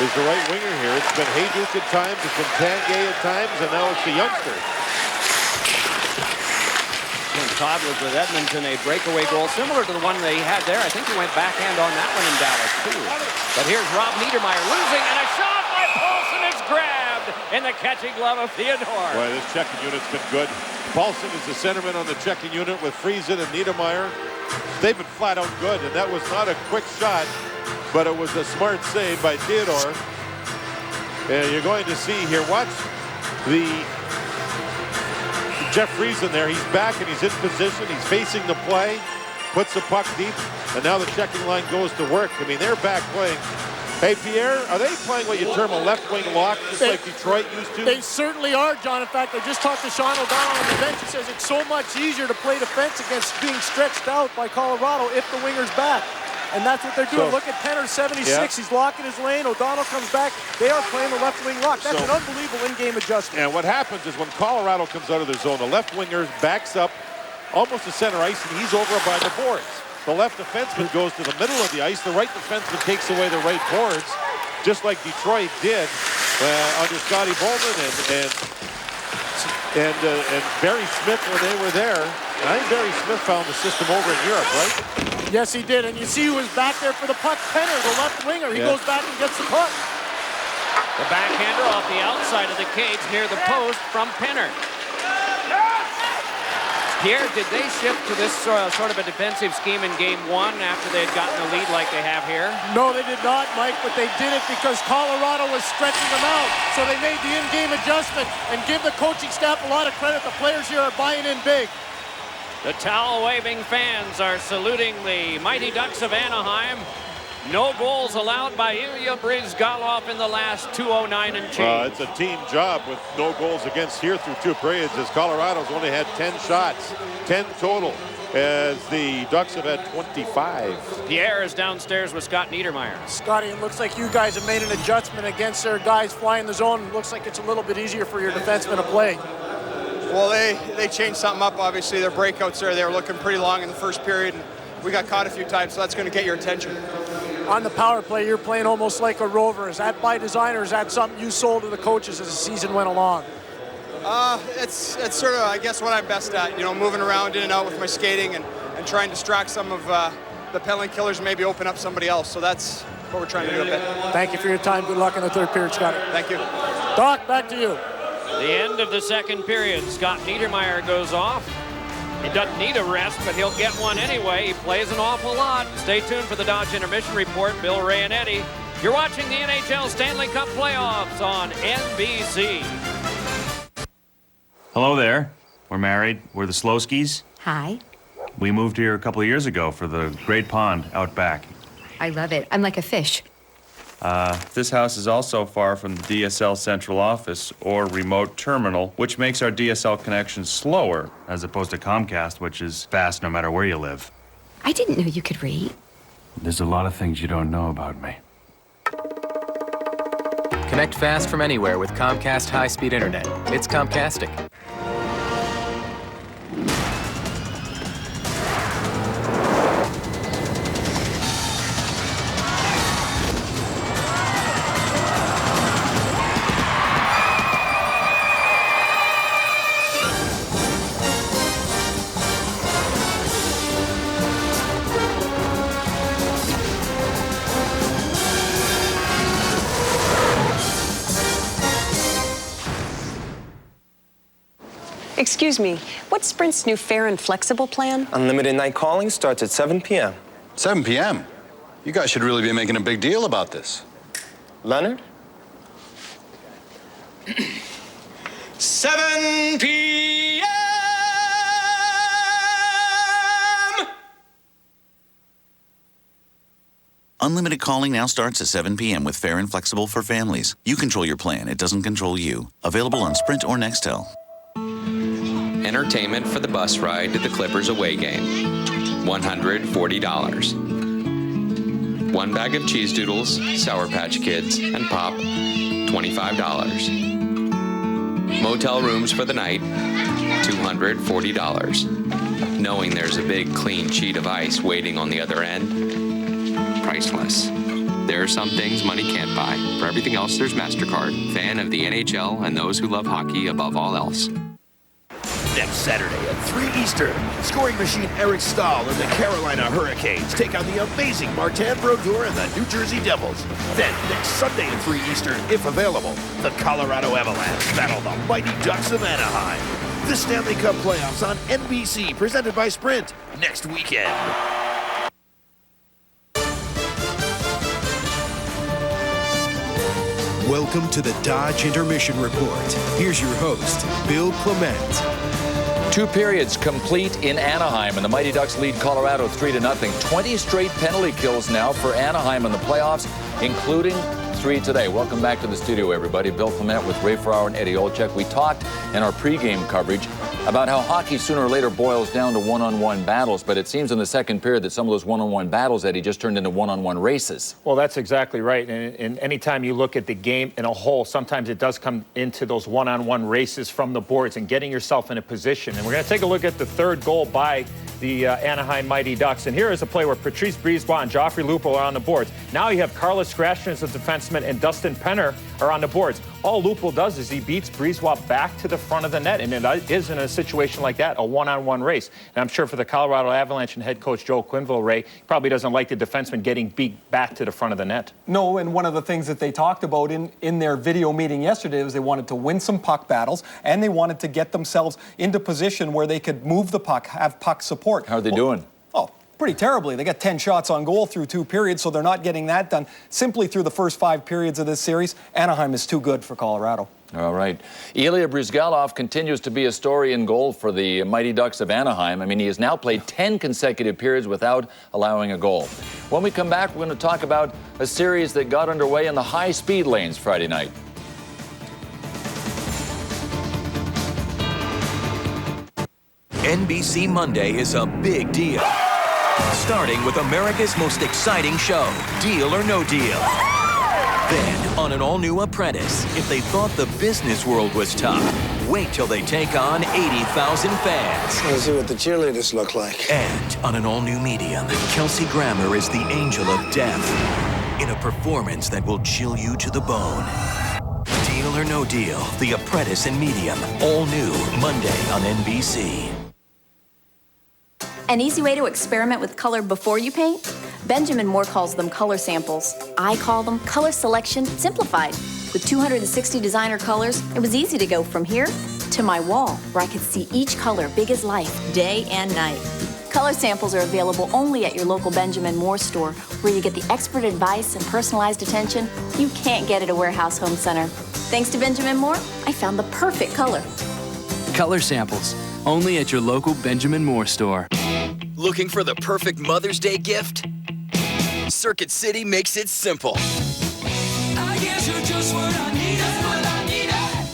is the right winger here. It's been Hayduk at times, it's been Tanguay at times, and now it's the youngster. When Todd was with Edmonton, a breakaway goal similar to the one they had there. I think he went backhand on that one in Dallas, too. But here's Rob Niedermeyer losing, and a shot by Paulson is grabbed in the catching glove of Theodore. Boy, this checking unit's been good. Paulson is the centerman on the checking unit with Friesen and Niedermeyer. They've been flat out good, and that was not a quick shot, but it was a smart save by Theodore. And you're going to see here, watch the Jeff Friesen there. He's back and he's in position. He's facing the play, puts the puck deep, and now the checking line goes to work. I mean, they're back playing. Hey, Pierre, are they playing what you term a left-wing lock, just like Detroit used to? They certainly are, John. In fact, I just talked to Sean O'Donnell on the bench. He says it's so much easier to play defense against being stretched out by Colorado if the winger's back. And that's what they're doing. So, look at Penner, 76. Yeah. He's locking his lane. O'Donnell comes back. They are playing the left wing lock. That's an unbelievable in-game adjustment. And what happens is when Colorado comes out of their zone, the left winger backs up almost to center ice, and he's over by the boards. The left defenseman goes to the middle of the ice. The right defenseman takes away the right boards, just like Detroit did under Scotty Bowman and Barry Smith when they were there. And I think Barry Smith found the system over in Europe, right? Yes, he did. And you see who was back there for the puck? Penner, the left winger. He goes back and gets the puck. The backhander off the outside of the cage near the post from Penner. Pierre, did they shift to this sort of a defensive scheme in Game 1 after they had gotten a lead like they have here? No, they did not, Mike, but they did it because Colorado was stretching them out. So they made the in-game adjustment, and give the coaching staff a lot of credit. The players here are buying in big. The towel-waving fans are saluting the Mighty Ducks of Anaheim. No goals allowed by Ilya Bryzgalov in the last 2:09 and change. It's a team job with no goals against here through 2 periods, as Colorado's only had 10 shots, 10 total, as the Ducks have had 25. Pierre is downstairs with Scott Niedermeyer. Scotty, it looks like you guys have made an adjustment against their guys flying the zone. It looks like it's a little bit easier for your defensemen to play. Well, they changed something up, obviously. Their breakouts there, they were looking pretty long in the first period, and we got caught a few times, so that's going to get your attention. On the power play, you're playing almost like a rover. Is that by design, or is that something you sold to the coaches as the season went along? It's sort of, I guess, what I'm best at, you know, moving around in and out with my skating and trying to distract some of the penalty killers and maybe open up somebody else. So that's what we're trying to do a bit. Thank you for your time. Good luck in the third period, Scott. Thank you. Doc, back to you. The end of the second period. Scott Niedermeyer goes off. He doesn't need a rest, but he'll get one anyway. He plays an awful lot. Stay tuned for the Dodge Intermission Report. Bill, Ray, and Eddie. You're watching the NHL Stanley Cup Playoffs on NBC. Hello there. We're married. We're the Slowskis. Hi. We moved here a couple of years ago for the Great Pond out back. I love it. I'm like a fish. This house is also far from the DSL central office or remote terminal, which makes our DSL connection slower, as opposed to Comcast, which is fast no matter where you live. I didn't know you could read. There's a lot of things you don't know about me. Connect fast from anywhere with Comcast high-speed internet. It's Comcastic. Excuse me, what's Sprint's new fair and flexible plan? Unlimited night calling starts at 7 p.m. 7 p.m.? You guys should really be making a big deal about this. Leonard? 7 p.m. Unlimited calling now starts at 7 p.m. with Fair and Flexible for families. You control your plan. It doesn't control you. Available on Sprint or Nextel. Entertainment for the bus ride to the Clippers away game. $140. One bag of cheese doodles, Sour Patch Kids, and pop, $25. Motel rooms for the night, $240. Knowing there's a big clean sheet of ice waiting on the other end, priceless. There are some things money can't buy. For everything else, there's MasterCard. Fan of the NHL and those who love hockey above all else. Next Saturday at 3 Eastern, scoring machine Eric Stahl and the Carolina Hurricanes take on the amazing Martin Brodeur and the New Jersey Devils. Then, next Sunday at 3 Eastern, if available, the Colorado Avalanches battle the Mighty Ducks of Anaheim. The Stanley Cup playoffs on NBC, presented by Sprint, next weekend. Welcome to the Dodge Intermission Report. Here's your host, Bill Clement. 2 periods complete in Anaheim, and the Mighty Ducks lead Colorado 3-0. 20 straight penalty kills now for Anaheim in the playoffs, including 3 today. Welcome back to the studio, everybody. Bill Clement with Ray Ferraro and Eddie Olczyk. We talked in our pregame coverage about how hockey sooner or later boils down to one-on-one battles, but it seems in the second period that some of those one-on-one battles, Eddie, just turned into one-on-one races. Well, that's exactly right. And anytime you look at the game in a whole, sometimes it does come into those one-on-one races from the boards and getting yourself in a position. And we're going to take a look at the third goal by the Anaheim Mighty Ducks. And here is a play where Patrice Brisebois and Joffrey Lupul are on the boards. Now you have Carlos Grashner as a defenseman and Dustin Penner are on the boards. All Lupul does is he beats Brisebois back to the front of the net, and it is in a situation like that, a one-on-one race. And I'm sure for the Colorado Avalanche and head coach Joe Quenneville, Ray, probably doesn't like the defenseman getting beat back to the front of the net. No, and one of the things that they talked about in their video meeting yesterday was they wanted to win some puck battles, and they wanted to get themselves into position where they could move the puck, have puck support. How are they doing? Oh, pretty terribly. They got 10 shots on goal through 2 periods, so they're not getting that done. Simply through the first 5 periods of this series, Anaheim is too good for Colorado. All right. Ilya Bryzgalov continues to be a story in goal for the Mighty Ducks of Anaheim. I mean, he has now played 10 consecutive periods without allowing a goal. When we come back, we're going to talk about a series that got underway in the high-speed lanes Friday night. NBC Monday is a big deal. Starting with America's most exciting show, Deal or No Deal. Then, on an all-new Apprentice, if they thought the business world was tough, wait till they take on 80,000 fans. Let's see what the cheerleaders look like. And on an all-new Medium, Kelsey Grammer is the angel of death in a performance that will chill you to the bone. Deal or No Deal, The Apprentice and Medium, all new Monday on NBC. An easy way to experiment with color before you paint? Benjamin Moore calls them color samples. I call them color selection simplified. With 260 designer colors, it was easy to go from here to my wall, where I could see each color big as life, day and night. Color samples are available only at your local Benjamin Moore store, where you get the expert advice and personalized attention you can't get at a warehouse home center. Thanks to Benjamin Moore, I found the perfect color. Color samples, only at your local Benjamin Moore store. Looking for the perfect Mother's Day gift? Circuit City makes it simple.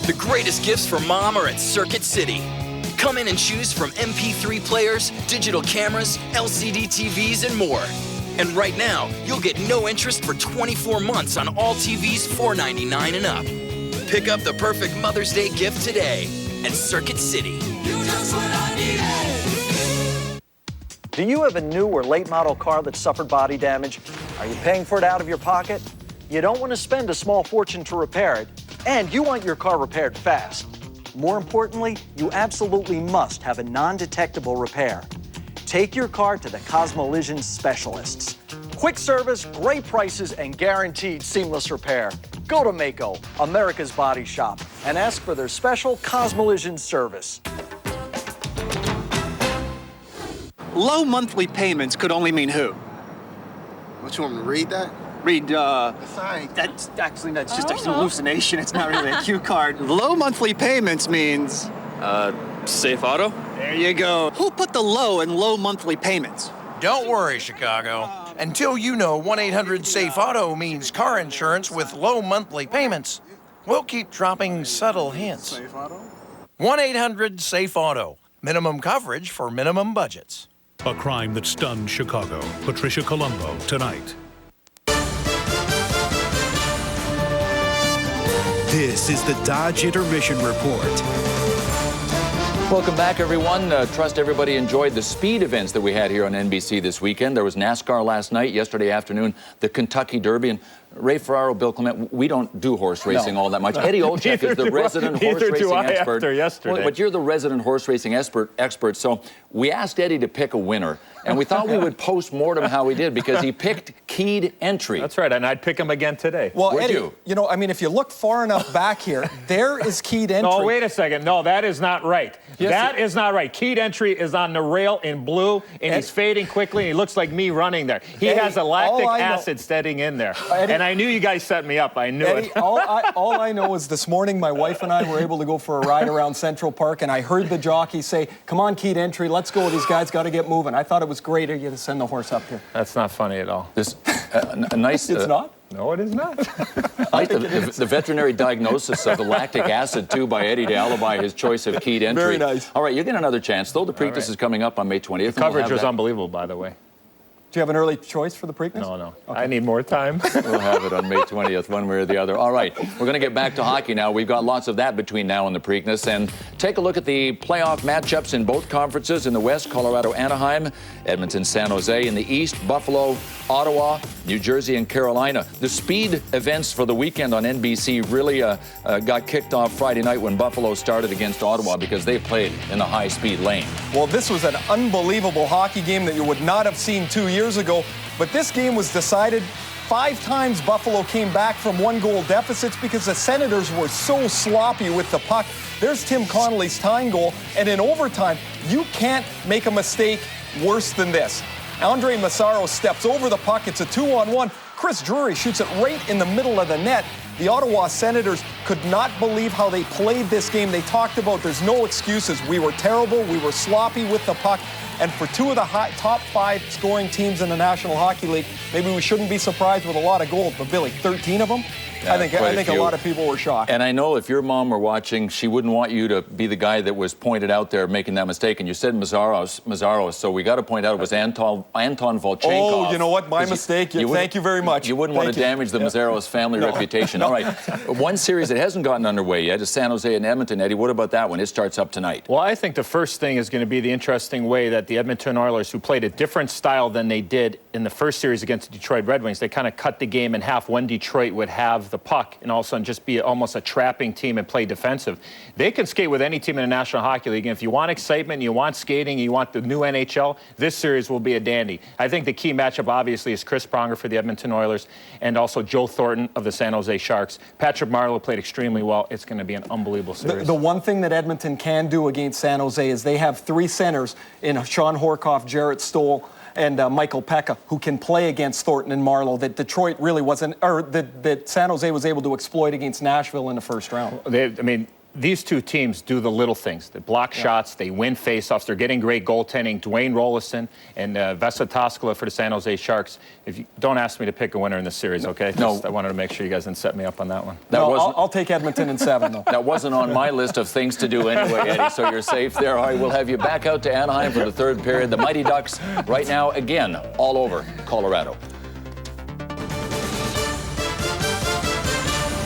The greatest gifts for mom are at Circuit City. Come in and choose from MP3 players, digital cameras, LCD TVs, and more. And right now, you'll get no interest for 24 months on all TVs $4.99 and up. Pick up the perfect Mother's Day gift today at Circuit City. Do you have a new or late model car that suffered body damage? Are you paying for it out of your pocket? You don't want to spend a small fortune to repair it, and you want your car repaired fast. More importantly, you absolutely must have a non-detectable repair. Take your car to the Cosmolision specialists. Quick service, great prices, and guaranteed seamless repair. Go to Mako, America's Body Shop, and ask for their special Cosmolision service. low monthly payments could only mean who? What, you want me to read that? Read, that's just a hallucination. It's not really a cue card. Low monthly payments means... Safe Auto? There you go. Who put the low in low monthly payments? Don't worry, Chicago. Until you know 1-800-SAFE-AUTO means car insurance with low monthly payments, we'll keep dropping subtle hints. 1-800-SAFE-AUTO. Minimum coverage for minimum budgets. A crime that stunned Chicago. Patricia Colombo tonight. This is the Dodge Intermission Report. Welcome back, everyone. Trust everybody enjoyed the speed events that we had here on NBC this weekend. There was NASCAR last night, yesterday afternoon, the Kentucky Derby. And Ray Ferraro, Bill Clement, we don't do horse racing all that much. Eddie Olczyk is the resident horse racing expert. After yesterday. But you're the resident horse racing expert. So we asked Eddie to pick a winner, and we thought we would post-mortem how he did because he picked Keyed Entry. That's right, and I'd pick him again today. Well, Would Eddie, you? I mean, if you look far enough back here, there is Keyed Entry. No, wait a second. No, that is not right. Yes, that is not right. Keyed Entry is on the rail in blue, and he's fading quickly, and he looks like me running there. He Eddie, has a lactic acid setting in there. Eddie, and I knew you guys set me up. I knew Eddie, it. all I know is this morning my wife and I were able to go for a ride around Central Park, and I heard the jockey say, "Come on, Keyed Entry, let's go. These guys got to get moving." I thought it was great of you to send the horse up here. That's not funny at all. This a nice. It's not? No, it is not. I like the veterinary diagnosis of the lactic acid, too, by Eddie to alibi his choice of Keyed Entry. Very nice. All right, you get another chance, though. The Preakness is coming up on May 20th. The coverage was unbelievable, by the way. Do you have an early choice for the Preakness? No. Okay. I need more time. We'll have it on May 20th, one way or the other. All right, we're going to get back to hockey now. We've got lots of that between now and the Preakness. And take a look at the playoff matchups in both conferences. In the West, Colorado, Anaheim, Edmonton, San Jose. In the East, Buffalo, Ottawa, New Jersey, and Carolina. The speed events for the weekend on NBC really got kicked off Friday night when Buffalo started against Ottawa because they played in the high-speed lane. Well, this was an unbelievable hockey game that you would not have seen 2 years ago, but this game was decided 5 times. Buffalo came back from 1-goal deficits because the Senators were so sloppy with the puck. There's Tim Connolly's tying goal, and in overtime, you can't make a mistake worse than this. Andre Massaro steps over the puck. It's a 2-on-1. Chris Drury shoots it right in the middle of the net. The Ottawa Senators could not believe how they played this game. They talked about there's no excuses. We were terrible. We were sloppy with the puck. And for 2 of the top 5 scoring teams in the National Hockey League, maybe we shouldn't be surprised with a lot of goals. But Billy, 13 of them? Yeah, I think a lot of people were shocked. And I know if your mom were watching, she wouldn't want you to be the guy that was pointed out there making that mistake. And you said Mazzaro, so we got to point out it was Anton Volchenkov. Oh, you know what? My mistake. Thank you very much. You wouldn't want to damage the Mazzaro's family reputation. All right. One series that hasn't gotten underway yet is San Jose and Edmonton. Eddie, what about that one? It starts up tonight. Well, I think the first thing is going to be the interesting way that the Edmonton Oilers, who played a different style than they did in the first series against the Detroit Red Wings, they kind of cut the game in half when Detroit would have the puck and all of a sudden just be almost a trapping team and play defensive. They can skate with any team in the National Hockey League, and if you want excitement, you want skating, you want the new NHL, this series will be a dandy. I think the key matchup, obviously, is Chris Pronger for the Edmonton Oilers and also Joe Thornton of the San Jose Sharks. Patrick Marleau played extremely well. It's going to be an unbelievable series. The one thing that Edmonton can do against San Jose is they have 3 centers in Sean Horkoff, Jarrett Stoll, and Michael Pekka, who can play against Thornton and Marleau, that Detroit really wasn't, or that San Jose was able to exploit against Nashville in the first round. These two teams do the little things. They block shots, they win faceoffs, they're getting great goaltending. Dwayne Rollison and Vesa Toskala for the San Jose Sharks. If you don't ask me to pick a winner in this series, okay? No. I wanted to make sure you guys didn't set me up on that one. I'll take Edmonton in 7, though. That wasn't on my list of things to do anyway, Eddie, so you're safe there. All right, we'll have you back out to Anaheim for the 3rd period. The Mighty Ducks right now, again, all over Colorado.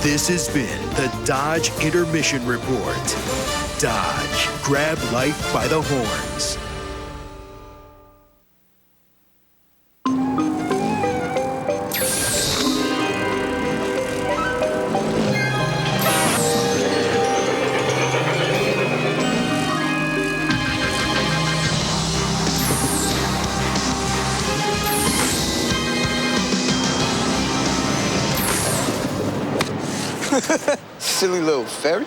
This has been the Dodge Intermission Report. Dodge, grab life by the horns. Silly little fairy.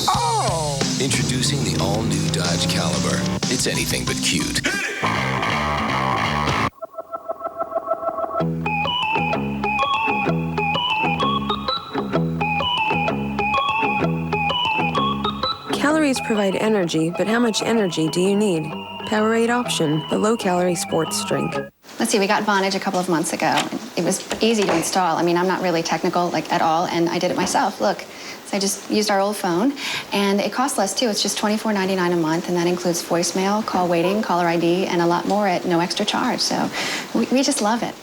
Oh! Introducing the all-new Dodge Caliber. It's anything but cute. Calories provide energy, but how much energy do you need? Powerade Option, the low-calorie sports drink. Let's see, we got Vonage a couple of months ago. It was easy to install. I mean, I'm not really technical, at all, and I did it myself. Look, so I just used our old phone, and it costs less, too. It's just $24.99 a month, and that includes voicemail, call waiting, caller ID, and a lot more at no extra charge. So we just love it.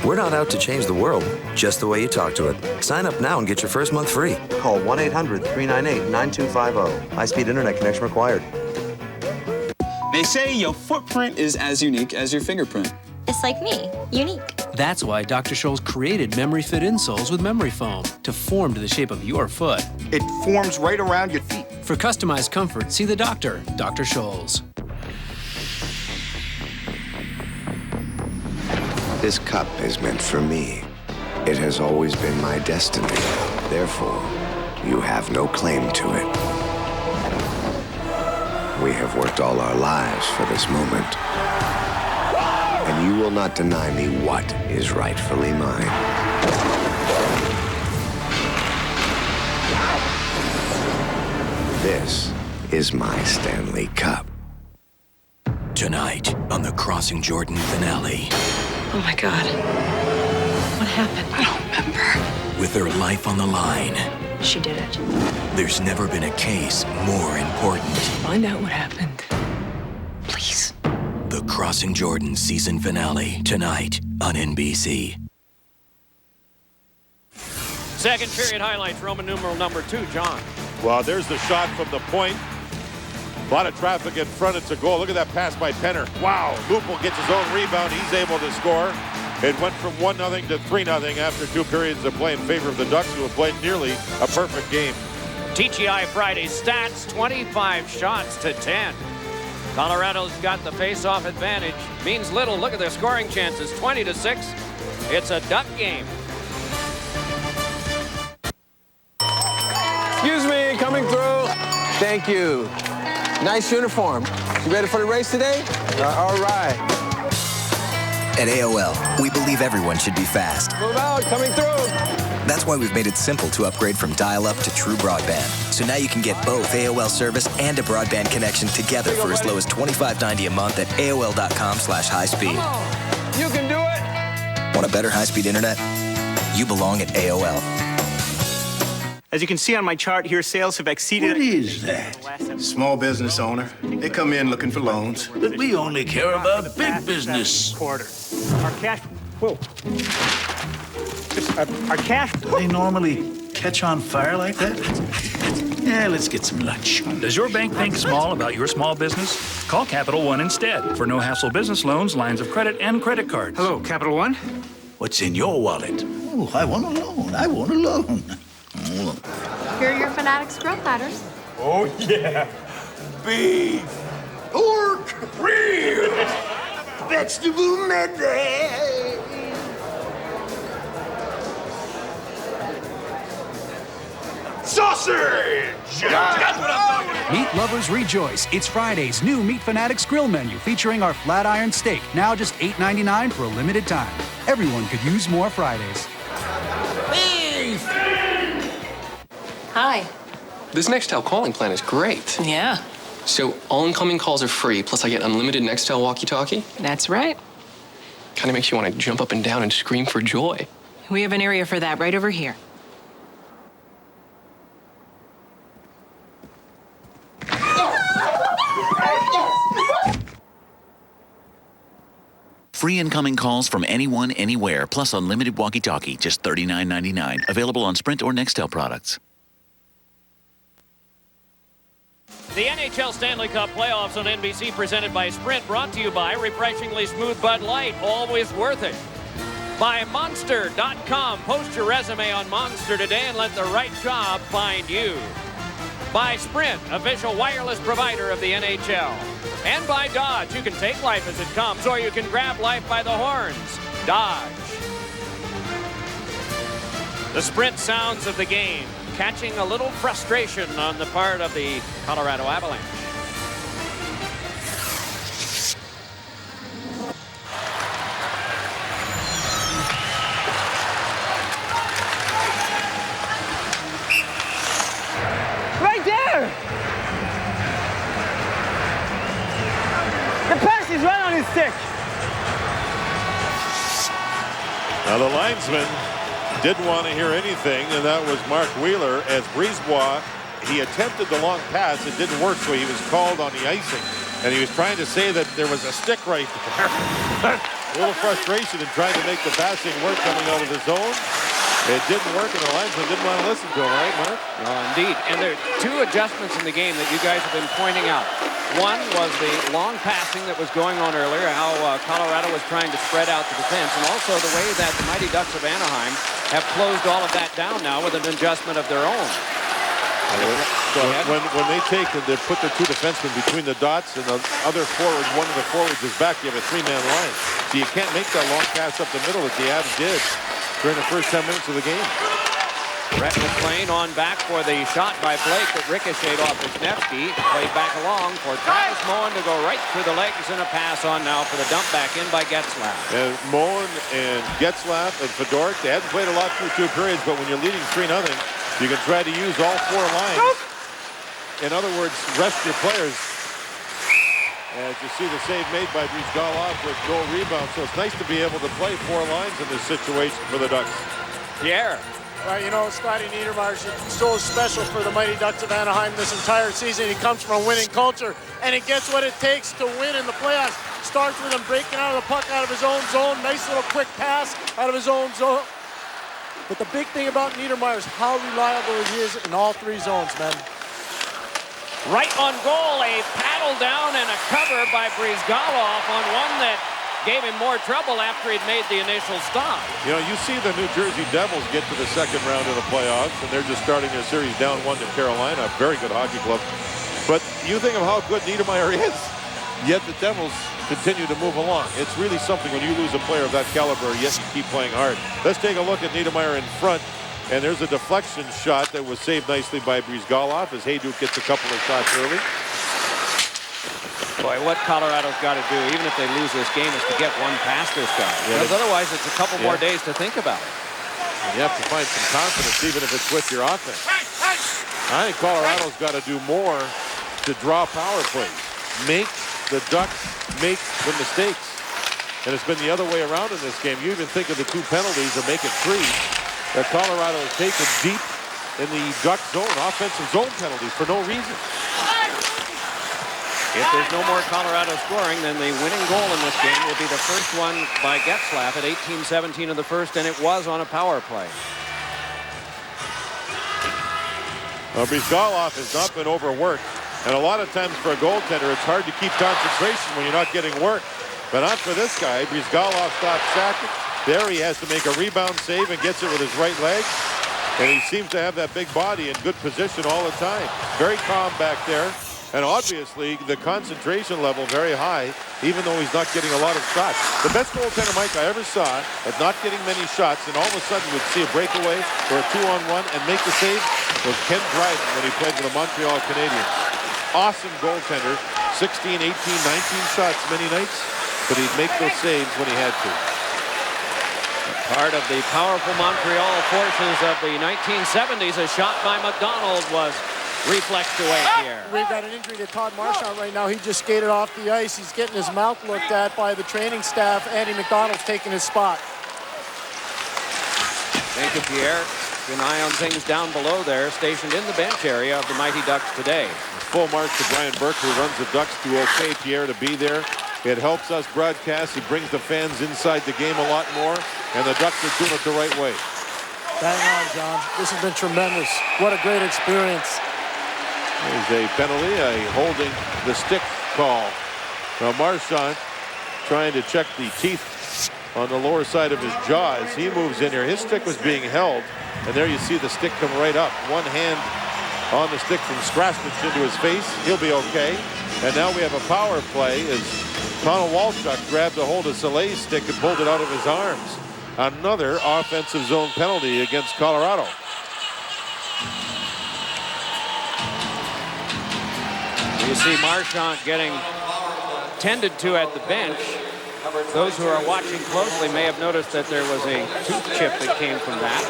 We're not out to change the world, just the way you talk to it. Sign up now and get your first month free. Call 1-800-398-9250. High-speed internet connection required. They say your footprint is as unique as your fingerprint. Just like me, unique. That's why Dr. Scholl's created Memory Fit insoles with memory foam to form to the shape of your foot. It forms right around your feet. For customized comfort, see the doctor, Dr. Scholl's. This cup is meant for me. It has always been my destiny. Therefore, you have no claim to it. We have worked all our lives for this moment. And you will not deny me what is rightfully mine. This is my Stanley Cup. Tonight on the Crossing Jordan finale. Oh my God. What happened? I don't remember. With their life on the line, She did it. there's never been a case more important. Find out what happened. Please. The Crossing Jordan season finale tonight on NBC. Second period highlights, Roman numeral number 2, John. Well, there's the shot from the point. A lot of traffic in front. It's a goal. Look at that pass by Penner. Wow. Lupel gets his own rebound. He's able to score. It went from 1-0 to 3-0 after 2 periods of play in favor of the Ducks, who have played nearly a perfect game. TGI Friday stats, 25 shots to 10. Colorado's got the face-off advantage. Means little. Look at their scoring chances, 20-6. It's a Duck game. Excuse me, coming through. Thank you. Nice uniform. You ready for the race today? All right. At AOL, we believe everyone should be fast. Move out, coming through. That's why we've made it simple to upgrade from dial-up to true broadband. So now you can get both AOL service and a broadband connection together for as low as $25.90 a month at AOL.com/highspeed. You can do it. Want a better high-speed internet? You belong at AOL. As you can see on my chart here, sales have exceeded... What is that? Small business owner. They come in looking for loans. But we only care about big business. Quarter. Our cash... Whoa. Our cash... Do they normally catch on fire like that? Yeah, let's get some lunch. Does your bank think small about your small business? Call Capital One instead for no-hassle business loans, lines of credit, and credit cards. Hello, Capital One? What's in your wallet? Oh, I want a loan. I want a loan. Here are your Fanatics grill platters. Oh, yeah. Beef, pork, ribs, vegetable mayonnaise. Sausage! That's what I'm talking about. Meat lovers rejoice. It's Friday's new Meat Fanatics grill menu featuring our flat iron steak, now just $8.99 for a limited time. Everyone could use more Fridays. Beef! Hi. This Nextel calling plan is great. Yeah. So all incoming calls are free, plus I get unlimited Nextel walkie-talkie? That's right. Kind of makes you want to jump up and down and scream for joy. We have an area for that right over here. Free incoming calls from anyone, anywhere, plus unlimited walkie-talkie, just $39.99. Available on Sprint or Nextel products. The NHL Stanley Cup playoffs on NBC presented by Sprint, brought to you by refreshingly smooth Bud Light, always worth it. By Monster.com, post your resume on Monster today and let the right job find you. By Sprint, official wireless provider of the NHL. And by Dodge, you can take life as it comes, or you can grab life by the horns. Dodge. The sprint sounds of the game, catching a little frustration on the part of the Colorado Avalanche. Right there! The pass is right on his stick. Now the linesman didn't want to hear anything, and that was Mark Wheeler. As Brisebois, he attempted the long pass. It didn't work, so he was called on the icing. And he was trying to say that there was a stick right there. A little frustration in trying to make the passing work coming out of the zone. It didn't work, and the linesman didn't want to listen to him, right, Mark? Indeed. And there are two adjustments in the game that you guys have been pointing out. One was the long passing that was going on earlier, how Colorado was trying to spread out the defense, and also the way that the Mighty Ducks of Anaheim have closed all of that down now with an adjustment of their own. When they put the two defensemen between the dots and the other forward, one of the forwards is back, you have a three-man line. So you can't make that long pass up the middle that the Avs did during the first 10 minutes of the game. Brett McLean on back for the shot by Blake that ricocheted off Wisniewski. Played back along for Travis Moen to go right through the legs, and a pass on now for the dump back in by Getzlaf. And Moen and Getzlaf and Fedoruk, they hadn't played a lot through two periods, but when you're leading 3-0, you can try to use all four lines. In other words, rest your players. As you see the save made by Brizgalov with no rebound, so it's nice to be able to play four lines in this situation for the Ducks. Pierre. Well, you know, Scotty Niedermayer's so special for the Mighty Ducks of Anaheim this entire season. He comes from a winning culture, and he gets what it takes to win in the playoffs. Starts with him breaking out of the puck out of his own zone. Nice little quick pass out of his own zone. But the big thing about Niedermayer is how reliable he is in all three zones, man. Right on goal, a paddle down and a cover by Brizgalov on one that gave him more trouble after he'd made the initial stop. You know, you see the New Jersey Devils get to the second round of the playoffs, and they're just starting their series down 1 to Carolina, a very good hockey club. But you think of how good Niedermayer is, yet the Devils continue to move along. It's really something when you lose a player of that caliber, yet you keep playing hard. Let's take a look at Niedermayer in front. And there's a deflection shot that was saved nicely by Brizgalov as Hayduk gets a couple of shots early. Boy, what Colorado's got to do, even if they lose this game, is to get one past this guy. Because otherwise it's a couple more days to think about it. And you have to find some confidence, even if it's with your offense. I think Colorado's got to do more to draw power plays. Make the Ducks make the mistakes. And it's been the other way around in this game. You even think of the two penalties or make it 3. That Colorado has taken deep in the Duck zone, offensive zone penalties for no reason. If there's no more Colorado scoring, then the winning goal in this game will be the first one by Getzlaf at 18-17 of the first, and it was on a power play. Well, Brizgalov has not been overworked, and a lot of times for a goaltender, it's hard to keep concentration when you're not getting work. But not for this guy. Brizgalov stops Sakic. There he has to make a rebound save and gets it with his right leg. And he seems to have that big body in good position all the time. Very calm back there. And obviously the concentration level very high, even though he's not getting a lot of shots. The best goaltender, Mike, I ever saw at not getting many shots, and all of a sudden would see a breakaway or a 2-on-1 and make the save was Ken Dryden when he played for the Montreal Canadiens. Awesome goaltender, 16, 18, 19 shots many nights, but he'd make those saves when he had to. Part of the powerful Montreal forces of the 1970s, a shot by McDonald was reflexed away here. We've got an injury to Todd Marchand right now. He just skated off the ice. He's getting his mouth looked at by the training staff. Andy McDonald's taking his spot. Thank you, Pierre. Keep an eye on things down below there, stationed in the bench area of the Mighty Ducks today. Full marks to Brian Burke, who runs the Ducks, to okay Pierre to be there. It helps us broadcast. It brings the fans inside the game a lot more, and the Ducks are doing it the right way. Bang on, John. This has been tremendous. What a great experience. There's a penalty, a holding the stick call. Now Marchand trying to check the teeth on the lower side of his jaw as he moves in here. His stick was being held, and there you see the stick come right up. One hand on the stick from Strasnich into his face. He'll be okay. And now we have a power play as Connell Walchuk grabbed a hold of Soleil's stick and pulled it out of his arms. another offensive zone penalty against Colorado. You see Marchand getting tended to at the bench. Those who are watching closely may have noticed that there was a tooth chip that came from that.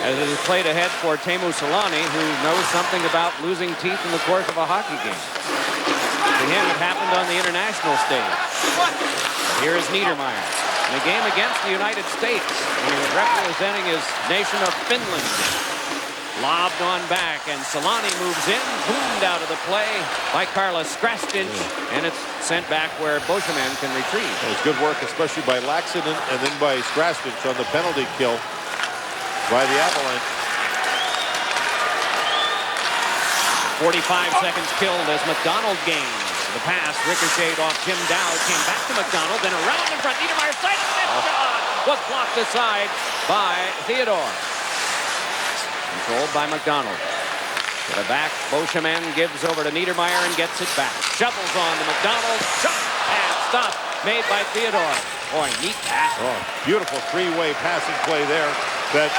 As it is played ahead for Teemu Selanne, who knows something about losing teeth in the course of a hockey game. To him, it happened on the international stage. Here is Niedermayer in a game against the United States. He was representing his nation of Finland. Lobbed on back, and Selanne moves in, boomed out of the play by Carlos Strastic, and it's sent back where Beauchemin can retrieve. It was good work, especially by Laxinen and then by Strastic on the penalty kill by the Avalanche. 45 seconds killed as McDonald gains. The pass ricocheted off Jim Dowd, came back to McDonald, then around in front. Niedermayer side of the shot was blocked aside by Theodore. Controlled by McDonald. To the back, Beauchemin gives over to Niedermayer and gets it back. Shovels on to McDonald. Shot and stop made by Theodore. Boy, neat pass. Oh, beautiful three-way passing play there. That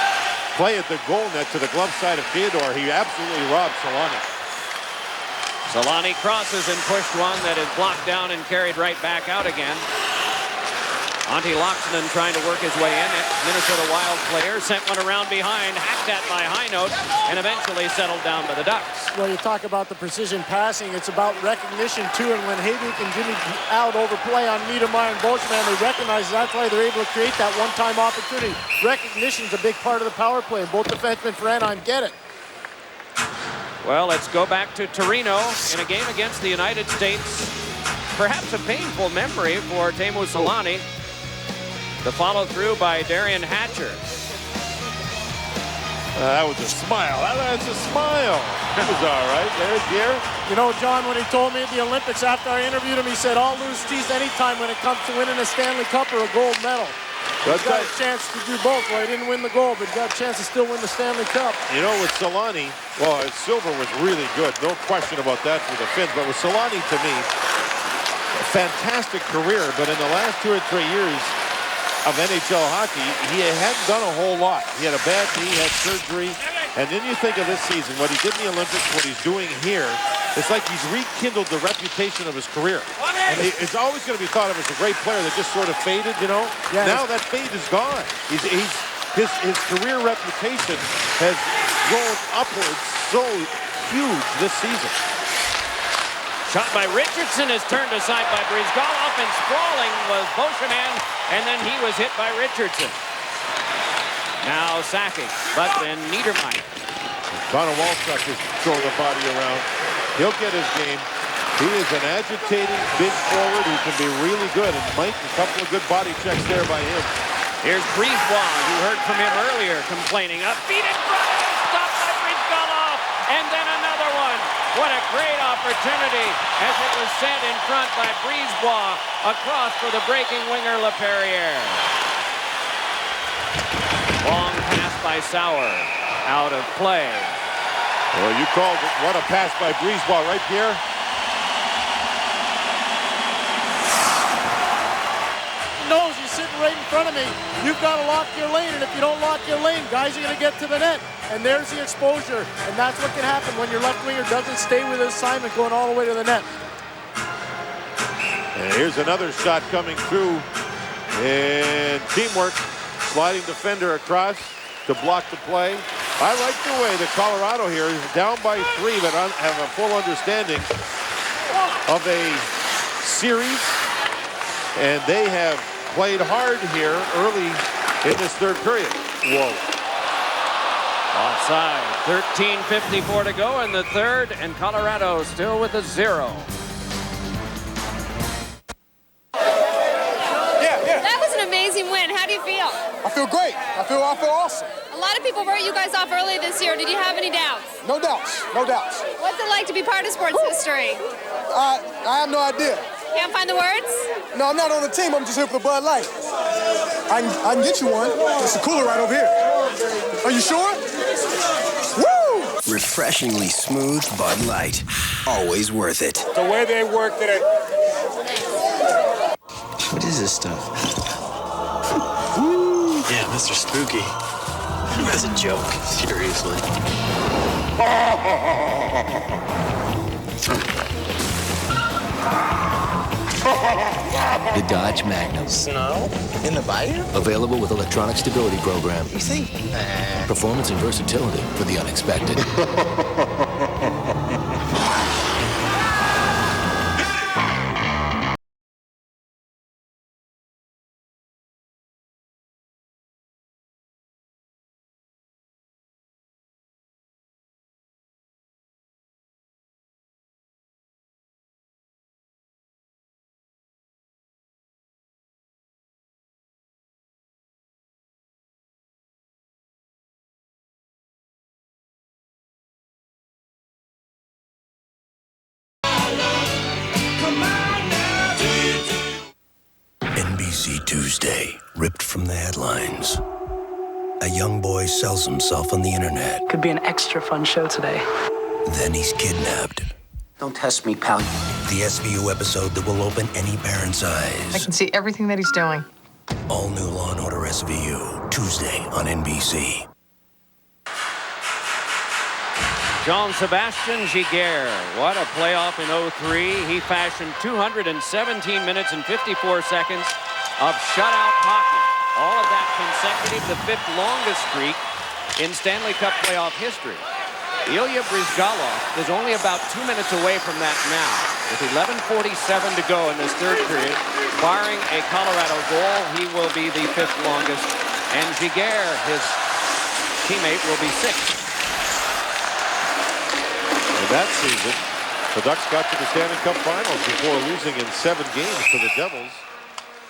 play at the goal net to the glove side of Theodore. He absolutely robbed Selanne. Selanne crosses and pushed one that is blocked down and carried right back out again. Antti Laxinen trying to work his way in. Minnesota Wild player sent one around behind, hacked at by Heinold, and eventually settled down by the Ducks. Well, you talk about the precision passing. It's about recognition, too. And when Hayduk and Jimmy out overplay on Niedermayer and Beauchemin, they recognize that's why they're able to create that one-time opportunity. Recognition is a big part of the power play, and both defensemen for Anaheim get it. Well, let's go back to Torino in a game against the United States. Perhaps a painful memory for Teemu Selanne. The follow through by Darian Hatcher. That was a smile. That's a smile. That was all right there, Pierre. You know, John, when he told me at the Olympics after I interviewed him, he said, I'll lose teeth anytime when it comes to winning a Stanley Cup or a gold medal. He's got a chance to do both. Well, he didn't win the gold, but he got a chance to still win the Stanley Cup. You know, with Selanne, well, silver was really good. No question about that for the Finns. But with Selanne, to me, a fantastic career. But in the last 2 or 3 years of NHL hockey, he hadn't done a whole lot. He had a bad knee, had surgery, and then you think of this season, what he did in the Olympics, what he's doing here, it's like he's rekindled the reputation of his career. And it's always going to be thought of as a great player that just sort of faded, you know? Yeah, now that fade is gone. His career reputation has grown upwards so huge this season. Shot by Richardson is turned aside by Brizgalov, and sprawling was Beauchemin, and then he was hit by Richardson. Now Sakic, but then Niedermayer. Connor Walchuk is throwing the body around. He'll get his game. He is an agitating big forward who can be really good, and Mike, a couple of good body checks there by him. Here's Brisebois, you heard from him earlier, complaining. A feed in front, stopped by Brizgalov, and then another one. What a great opportunity as it was sent in front by Brisebois across for the breaking winger Laperriere. Long pass by Sauer, out of play. Well, you called it. What a pass by Brisebois, right, Pierre? Knows he's sitting right in front of me. You've got to lock your lane, and if you don't lock your lane, guys are going to get to the net. And there's the exposure, and that's what can happen when your left winger doesn't stay with his assignment going all the way to the net. And here's another shot coming through, and teamwork, sliding defender across to block the play. I like the way that Colorado here is down by 3, but have a full understanding of a series, and they have played hard here early in this third period. Whoa. Offside. 13:54 to go in the third, and Colorado still with a 0. That was an amazing win. How do you feel? I feel great. I feel awesome. A lot of people wrote you guys off early this year. Did you have any doubts? No doubts. What's it like to be part of sports history? I have no idea. Can't find the words? No, I'm not on the team. I'm just here for the Bud Light. I can get you one. It's a cooler right over here. Are you sure? Woo! Refreshingly smooth Bud Light. Always worth it. The way they work today. What is this stuff? spooky. As a joke, seriously. The Dodge Magnum. Snow? In the bayou? Available with electronic stability program. You see? Performance and versatility for the unexpected. NBC Tuesday, ripped from the headlines. A young boy sells himself on the internet. Could be an extra fun show today. Then he's kidnapped. Don't test me, pal. The SVU episode that will open any parent's eyes. I can see everything that he's doing. All new Law & Order SVU, Tuesday on NBC. Jean-Sébastien Giguère, what a playoff in 03. He fashioned 217 minutes and 54 seconds of shutout hockey. All of that consecutive, the fifth longest streak in Stanley Cup playoff history. Ilya Bryzgalov is only about 2 minutes away from that now. With 11:47 to go in this third period, barring a Colorado goal, he will be the fifth longest. And Giguère, his teammate, will be sixth. In that season, the Ducks got to the Stanley Cup Finals before losing in 7 games to the Devils.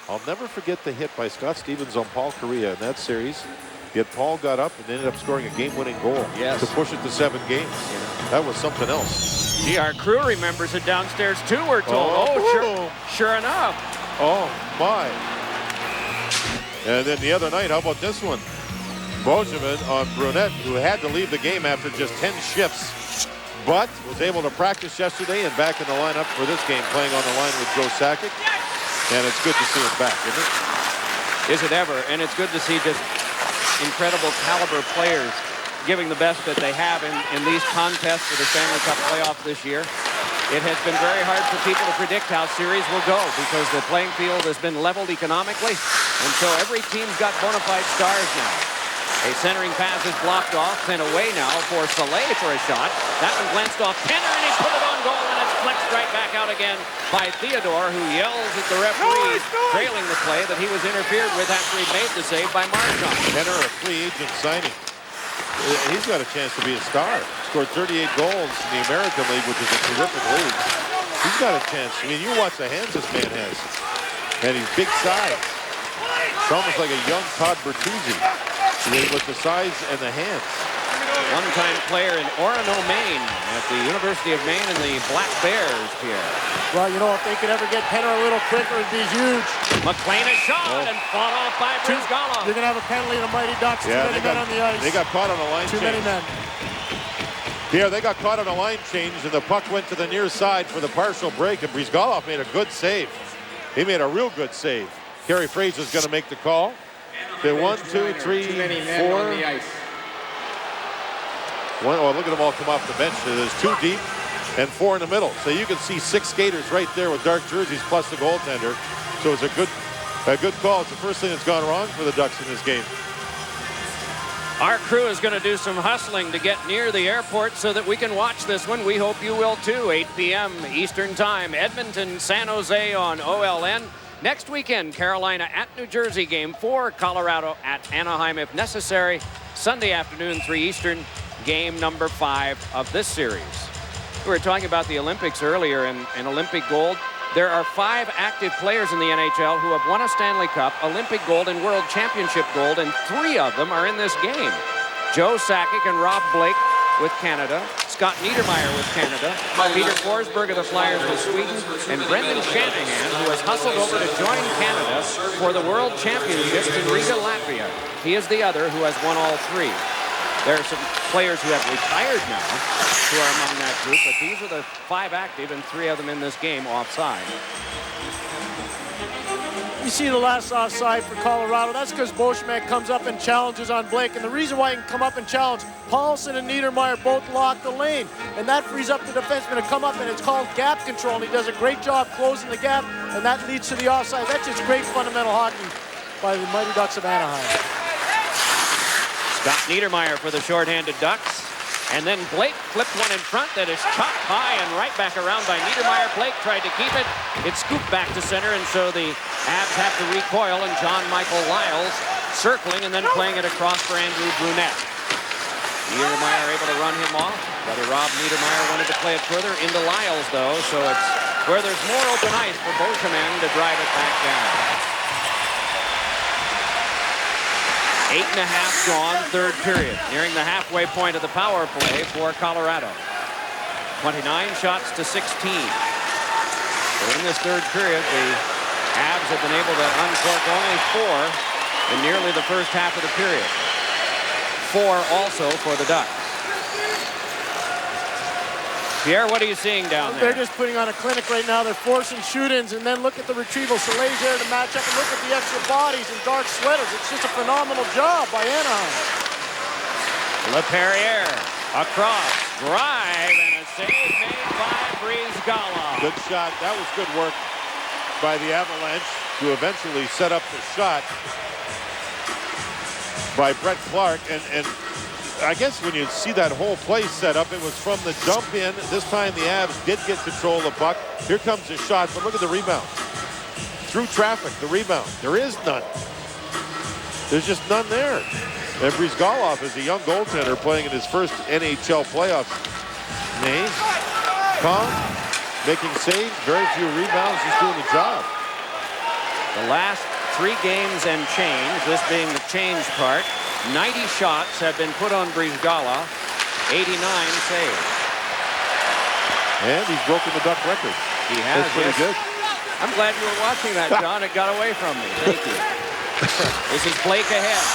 I'll never forget the hit by Scott Stevens on Paul Kariya in that series. Yet Paul got up and ended up scoring a game-winning goal to push it to 7 games. That was something else. Gee, our crew remembers it downstairs too, we're told. Oh, sure enough. Oh, my. And then the other night, how about this one? Beaujevin on Brunette, who had to leave the game after just 10 shifts, but was able to practice yesterday and back in the lineup for this game, playing on the line with Joe Sakic. And it's good to see him back, isn't it? Is it ever? And it's good to see just incredible caliber players giving the best that they have in these contests for the Stanley Cup playoffs this year. It has been very hard for people to predict how series will go because the playing field has been leveled economically, and so every team's got bona fide stars now. A centering pass is blocked off, sent away now for Saleh for a shot. That one glanced off Penner, and he put it on goal, and it's flexed right back out again by Theodore, who yells at the referee, trailing the play, that he was interfered with after he made the save by Marchand. Penner, a free agent signing. He's got a chance to be a star. Scored 38 goals in the American League, which is a terrific league. He's got a chance. I mean, you watch the hands this man has. And he's big size. It's almost like a young Todd Bertuzzi with the size and the hands. One-time player in Orono, Maine, at the University of Maine and the Black Bears, Pierre. Well, you know, if they could ever get Penner a little quicker, it'd be huge. McLean is shot and fought off by Bryzgalov. You're going to have a penalty, the Mighty Ducks. Yeah, Too many men on the ice. They got caught on a line change. Too many men. Pierre, they got caught on a line change, and the puck went to the near side for the partial break, and Bryzgalov made a good save. He made a real good save. Kerry Fraser's going to make the call. Okay, 1, 2, 3, 4. Look at them all come off the bench. There's 2 deep and 4 in the middle. So you can see 6 skaters right there with dark jerseys plus the goaltender. So it's a good call. It's the first thing that's gone wrong for the Ducks in this game. Our crew is going to do some hustling to get near the airport so that we can watch this one. We hope you will too. 8 p.m. Eastern Time. Edmonton, San Jose on OLN. Next weekend, Carolina at New Jersey, Game 4. Colorado at Anaheim if necessary. Sunday afternoon, 3 Eastern, game number 5 of this series. We were talking about the Olympics earlier and Olympic gold. There are 5 active players in the NHL who have won a Stanley Cup, Olympic gold, and World Championship gold, and 3 of them are in this game. Joe Sakic and Rob Blake with Canada, Scott Niedermayer with Canada, Peter Forsberg of the Flyers with Sweden, and Brendan Shanahan, who has hustled over to join Canada for the World Championships in Riga, Latvia. He is the other who has won all 3. There are some players who have retired now who are among that group, but these are the 5 active and 3 of them in this game offside. You see the last offside for Colorado. That's because Beauchemin comes up and challenges on Blake. And the reason why he can come up and challenge, Paulson and Niedermeyer both lock the lane. And that frees up the defenseman to come up, and it's called gap control. And he does a great job closing the gap, and that leads to the offside. That's just great fundamental hockey by the Mighty Ducks of Anaheim. Scott Niedermeyer for the shorthanded Ducks. And then Blake flipped one in front that is chopped high and right back around by Niedermeyer. Blake tried to keep it. It scooped back to center, and so the Avs have to recoil, and John Michael Lyles circling and then playing it across for Andrew Brunette. Niedermeyer able to run him off. Brother Rob Niedermeyer wanted to play it further into Lyles, though, so it's where there's more open ice for Beauchemin to drive it back down. 8.5 gone, third period. Nearing the halfway point of the power play for Colorado. 29 shots to 16. So in this third period, the Avs have been able to uncork only 4 in nearly the first half of the period. 4 also for the Ducks. Pierre, what are you seeing down there? They're just putting on a clinic right now. They're forcing shoot-ins, and then look at the retrieval. Soleil's there to match up, and look at the extra bodies and dark sweaters. It's just a phenomenal job by Anaheim. LePerriere across, drive, and a save made by Brizgala. Good shot. That was good work by the Avalanche to eventually set up the shot by Brett Clark, and I guess when you see that whole play set up, it was from the dump in. This time the Avs did get control of the puck. Here comes the shot, but look at the rebound. Through traffic, the rebound. There is none. There's just none there. And Brizgalov is a young goaltender playing in his first NHL playoffs. Mays, calm, making saves, very few rebounds, just doing the job. The last 3 games and change, this being the change part, 90 shots have been put on Brizgala, 89 saves. And he's broken the Duck record. He has. That's pretty good. I'm glad you were watching that, John. It got away from me. Thank you. This is Blake ahead.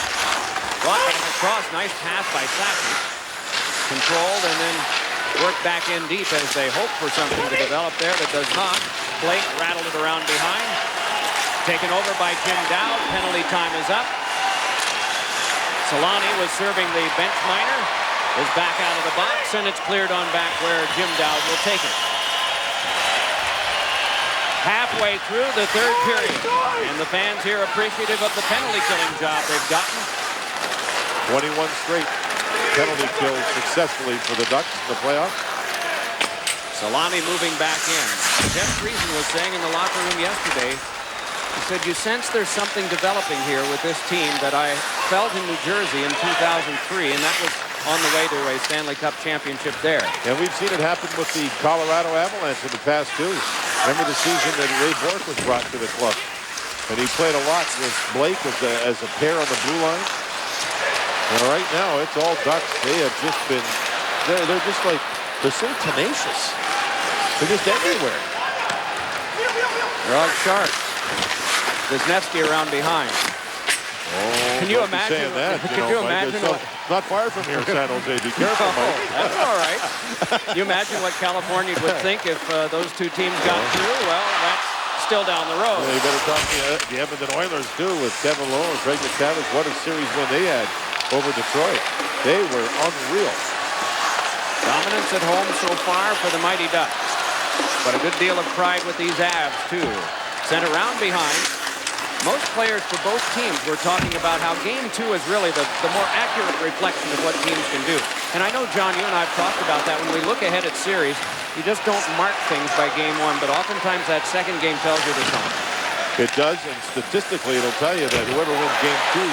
Rocking across. Nice pass by Sackey. Controlled and then worked back in deep as they hope for something to develop there that does not. Blake rattled it around behind. Taken over by Jim Dowd. Penalty time is up. Solani was serving the bench minor, is back out of the box, and it's cleared on back where Jim Dowd will take it. Halfway through the third period, and the fans here appreciative of the penalty killing job they've gotten. 21 straight penalty kills successfully for the Ducks in the playoffs. Solani moving back in. Jeff Friesen was saying in the locker room yesterday, he said, you sense there's something developing here with this team that I felt in New Jersey in 2003, and that was on the way to a Stanley Cup championship there. And we've seen it happen with the Colorado Avalanche in the past, too. Remember the season that Ray Bourque was brought to the club? And he played a lot with Blake as a pair on the blue line. And right now, it's all Ducks. They have just been, they're just like, they're so tenacious. They're just everywhere. They're all sharp. Wisniewski around behind. Oh, can you imagine? That, can you imagine? Not far from here, San Jose. Be careful, Mike. That's all right. You imagine what California would think if those 2 teams got through? Well, that's still down the road. Well, you better talk to the Edmonton Oilers too, with Kevin Lowe and Craig McTavish. What a series win they had over Detroit. They were unreal. Dominance at home so far for the Mighty Ducks, but a good deal of pride with these Avs too. Sent around behind. Most players for both teams were talking about how Game 2 is really the more accurate reflection of what teams can do. And I know, John, you and I have talked about that. When we look ahead at series, you just don't mark things by Game 1, but oftentimes that second game tells you the tone. It does, and statistically, it'll tell you that whoever wins Game 2,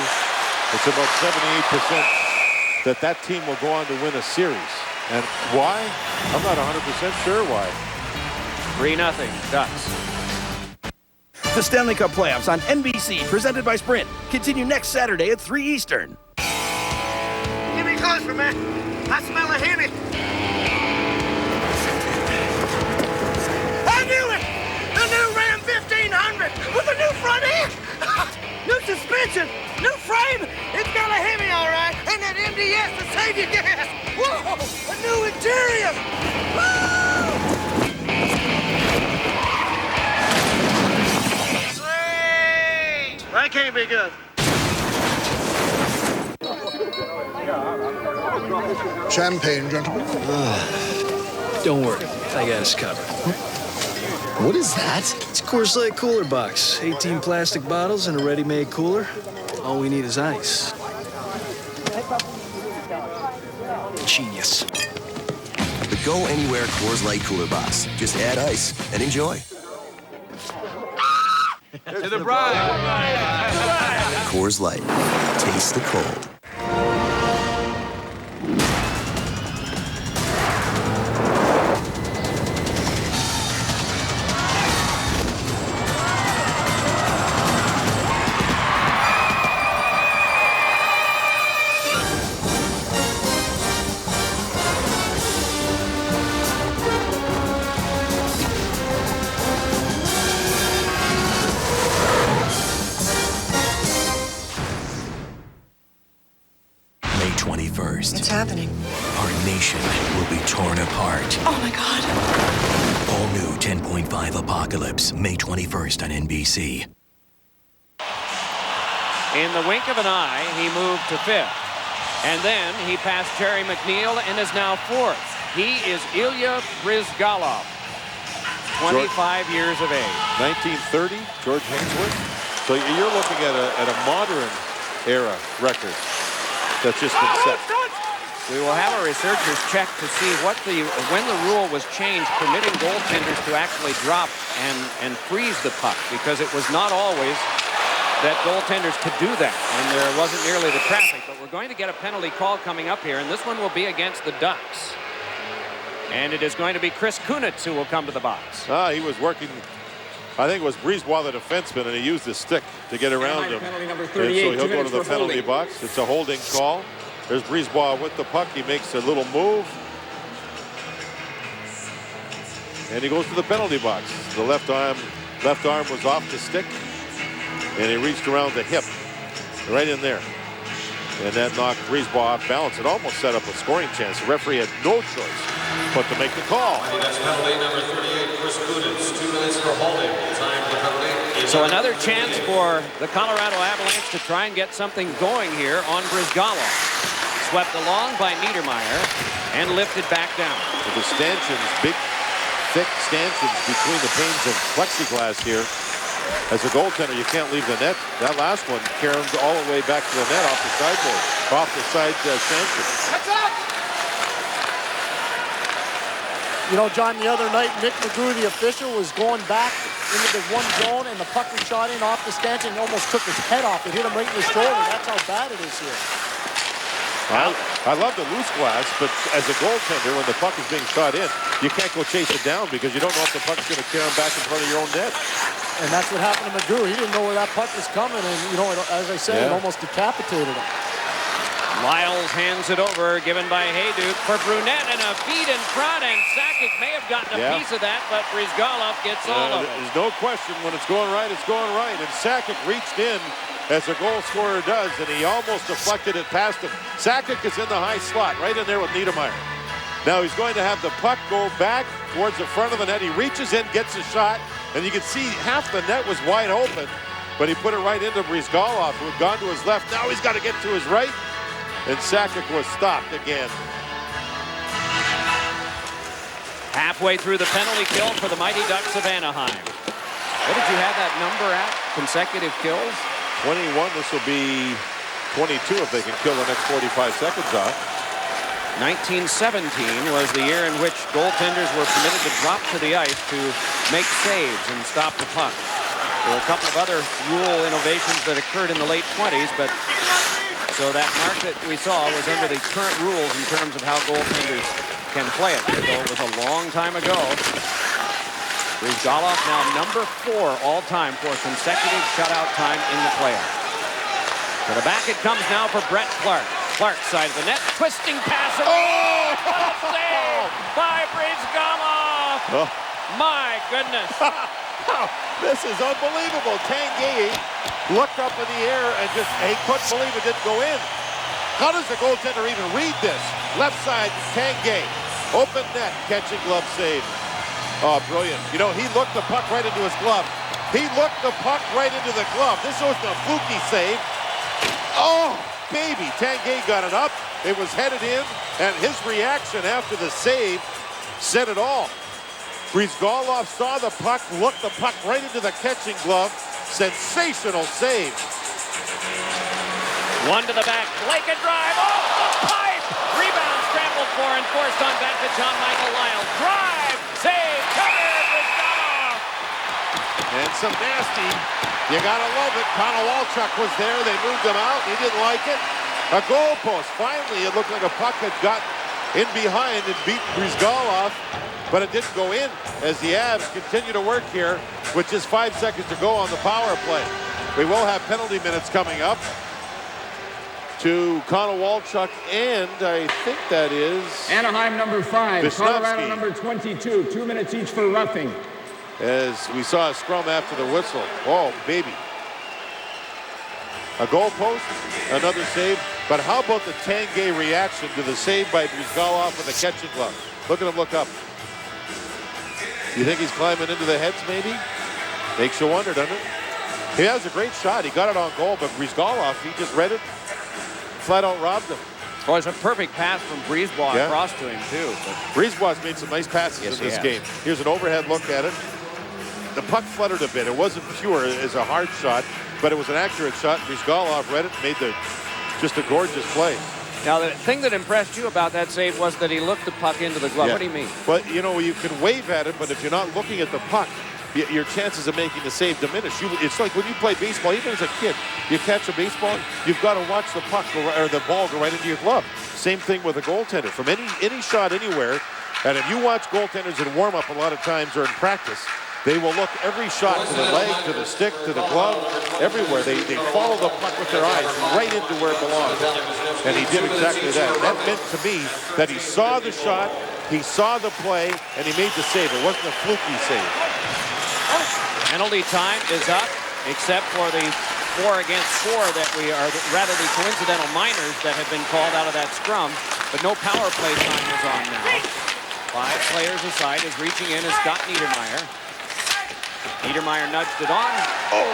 it's about 78% that team will go on to win a series. And why? I'm not 100% sure why. 3-0, Ducks. The Stanley Cup playoffs on NBC, presented by Sprint, continue next Saturday at 3 Eastern. Get me closer, man. I smell a Hemi. I knew it! The new Ram 1500 with a new front end, new suspension, new frame. It's got a Hemi, all right, and that MDS to save you gas. Whoa! A new interior. Woo! That can't be good. Champagne, gentlemen. Don't worry, I got us covered. What is that? It's Coors Light cooler box. 18 plastic bottles and a ready-made cooler. All we need is ice. Genius. The Go Anywhere Coors Light cooler box. Just add ice and enjoy. To the bride. Coors Light. Taste the cold. What's happening? Our nation will be torn apart. Oh my God. All new 10.5 Apocalypse, May 21st on NBC. In the wink of an eye, he moved to 5th. And then he passed Jerry McNeil and is now 4th. He is Ilya Bryzgalov, 25 years of age. 1930, George Hainsworth. So you're looking at a modern era record that's just been set. We will have our researchers check to see when the rule was changed, permitting goaltenders to actually drop and freeze the puck, because it was not always that goaltenders could do that, and there wasn't nearly the traffic. But we're going to get a penalty call coming up here, and this one will be against the Ducks. And it is going to be Chris Kunitz who will come to the box. He was working, I think it was Brisebois, the defenseman, and he used his stick to get around him. And so he'll go to the penalty box. It's a holding call. There's Brisebois with the puck. He makes a little move. And he goes to the penalty box. The left arm was off the stick. And he reached around the hip. Right in there. And that knocked Brisebois off balance. It almost set up a scoring chance. The referee had no choice but to make the call. That's penalty number 38, Chris Kunitz. 2 minutes for holding. Time for penalty. So another chance for the Colorado Avalanche to try and get something going here on Bryzgalov. Swept along by Niedermeyer and lifted back down. With the stanchions, big, thick stanchions between the panes of plexiglass here. As a goaltender, you can't leave the net. That last one carried all the way back to the net off the sideboard, off the side stanchion. You know, John, the other night, Nick McGrew, the official, was going back into the one zone, and the puck was shot in off the stanchion and almost took his head off. It hit him right in the shoulder. That's how bad it is here. I love the loose glass, but as a goaltender, when the puck is being shot in, you can't go chase it down because you don't know if the puck's going to carry him back in front of your own net. And that's what happened to McGrew. He didn't know where that puck was coming, and, you know, as I said, it almost decapitated him. Lyles hands it over, given by Hayduk for Brunette, and a feed in front, and Sakic may have gotten a piece of that, but Bryzgalov gets all of it. There's no question when it's going right, it's going right. And Sakic reached in as a goal scorer does, and he almost deflected it past him. Sakic is in the high slot, right in there with Niedermeyer. Now he's going to have the puck go back towards the front of the net. He reaches in, gets a shot, and you can see half the net was wide open, but he put it right into Bryzgalov, who had gone to his left. Now he's got to get to his right, and Sakic was stopped again. Halfway through the penalty kill for the Mighty Ducks of Anaheim. What did you have that number at? Consecutive kills? 21. This will be 22 if they can kill the next 45 seconds off. 1917 was the year in which goaltenders were permitted to drop to the ice to make saves and stop the puck. There were a couple of other rule innovations that occurred in the late 20s, but so that mark that we saw was under the current rules in terms of how goaltenders can play it. Although it was a long time ago. Bryzgalov now number 4 all-time for consecutive shutout time in the playoffs. To the back it comes now for Brett Clark. Clark side of the net, twisting pass. Oh! Save by Bryzgalov. Oh. My goodness. This is unbelievable. Tanguay looked up in the air and just, he couldn't believe it didn't go in. How does the goaltender even read this? Left side, Tanguay. Open net, catching glove save. Oh, brilliant. You know, he looked the puck right into his glove. He looked the puck right into the glove. This was a fluky save. Oh, baby. Tanguay got it up. It was headed in, and his reaction after the save said it all. Brizgalov saw the puck, looked the puck right into the catching glove. Sensational save. One to the back. Blake a drive off the pipe. Rebound scrambled for and forced on back to John Michael Lyle. Drive, save, covered, Brizgalov. And some nasty. You gotta love it. Connor Walchuk was there. They moved him out. He didn't like it. A goal post. Finally, it looked like a puck had got in behind and beat Brizgalov, but it didn't go in as the Avs continue to work here with just 5 seconds to go on the power play. We will have penalty minutes coming up to Connor Walchuk, and I think that is Anaheim number 5, Wisniewski. Colorado number 22. 2 minutes each for roughing. As we saw a scrum after the whistle. Oh, baby. A goal post, another save. But how about the Tanguay reaction to the save by Brizgalov with the catching glove? Look at him look up. You think he's climbing into the heads, maybe? Makes you wonder, doesn't it? He has a great shot. He got it on goal, but Brizgalov, he just read it, flat out robbed him. Oh, it's a perfect pass from Brisebois across to him, too. Brisebois made some nice passes in this game. Here's an overhead look at it. The puck fluttered a bit. It wasn't pure as a hard shot, but it was an accurate shot. Brizgalov read it and made just a gorgeous play. Now, the thing that impressed you about that save was that he looked the puck into the glove. Yeah. What do you mean? But, you know, you can wave at it, but if you're not looking at the puck, your chances of making the save diminish. It's like when you play baseball, even as a kid, you catch a baseball, you've got to watch the puck or the ball go right into your glove. Same thing with a goaltender. From any shot anywhere, and if you watch goaltenders in warm-up a lot of times or in practice, they will look every shot to the leg, to the stick, to the glove, everywhere. They follow the puck with their eyes right into where it belongs. And he did exactly that. That meant to me that he saw the shot, he saw the play, and he made the save. It wasn't a fluky save. Penalty time is up, except for the 4 against 4 that rather the coincidental minors that have been called out of that scrum. But no power play time is on now. 5 players aside is reaching in is Scott Niedermayer. Niedermayer nudged it on. Oh,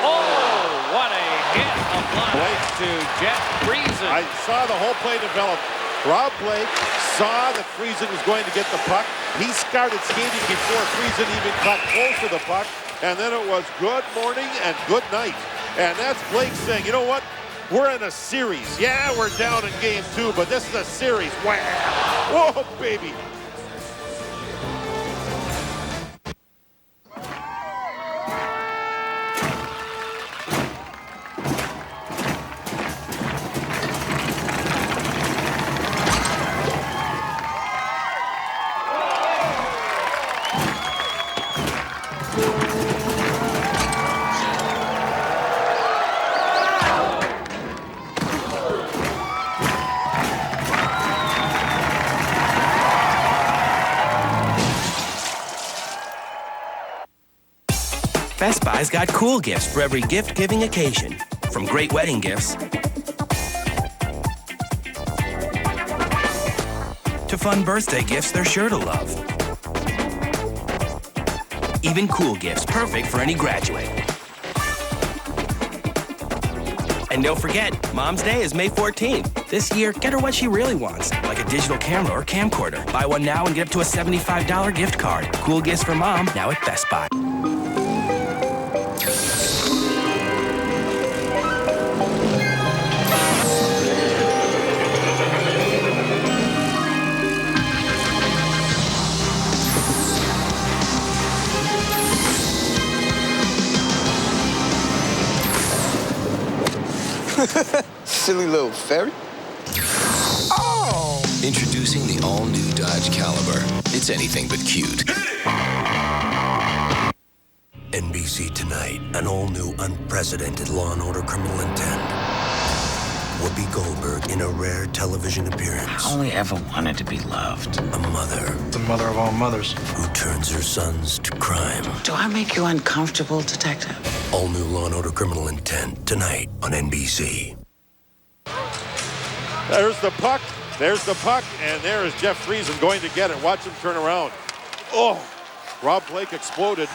what a hit applied to Jeff Friesen. I saw the whole play develop. Rob Blake saw that Friesen was going to get the puck. He started skating before Friesen even got close to the puck. And then it was good morning and good night. And that's Blake saying, you know what? We're in a series. Yeah, we're down in game 2, but this is a series. Wow. Whoa, baby. Best Buy's got cool gifts for every gift-giving occasion. From great wedding gifts to fun birthday gifts they're sure to love. Even cool gifts perfect for any graduate. And don't forget, Mom's Day is May 14th. This year, get her what she really wants, like a digital camera or camcorder. Buy one now and get up to a $75 gift card. Cool gifts for Mom, now at Best Buy. Silly little fairy. Oh! Introducing the all-new Dodge Caliber. It's anything but cute. NBC tonight, an all-new unprecedented Law & Order Criminal Intent. Whoopi Goldberg in a rare television appearance. I only ever wanted to be loved. A mother. The mother of all mothers. Who turns her sons to crime. Do I make you uncomfortable, Detective? All new Law & Order Criminal Intent tonight on NBC. There's the puck. There's the puck. And there is Jeff Friesen going to get it. Watch him turn around. Oh, Rob Blake exploded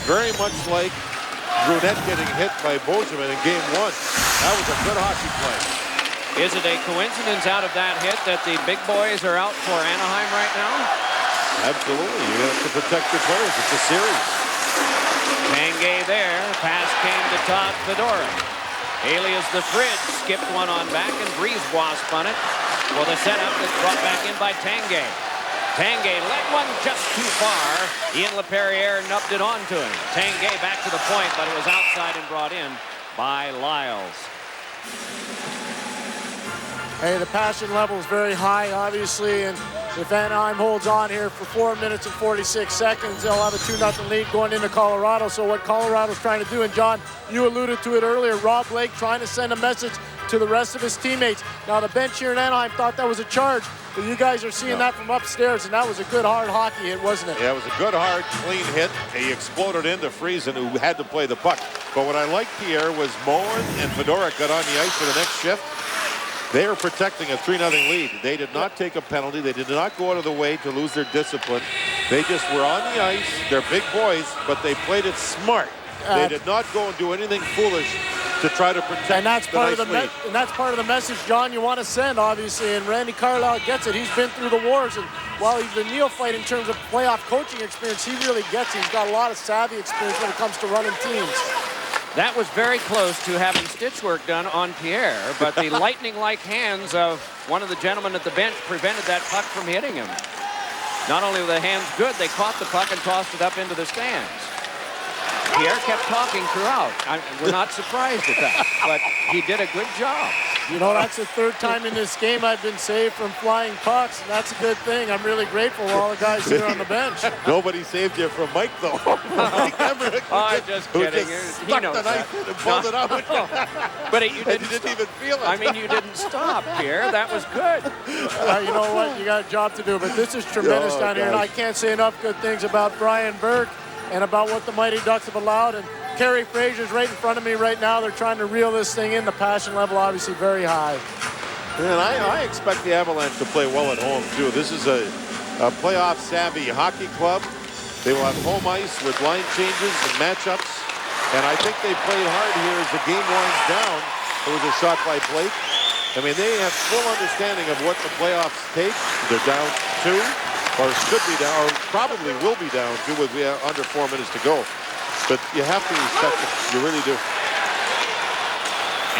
very much like Brunette getting hit by Bozeman in game 1. That was a good hockey play. Is it a coincidence out of that hit that the big boys are out for Anaheim right now? Absolutely. You have to protect your players. It's a series. Tanguay there. Pass came to Todd Fedora. Alias the Fridge skipped one on back, and Brisebois spun it. Well, the setup is brought back in by Tanguay. Tanguay let one just too far. Ian LaPerriere nubbed it onto him. Tanguay back to the point, but it was outside and brought in by Lyles. Hey, the passion level is very high, obviously, and if Anaheim holds on here for 4 minutes and 46 seconds, they'll have a 2-0 lead going into Colorado. So what Colorado's trying to do, and John, you alluded to it earlier, Rob Blake trying to send a message to the rest of his teammates. Now, the bench here in Anaheim thought that was a charge, but you guys are seeing that from upstairs, and that was a good, hard hockey hit, wasn't it? Yeah, it was a good, hard, clean hit. He exploded into Friesen, who had to play the puck. But what I liked, Pierre, was Moen and Fedora got on the ice for the next shift. They are protecting a 3-0 lead. They did not take a penalty. They did not go out of the way to lose their discipline. They just were on the ice. They're big boys, but they played it smart. They did not go and do anything foolish to try to protect and that's part the of the lead. and that's part of the message, John, you want to send, obviously, and Randy Carlyle gets it. He's been through the wars, and while he's a neophyte in terms of playoff coaching experience, he really gets it. He's got a lot of savvy experience when it comes to running teams. That was very close to having stitch work done on Pierre, but the lightning-like hands of one of the gentlemen at the bench prevented that puck from hitting him. Not only were the hands good, they caught the puck and tossed it up into the stands. Pierre kept talking throughout. We're not surprised at that, but he did a good job. You know, that's the third time in this game I've been saved from flying pucks, and that's a good thing. I'm really grateful to all the guys here on the bench. Nobody saved you from Mike, though. I'm just kidding. Stuck the knife in and pulled it out. But you didn't even feel it. I mean, you didn't stop, Pierre. That was good. You know what? You got a job to do, but this is tremendous down here, and I can't say enough good things about Brian Burke and about what the Mighty Ducks have allowed. And Kerry Fraser's right in front of me right now. They're trying to reel this thing in. The passion level obviously very high. And I expect the Avalanche to play well at home, too. This is a playoff-savvy hockey club. They will have home ice with line changes and matchups. And I think they played hard here as the game winds down. There was a shot by Blake. I mean, they have full understanding of what the playoffs take. They're down 2, or should be down, or probably will be down 2 with under 4 minutes to go. But you have to respect it. You really do.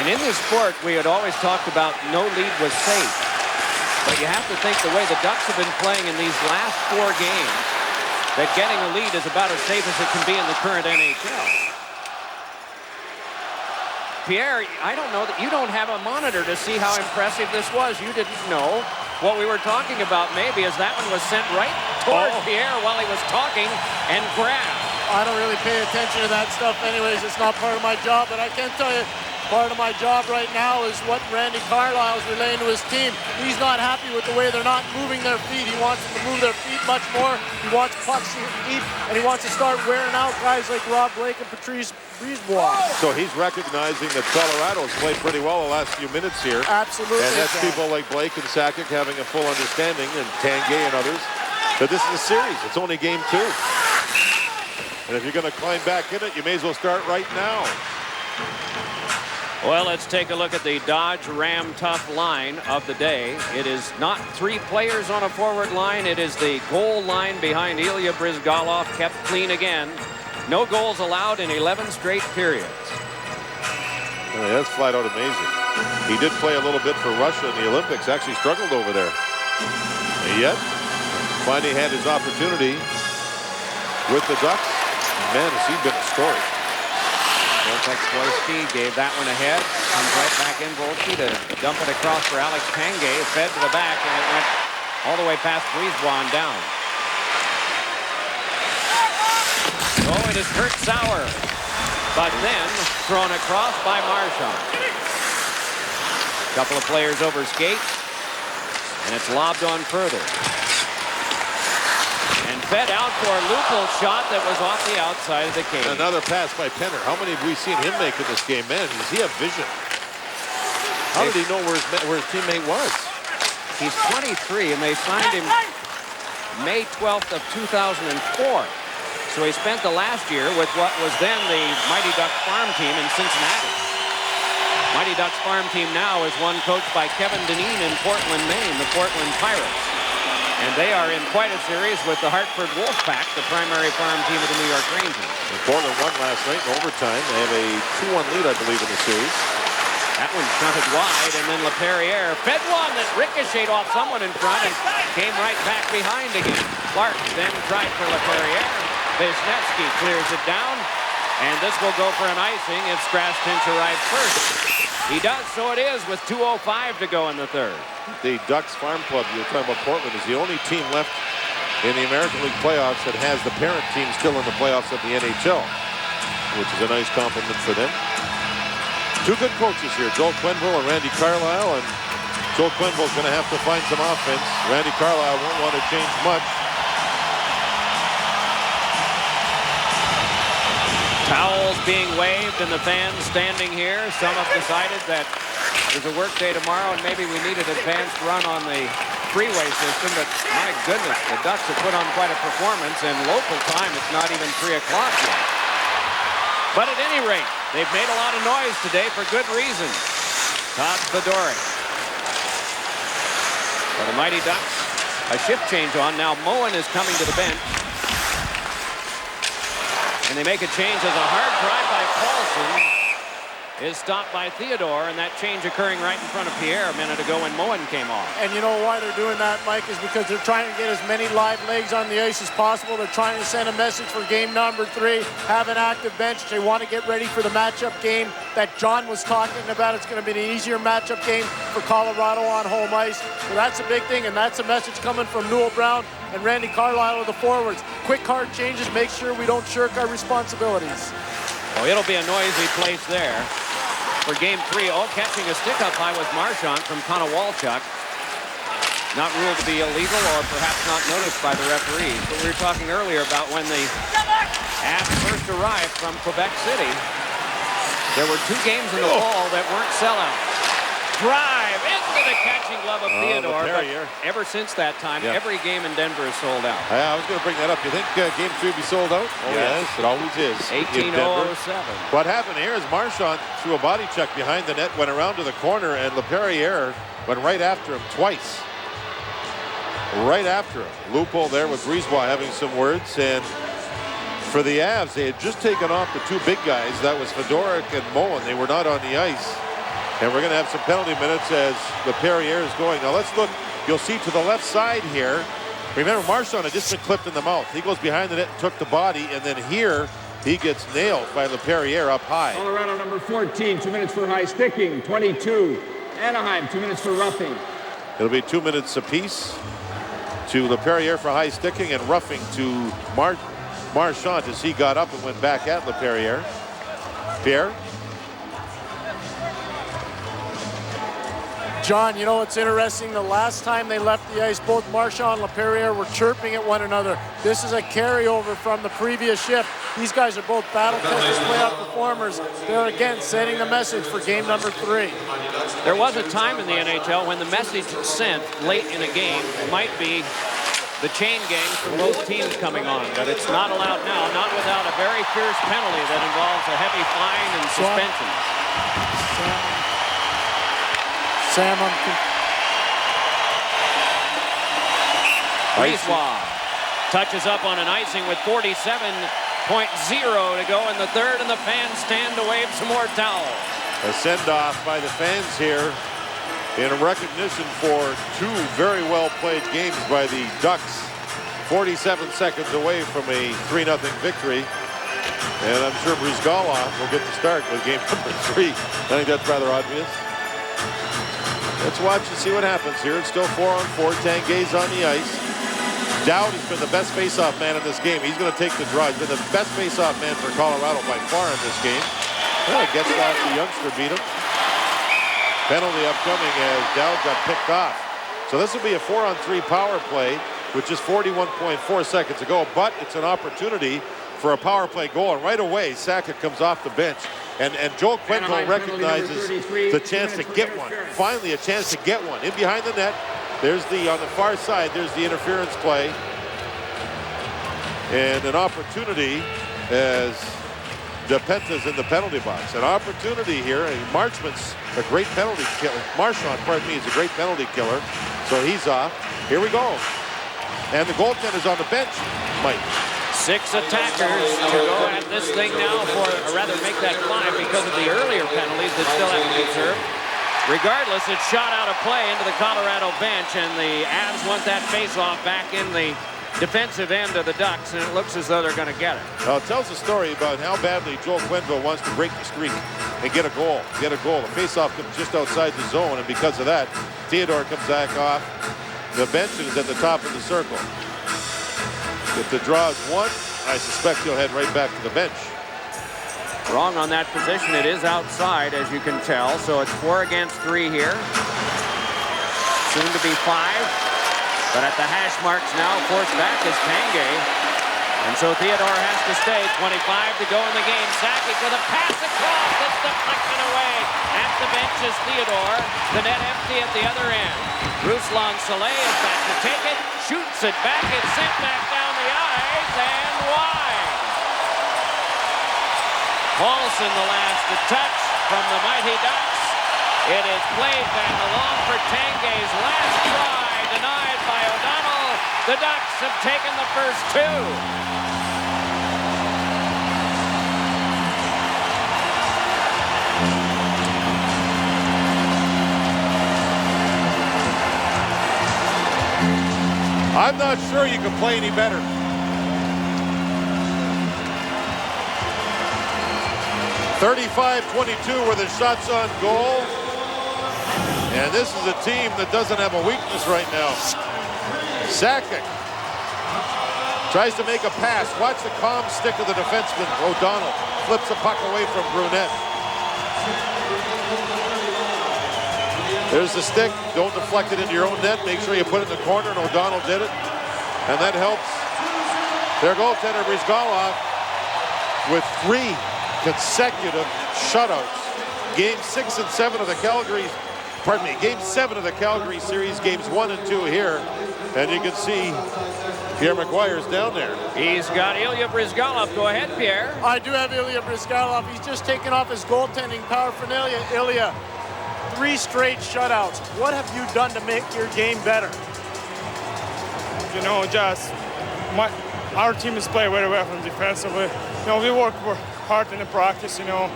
And in this sport, we had always talked about no lead was safe. But you have to think the way the Ducks have been playing in these last 4 games, that getting a lead is about as safe as it can be in the current NHL. Pierre, I don't know that you don't have a monitor to see how impressive this was. You didn't know. What we were talking about maybe is that one was sent right toward Pierre while he was talking and grabbed. I don't really pay attention to that stuff anyways. It's not part of my job, but I can tell you part of my job right now is what Randy Carlyle is relaying to his team. He's not happy with the way they're not moving their feet. He wants them to move their feet much more. He wants pucks deep, and he wants to start wearing out guys like Rob Blake and Patrice Brisebois. So he's recognizing that Colorado has played pretty well the last few minutes here. Absolutely. And that's people like Blake and Sakic having a full understanding, and Tanguay and others. But this is a series. It's only game 2. And if you're going to climb back in it, you may as well start right now. Well, let's take a look at the Dodge Ram Tough line of the day. It is not 3 players on a forward line. It is the goal line behind Ilya Bryzgalov, kept clean again. No goals allowed in 11 straight periods. Oh, that's flat out amazing. He did play a little bit for Russia in the Olympics, actually struggled over there. And yet, finally had his opportunity with the Ducks. Man, has he been a story. Volsky gave that one ahead. Comes right back in Volsky to dump it across for Alex Tanguay. Fed to the back, and it went all the way past Brisebois and down. Oh, it is Kurt Sauer. But then thrown across by Marchand. A couple of players over skate. And it's lobbed on further. And fed out for a loophole shot that was off the outside of the cage. Another pass by Penner. How many have we seen him make in this game? Man, does he have vision? How did he know where his teammate was? He's 23, and they signed him May 12th of 2004. So he spent the last year with what was then the Mighty Ducks farm team in Cincinnati. Mighty Ducks farm team now is one coached by Kevin Dineen in Portland, Maine, the Portland Pirates. And they are in quite a series with the Hartford Wolfpack, the primary farm team of the New York Rangers. And Portland won last night in overtime. They have a 2-1 lead, I believe, in the series. That one shunted wide, and then LaPerriere fed one that ricocheted off someone in front and came right back behind again. Clark then tried for LaPerriere. Wisniewski clears it down, and this will go for an icing if Strastinch arrives first. He does, so it is, with 2:05 to go in the third. The Ducks Farm Club, you were talking about Portland, is the only team left in the American League playoffs that has the parent team still in the playoffs of the NHL, which is a nice compliment for them. Two good coaches here, Joel Quenneville and Randy Carlyle, and Joel Quenneville's going to have to find some offense. Randy Carlyle won't want to change much. Towels being waved and the fans standing here. Some have decided that there's a work day tomorrow and maybe we need an advanced run on the freeway system, but my goodness, the Ducks have put on quite a performance. In local time, it's not even 3 o'clock yet. But at any rate, they've made a lot of noise today for good reason. Todd Fedoruk. For the Mighty Ducks, a shift change on. Now Moen is coming to the bench. And they make a change as a hard drive by Paulson is stopped by Theodore, and that change occurring right in front of Pierre a minute ago when Moen came off. And you know why they're doing that, Mike, is because they're trying to get as many live legs on the ice as possible. They're trying to send a message for game number 3, have an active bench. They want to get ready for the matchup game that John was talking about. It's going to be an easier matchup game for Colorado on home ice. So that's a big thing, and that's a message coming from Newell Brown and Randy Carlyle of the forwards. Quick, hard changes, make sure we don't shirk our responsibilities. Oh, it'll be a noisy place there. For game 3, catching a stick up high was Marchand from Konowalchuk. Not ruled to be illegal or perhaps not noticed by the referees. But we were talking earlier about when the Avs first arrived from Quebec City. There were 2 games in the fall that weren't sellouts. Drive into the catching glove of Theodore. But ever since that time, every game in Denver is sold out. I was going to bring that up. You think game 3 will be sold out? Oh, yes, it always is. 18:07. What happened here is Marchand threw a body check behind the net, went around to the corner, and LaPerriere went right after him twice. Right after him. Loophole there with Brisebois having some words. And for the Avs, they had just taken off the 2 big guys. That was Fedoruk and Moen. They were not on the ice. And we're going to have some penalty minutes as LaPerriere is going. Now let's look. You'll see to the left side here. Remember, Marchand had just been clipped in the mouth. He goes behind the net and took the body. And then here, he gets nailed by LaPerriere up high. Colorado number 14, 2 minutes for high sticking. 22, Anaheim, 2 minutes for roughing. It'll be 2 minutes apiece to LaPerriere for high sticking and roughing to Marchand as he got up and went back at LaPerriere. Pierre? John, you know what's interesting? The last time they left the ice, both Marchand and LaPerriere were chirping at one another. This is a carryover from the previous shift. These guys are both battle-tested playoff performers. They're again sending the message for game number 3. There was a time in the NHL when the message sent late in a game might be the chain gang from both teams coming on, but it's not allowed now, not without a very fierce penalty that involves a heavy fine and suspension. Sam, Brisebois touches up on an icing with 47.0 to go in the third, and the fans stand to wave some more towels. A send-off by the fans here in recognition for 2 very well-played games by the Ducks. 47 seconds away from a 3-0 victory. And I'm sure Brizgalov will get the start with game number 3. I think that's rather obvious. Let's watch and see what happens here. It's still 4-on-4. Tanguay's on the ice. Dowd has been the best face-off man in this game. He's going to take the draw. He's been the best face-off man for Colorado by far in this game. Well, he gets it off the youngster, beat him. Penalty upcoming as Dowd got picked off. So this will be a 4-on-3 power play, which is 41.4 seconds to go. But it's an opportunity for a power play goal. And right away, Sakic comes off the bench. And Joel Quenneville recognizes the chance to get one. Finally, a chance to get one. In behind the net, there's on the far side, there's the interference play. And an opportunity as DePenta's in the penalty box. An opportunity here. Marchman's a great penalty killer. Marchand, pardon me, is a great penalty killer. So he's off. Here we go. And the goaltender's on the bench, Mike. 6 attackers to go at this thing now for, or rather make that 5 because of the earlier penalties that still have to be served. Regardless, it's shot out of play into the Colorado bench, and the Avs want that face-off back in the defensive end of the Ducks, and it looks as though they're going to get it. Well, it tells a story about how badly Joel Quenneville wants to break the streak and get a goal. The face-off comes just outside the zone, and because of that, Theodore comes back off the bench and is at the top of the circle. If the draw is 1, I suspect he'll head right back to the bench. Wrong on that position. It is outside, as you can tell. So it's 4 against 3 here. Soon to be 5. But at the hash marks now, forced back is Tanguay. And so Theodore has to stay. 25 to go in the game. Sakic with a pass across. It's deflected away. At the bench is Theodore. The net empty at the other end. Ruslan Saleh is back to take it. Shoots it back. It's sent back down the ice and wide. Paulson, the last to touch from the Mighty Ducks. It is played back along for Tanguay's last try, denied by O'Donnell. The Ducks have taken the first 2. I'm not sure you can play any better. .35-22 were the shots on goal. And this is a team that doesn't have a weakness right now. Sakic tries to make a pass. Watch the calm stick of the defenseman, O'Donnell. Flips the puck away from Brunette. There's the stick. Don't deflect it into your own net. Make sure you put it in the corner, and O'Donnell did it. And that helps their goaltender, Brizgalov, with 3 consecutive shutouts. Game 6 and 7 of the Calgary, Game 7 of the Calgary series, games 1 and 2 here. And you can see Pierre McGuire's down there. He's got Ilya Brizgalov. Go ahead, Pierre. I do have Ilya Brizgalov. He's just taken off his goaltending paraphernalia. Ilya, 3 straight shutouts. What have you done to make your game better? You know, just our team is playing very well from defensively. You know, we work hard in the practice, you know.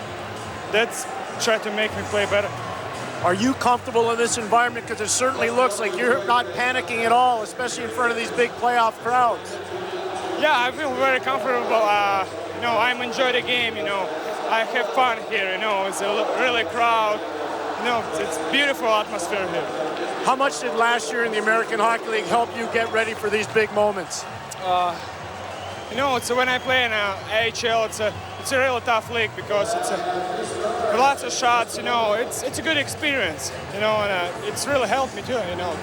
That's try to make me play better. Are you comfortable in this environment? Because it certainly looks like you're not panicking at all, especially in front of these big playoff crowds. Yeah, I feel very comfortable. You know, I'm enjoying the game, you know. I have fun here, you know. It's a really crowd. You know, it's beautiful atmosphere here. How much did last year in the American Hockey League help you get ready for these big moments? You know, it's when I play in AHL, it's a really tough league because it's lots of shots. You know, it's a good experience. You know, and it's really helped me too. You know.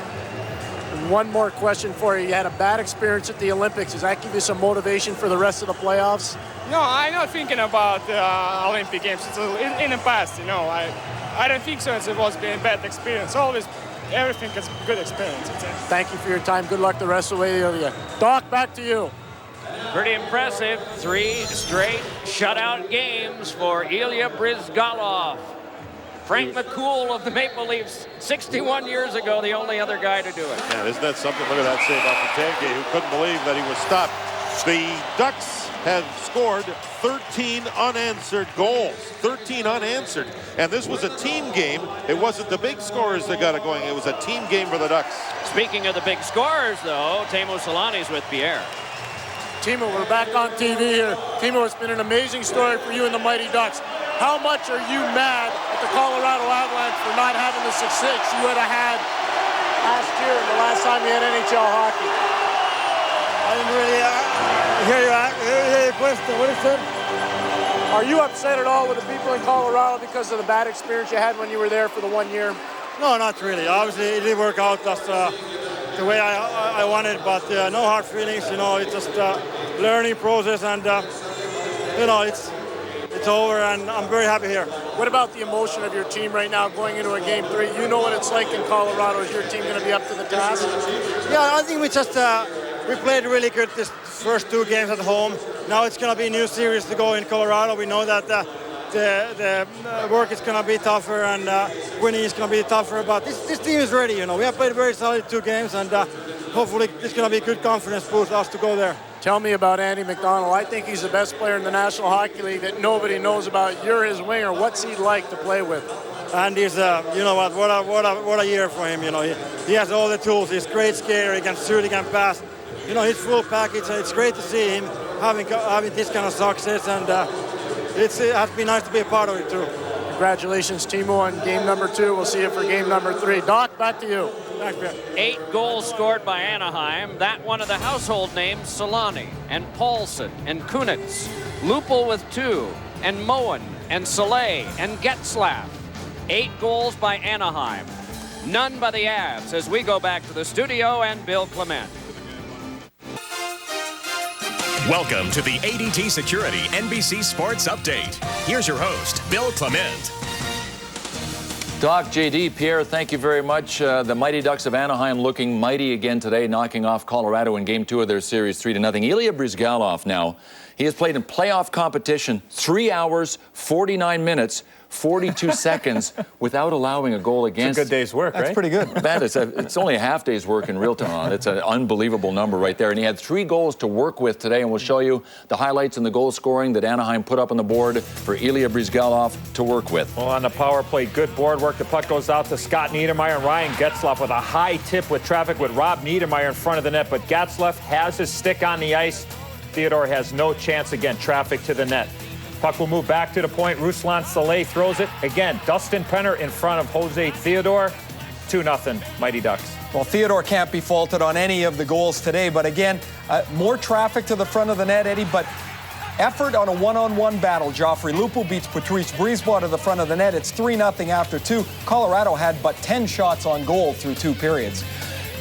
One more question for you. You had a bad experience at the Olympics. Does that give you some motivation for the rest of the playoffs? No, I'm not thinking about Olympic Games. It's in the past. You know, I don't think so. It was a bad experience. Always. Everything is a good experience. Thank you for your time. Good luck the rest of the way, Ilya. Doc, back to you. Pretty impressive. 3 straight shutout games for Ilya Brizgalov. Frank McCool of the Maple Leafs, 61 years ago, the only other guy to do it. Man, isn't that something? Look at that save off of Tanguay, who couldn't believe that he was stopped. The Ducks have scored 13 unanswered goals. 13 unanswered. And this was a team game. It wasn't the big scorers that got it going. It was a team game for the Ducks. Speaking of the big scorers, though, Teemu Solani's with Pierre. Teemu, we're back on TV here. Teemu, it's been an amazing story for you and the Mighty Ducks. How much are you mad at the Colorado Avalanche for not having the success you would have had last year and the last time you had NHL hockey? I didn't really hear your question. What is it? Are you upset at all with the people in Colorado because of the bad experience you had when you were there for the 1 year? No, not really. Obviously, it didn't work out just the way I wanted, but no hard feelings. You know, it's just a learning process, and you know, it's over, and I'm very happy here. What about the emotion of your team right now going into a Game 3? You know what it's like in Colorado. Is your team going to be up to the task? Yeah, I think we just we played really good this first 2 games at home. Now it's going to be a new series to go in Colorado. We know that the work is going to be tougher and winning is going to be tougher. But this team is ready. You know, we have played very solid 2 games, and hopefully it's going to be a good confidence boost us to go there. Tell me about Andy McDonald. I think he's the best player in the National Hockey League that nobody knows about. You're his winger. What's he like to play with? And he's, you know what a year for him. You know, he has all the tools. He's a great skater. He can shoot. He can pass. You know, he's full package. It's great to see him having this kind of success, and it has been nice to be a part of it too. Congratulations, Timo, on game number 2. We'll see you for game number 3. Doc, back to you. Thanks, Ben. 8 goals scored by Anaheim. That one of the household names, Solani and Paulson and Kunitz. Lupul with 2, and Moen and Soleil and Getzlaf. 8 goals by Anaheim. None by the Avs as we go back to the studio and Bill Clement. Welcome to the ADT Security NBC Sports Update. Here's your host, Bill Clement. Doc, JD, Pierre, thank you very much. The Mighty Ducks of Anaheim looking mighty again today, knocking off Colorado in Game 2 of their series 3-0. Ilya Bryzgalov now, he has played in playoff competition 3 hours, 49 minutes, 42 seconds without allowing a goal against. It's a good day's work, right? That's pretty good. Man, it's only a half day's work in real time. It's an unbelievable number right there. And he had 3 goals to work with today, and we'll show you the highlights and the goal scoring that Anaheim put up on the board for Ilya Bryzgalov to work with. Well, on the power play, good board work. The puck goes out to Scott Niedermayer, and Ryan Getzlaf with a high tip with traffic with Rob Niedermayer in front of the net. But Getzlaf has his stick on the ice. Theodore has no chance. Again, traffic to the net. Puck will move back to the point. Ruslan Saleh throws it. Again, Dustin Penner in front of Jose Theodore. 2-0, Mighty Ducks. Well, Theodore can't be faulted on any of the goals today. But again, more traffic to the front of the net, Eddie. But effort on a one-on-one battle. Joffrey Lupul beats Patrice Brisebois to the front of the net. It's 3-0 after 2. Colorado had but 10 shots on goal through 2 periods.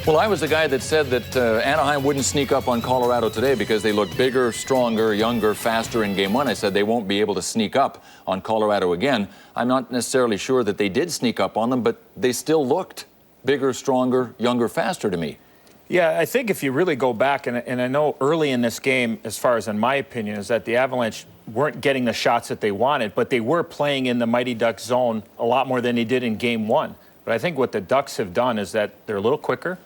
Well, I was the guy that said that Anaheim wouldn't sneak up on Colorado today because they looked bigger, stronger, younger, faster in Game 1. I said they won't be able to sneak up on Colorado again. I'm not necessarily sure that they did sneak up on them, but they still looked bigger, stronger, younger, faster to me. Yeah, I think if you really go back, and I know early in this game, as far as in my opinion, is that the Avalanche weren't getting the shots that they wanted, but they were playing in the Mighty Ducks zone a lot more than they did in Game 1. But I think what the Ducks have done is that they're a little quicker,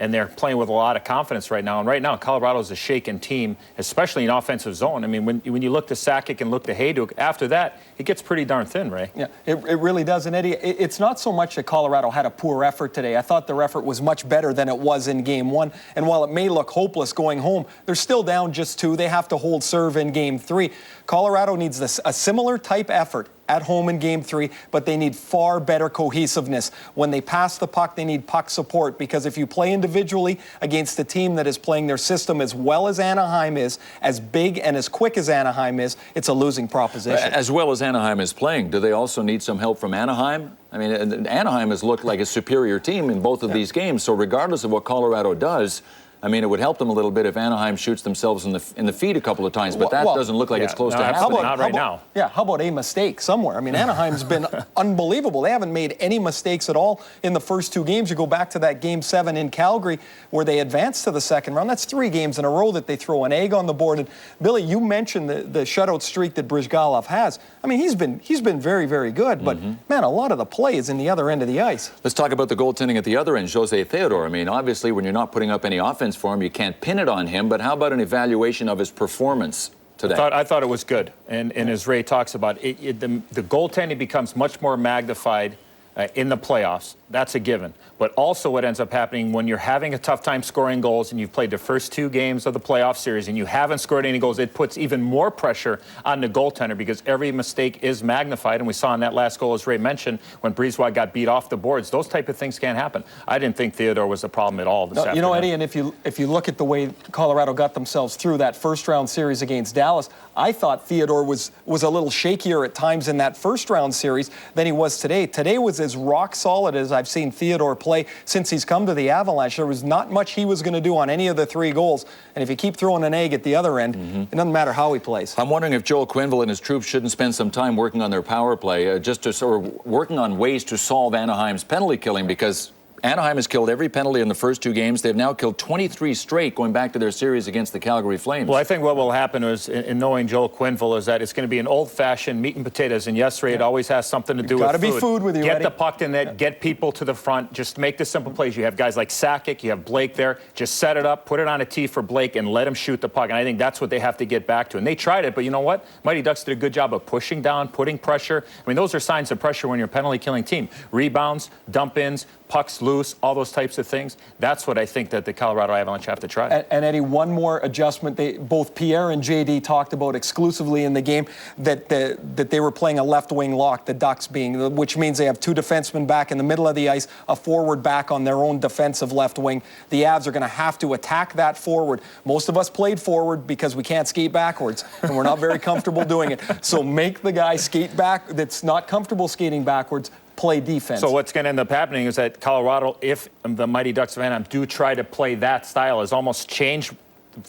and they're playing with a lot of confidence right now. And right now, Colorado's a shaken team, especially in offensive zone. I mean, when you look to Sakic and look to Hayduk, after that, it gets pretty darn thin, Ray. Yeah, it really does. And Eddie, it's not so much that Colorado had a poor effort today. I thought their effort was much better than it was in Game 1. And while it may look hopeless going home, they're still down just 2. They have to hold serve in Game 3. Colorado needs a similar type effort at home in Game 3, but they need far better cohesiveness. When they pass the puck, they need puck support, because if you play individually against a team that is playing their system as well as Anaheim is, as big and as quick as Anaheim is, it's a losing proposition. As well as Anaheim is playing, do they also need some help from Anaheim? I mean, Anaheim has looked like a superior team in both of these games, so regardless of what Colorado does, I mean, it would help them a little bit if Anaheim shoots themselves in the feet a couple of times, but that doesn't look like it's close to happening. Not right now. Yeah, how about a mistake somewhere? I mean, Anaheim's been unbelievable. They haven't made any mistakes at all in the first 2 games. You go back to that Game 7 in Calgary where they advanced to the second round. That's 3 games in a row that they throw an egg on the board. And Billy, you mentioned the shutout streak that Bryzgalov has. I mean, he's been very, very good, but man, a lot of the play is in the other end of the ice. Let's talk about the goaltending at the other end, Jose Theodore. I mean, obviously, when you're not putting up any offense for him, you can't pin it on him, but how about an evaluation of his performance today? I thought it was good, and as Ray talks about, the goaltending becomes much more magnified in the playoffs. That's a given. But also what ends up happening when you're having a tough time scoring goals and you've played the first 2 games of the playoff series and you haven't scored any goals, it puts even more pressure on the goaltender because every mistake is magnified. And we saw in that last goal, as Ray mentioned, when Brisebois got beat off the boards, those type of things can't happen. I didn't think Theodore was a problem at all this afternoon. You know, Eddie, and if you look at the way Colorado got themselves through that first-round series against Dallas, I thought Theodore was a little shakier at times in that first-round series than he was today. Today was as rock solid as I've seen Theodore play since he's come to the Avalanche. There was not much he was going to do on any of the 3 goals. And if you keep throwing an egg at the other end, it doesn't matter how he plays. I'm wondering if Joel Quenneville and his troops shouldn't spend some time working on their power play, just to sort of working on ways to solve Anaheim's penalty killing, because Anaheim has killed every penalty in the first 2 games. They've now killed 23 straight going back to their series against the Calgary Flames. Well, I think what will happen is, in knowing Joel Quenneville, is that it's going to be an old-fashioned meat and potatoes. And yes, Ray, it always has something to do with food. Got to be food with you, Get Eddie. the puck in net, get people to the front, just make the simple plays. You have guys like Sakic, you have Blake there. Just set it up, put it on a tee for Blake, and let him shoot the puck. And I think that's what they have to get back to. And they tried it, but you know what? Mighty Ducks did a good job of pushing down, putting pressure. I mean, those are signs of pressure when you're a penalty-killing team. Rebounds, dump-ins, pucks loose, all those types of things. That's what I think that the Colorado Avalanche have to try. And Eddie, one more adjustment. Both Pierre and JD talked about exclusively in the game that they were playing a left wing lock, the Ducks being, which means they have 2 defensemen back in the middle of the ice, a forward back on their own defensive left wing. The Avs are going to have to attack that forward. Most of us played forward because we can't skate backwards, and we're not very comfortable doing it. So make the guy skate back that's not comfortable skating backwards, play defense. So what's going to end up happening is that Colorado, if the Mighty Ducks of Anaheim do try to play that style, is almost change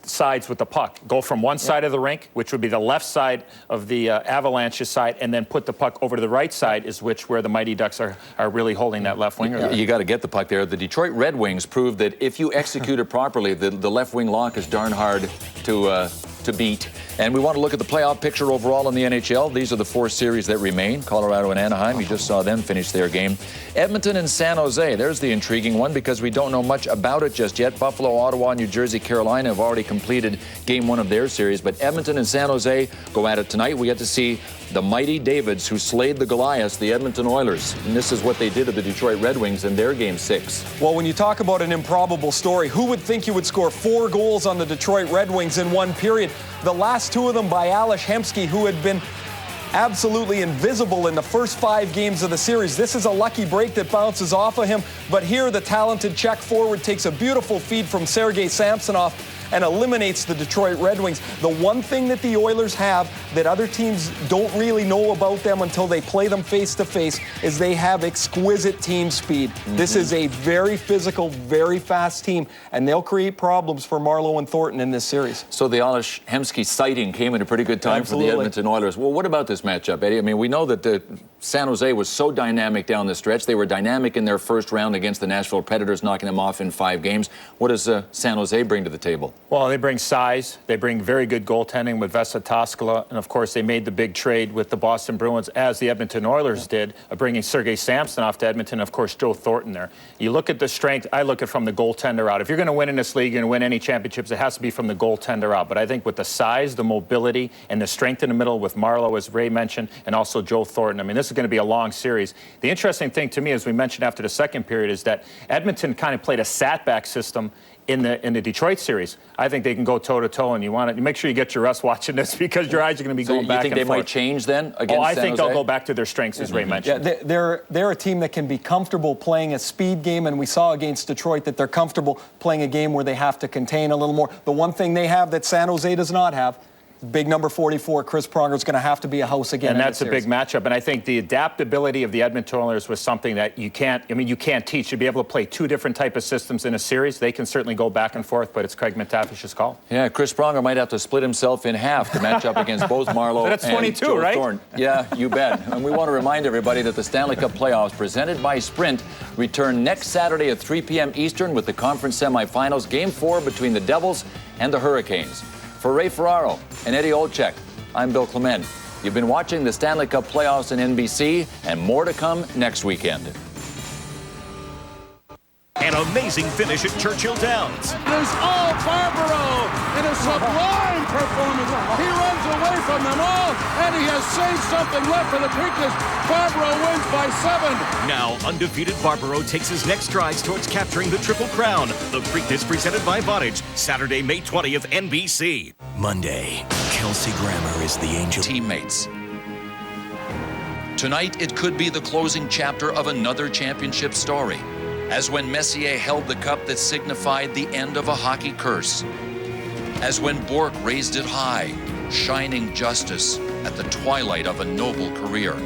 sides with the puck. Go from one side of the rink, which would be the left side of the Avalanche's side, and then put the puck over to the right side, is where the Mighty Ducks are really holding that left winger. You got to get the puck there. The Detroit Red Wings proved that if you execute it properly, the left wing lock is darn hard to beat. And we want to look at the playoff picture overall in the NHL. These are the 4 series that remain. Colorado and Anaheim, you just saw them finish their game. Edmonton and San Jose, there's the intriguing one because we don't know much about it just yet. Buffalo, Ottawa, New Jersey, Carolina have already completed game 1 of their series. But Edmonton and San Jose go at it tonight. We get to see the mighty Davids who slayed the Goliaths, the Edmonton Oilers. And this is what they did to the Detroit Red Wings in their game 6. Well, when you talk about an improbable story, who would think you would score 4 goals on the Detroit Red Wings in one period? The last 2 of them by Ales Hemsky, who had been absolutely invisible in the first 5 games of the series. This is a lucky break that bounces off of him. But here, the talented Czech forward takes a beautiful feed from Sergei Samsonov and eliminates the Detroit Red Wings. The one thing that the Oilers have that other teams don't really know about them until they play them face-to-face is they have exquisite team speed. This is a very physical, very fast team, and they'll create problems for Marleau and Thornton in this series. So the Ales Hemsky sighting came at a pretty good time for the Edmonton Oilers. Well, what about this matchup, Eddie? I mean, we know that the San Jose was so dynamic down the stretch. They were dynamic in their first round against the Nashville Predators, knocking them off in 5 games. What does San Jose bring to the table? Well, they bring size. They bring very good goaltending with Vesa Toskala. And, of course, they made the big trade with the Boston Bruins, as the Edmonton Oilers did, bringing Sergei Samsonov to Edmonton, and, of course, Joe Thornton there. You look at the strength. I look at from the goaltender out. If you're going to win in this league, you're going to win any championships, it has to be from the goaltender out. But I think with the size, the mobility, and the strength in the middle with Marleau, as Ray mentioned, and also Joe Thornton, I mean, this is going to be a long series. The interesting thing to me, as we mentioned after the second period, is that Edmonton kind of played a sat-back system in the Detroit series. I think they can go toe-to-toe, and you make sure you get your rest watching this because your eyes are going to be going back and forth. You think they might change then against I San think Jose? they'll go back to their strengths, as Ray mentioned. Yeah, they're a team that can be comfortable playing a speed game, and we saw against Detroit that they're comfortable playing a game where they have to contain a little more. The one thing they have that San Jose does not have, big number 44, Chris Pronger, is going to have to be a house again. And that's a big matchup. And I think the adaptability of the Edmonton Oilers was something that you can't teach. To be able to play 2 different type of systems in a series, they can certainly go back and forth, but it's Craig McTavish's call. Yeah, Chris Pronger might have to split himself in half to match up against both Marleau That's and 22, Joe right? Thornton. Yeah, you bet. And we want to remind everybody that the Stanley Cup playoffs presented by Sprint return next Saturday at 3 p.m. Eastern with the conference semifinals, Game 4 between the Devils and the Hurricanes. For Ray Ferraro and Eddie Olczyk, I'm Bill Clement. You've been watching the Stanley Cup playoffs on NBC, and more to come next weekend. An amazing finish at Churchill Downs. There's all Barbaro in a sublime performance. He runs away from them all, and he has saved something left for the Preakness. Barbaro wins by 7. Now, undefeated Barbaro takes his next strides towards capturing the Triple Crown. The Preakness presented by Vonage, Saturday, May 20th, NBC. Monday, Kelsey Grammer is the angel. Teammates. Tonight, it could be the closing chapter of another championship story, as when Messier held the cup that signified the end of a hockey curse, as when Bourque raised it high, shining justice at the twilight of a noble career.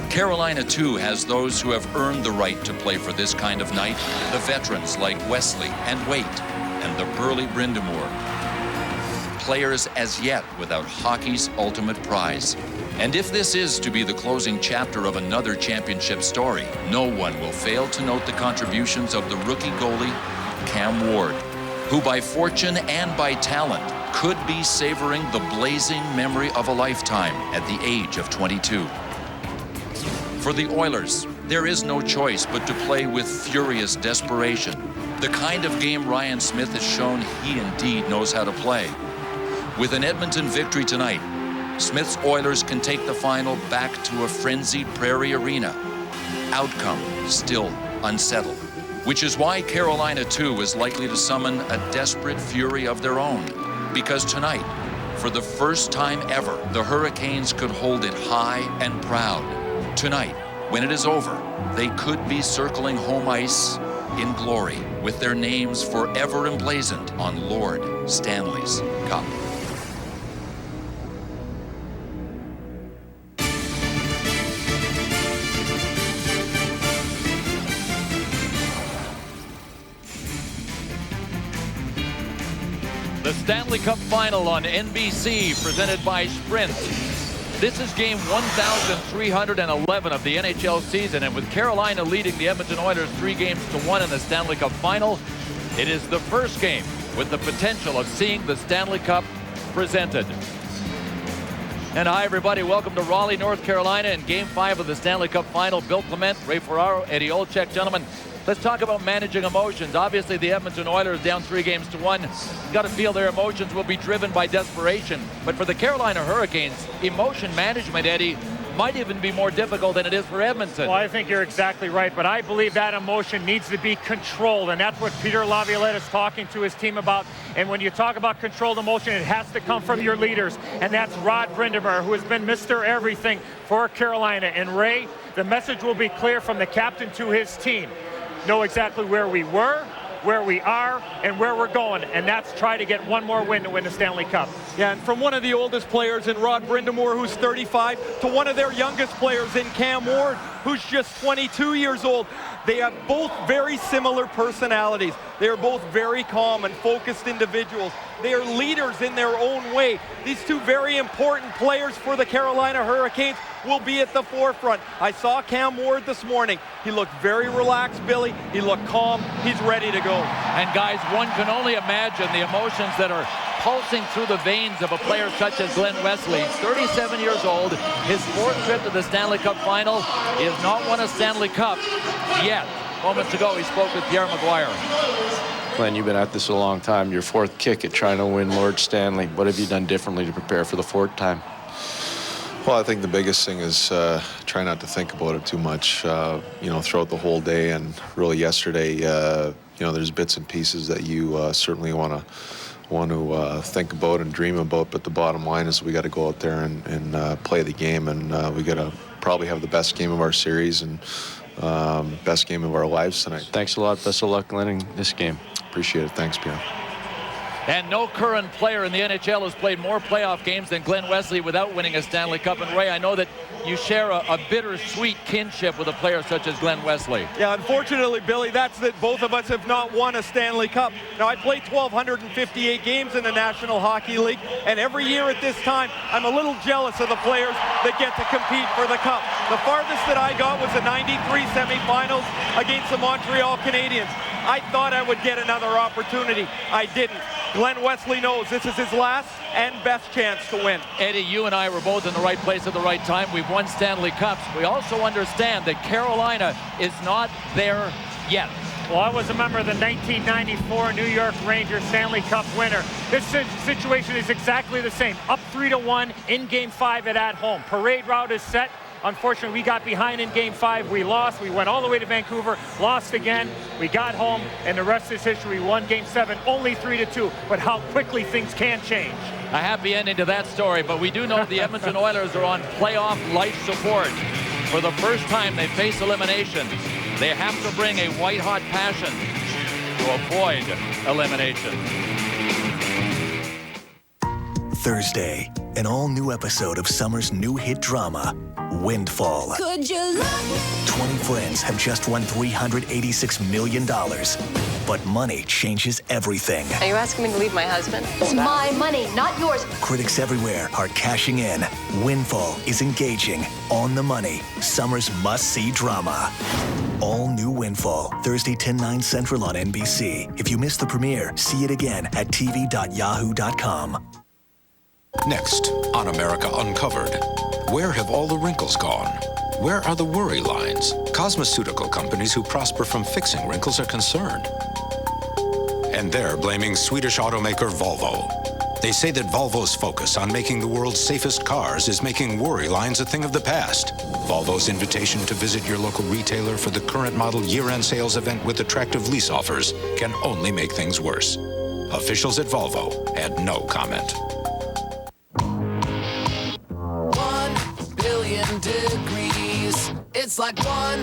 Carolina, too, has those who have earned the right to play for this kind of night, the veterans like Wesley and Waite and the burly Brind'Amour. Players as yet without hockey's ultimate prize. And if this is to be the closing chapter of another championship story, no one will fail to note the contributions of the rookie goalie, Cam Ward, who by fortune and by talent could be savoring the blazing memory of a lifetime at the age of 22. For the Oilers, there is no choice but to play with furious desperation, the kind of game Ryan Smith has shown he indeed knows how to play. With an Edmonton victory tonight, Smith's Oilers can take the final back to a frenzied Prairie Arena. Outcome still unsettled, which is why Carolina too is likely to summon a desperate fury of their own. Because tonight, for the first time ever, the Hurricanes could hold it high and proud. Tonight, when it is over, they could be circling home ice in glory with their names forever emblazoned on Lord Stanley's Cup. The Stanley Cup Final on NBC, presented by Sprint. This is game 1,311 of the NHL season, and with Carolina leading the Edmonton Oilers 3-1 in the Stanley Cup Final, it is the first game with the potential of seeing the Stanley Cup presented. And hi, everybody. Welcome to Raleigh, North Carolina, in Game 5 of the Stanley Cup Final. Bill Clement, Ray Ferraro, Eddie Olczyk. Gentlemen, let's talk about managing emotions. Obviously, the Edmonton Oilers down 3-1. You've got to feel their emotions will be driven by desperation. But for the Carolina Hurricanes, emotion management, Eddie, might even be more difficult than it is for Edmonton. Well, I think you're exactly right, but I believe that emotion needs to be controlled, and that's what Peter Laviolette is talking to his team about. And when you talk about controlled emotion, it has to come from your leaders, and that's Rod Brind'Amour, who has been Mr. Everything for Carolina. And Ray, the message will be clear from the captain to his team. Know exactly where we were, where we are, and where we're going, and that's try to get one more win to win the Stanley Cup. Yeah, and from one of the oldest players in Rod Brind'Amour, who's 35, to one of their youngest players in Cam Ward, who's just 22 years old. They have both very similar personalities. They are both very calm and focused individuals. They are leaders in their own way. These two very important players for the Carolina Hurricanes will be at the forefront. I saw Cam Ward this morning. He looked very relaxed, Billy. He looked calm. He's ready to go. And guys, one can only imagine the emotions that are pulsing through the veins of a player such as Glenn Wesley. He's 37 years old. His fourth trip to the Stanley Cup Final. He has not won a Stanley Cup yet. Moments ago, he spoke with Pierre Maguire. Glenn, you've been at this a long time. Your fourth kick at trying to win Lord Stanley. What have you done differently to prepare for the fourth time? Well, I think the biggest thing is try not to think about it too much, throughout the whole day. And really yesterday, there's bits and pieces that you certainly want to think about and dream about. But the bottom line is we got to go out there and play the game. And we got to probably have the best game of our series and best game of our lives tonight. Thanks a lot. Best of luck winning this game. Appreciate it. Thanks, Pierre. And no current player in the NHL has played more playoff games than Glenn Wesley without winning a Stanley Cup. And Ray, I know that you share a bittersweet kinship with a player such as Glenn Wesley. Yeah, unfortunately, Billy, that's that both of us have not won a Stanley Cup. Now, I played 1,258 games in the National Hockey League, and every year at this time, I'm a little jealous of the players that get to compete for the Cup. The farthest that I got was the 93 semifinals against the Montreal Canadiens. I thought I would get another opportunity. I didn't. Glenn Wesley knows this is his last and best chance to win. Eddie, you and I were both in the right place at the right time. We've won Stanley Cups. We also understand that Carolina is not there yet. Well, I was a member of the 1994 New York Rangers Stanley Cup winner. This situation is exactly the same. Up 3-1 in Game 5 at home. Parade route is set. Unfortunately, we got behind in Game 5. We lost. We went all the way to Vancouver, lost again. We got home, and the rest is history. We won Game 7, only 3-2. But how quickly things can change. A happy ending to that story, but we do know the Edmonton Oilers are on playoff life support. For the first time they face elimination, they have to bring a white-hot passion to avoid elimination. Thursday, an all-new episode of summer's new hit drama, Windfall. Could you love me? 20 friends have just won $386 million. But money changes everything. Are you asking me to leave my husband? It's my money, not yours. Critics everywhere are cashing in. Windfall is engaging, on the money, summer's must-see drama. All new Windfall, Thursday 10/9 Central on NBC. If you missed the premiere, see it again at tv.yahoo.com. Next on America Uncovered, where have all the wrinkles gone? Where are the worry lines? Cosmeceutical companies who prosper from fixing wrinkles are concerned. And they're blaming Swedish automaker Volvo. They say that Volvo's focus on making the world's safest cars is making worry lines a thing of the past. Volvo's invitation to visit your local retailer for the current model year-end sales event with attractive lease offers can only make things worse. Officials at Volvo had no comment. 1 billion degrees. It's like one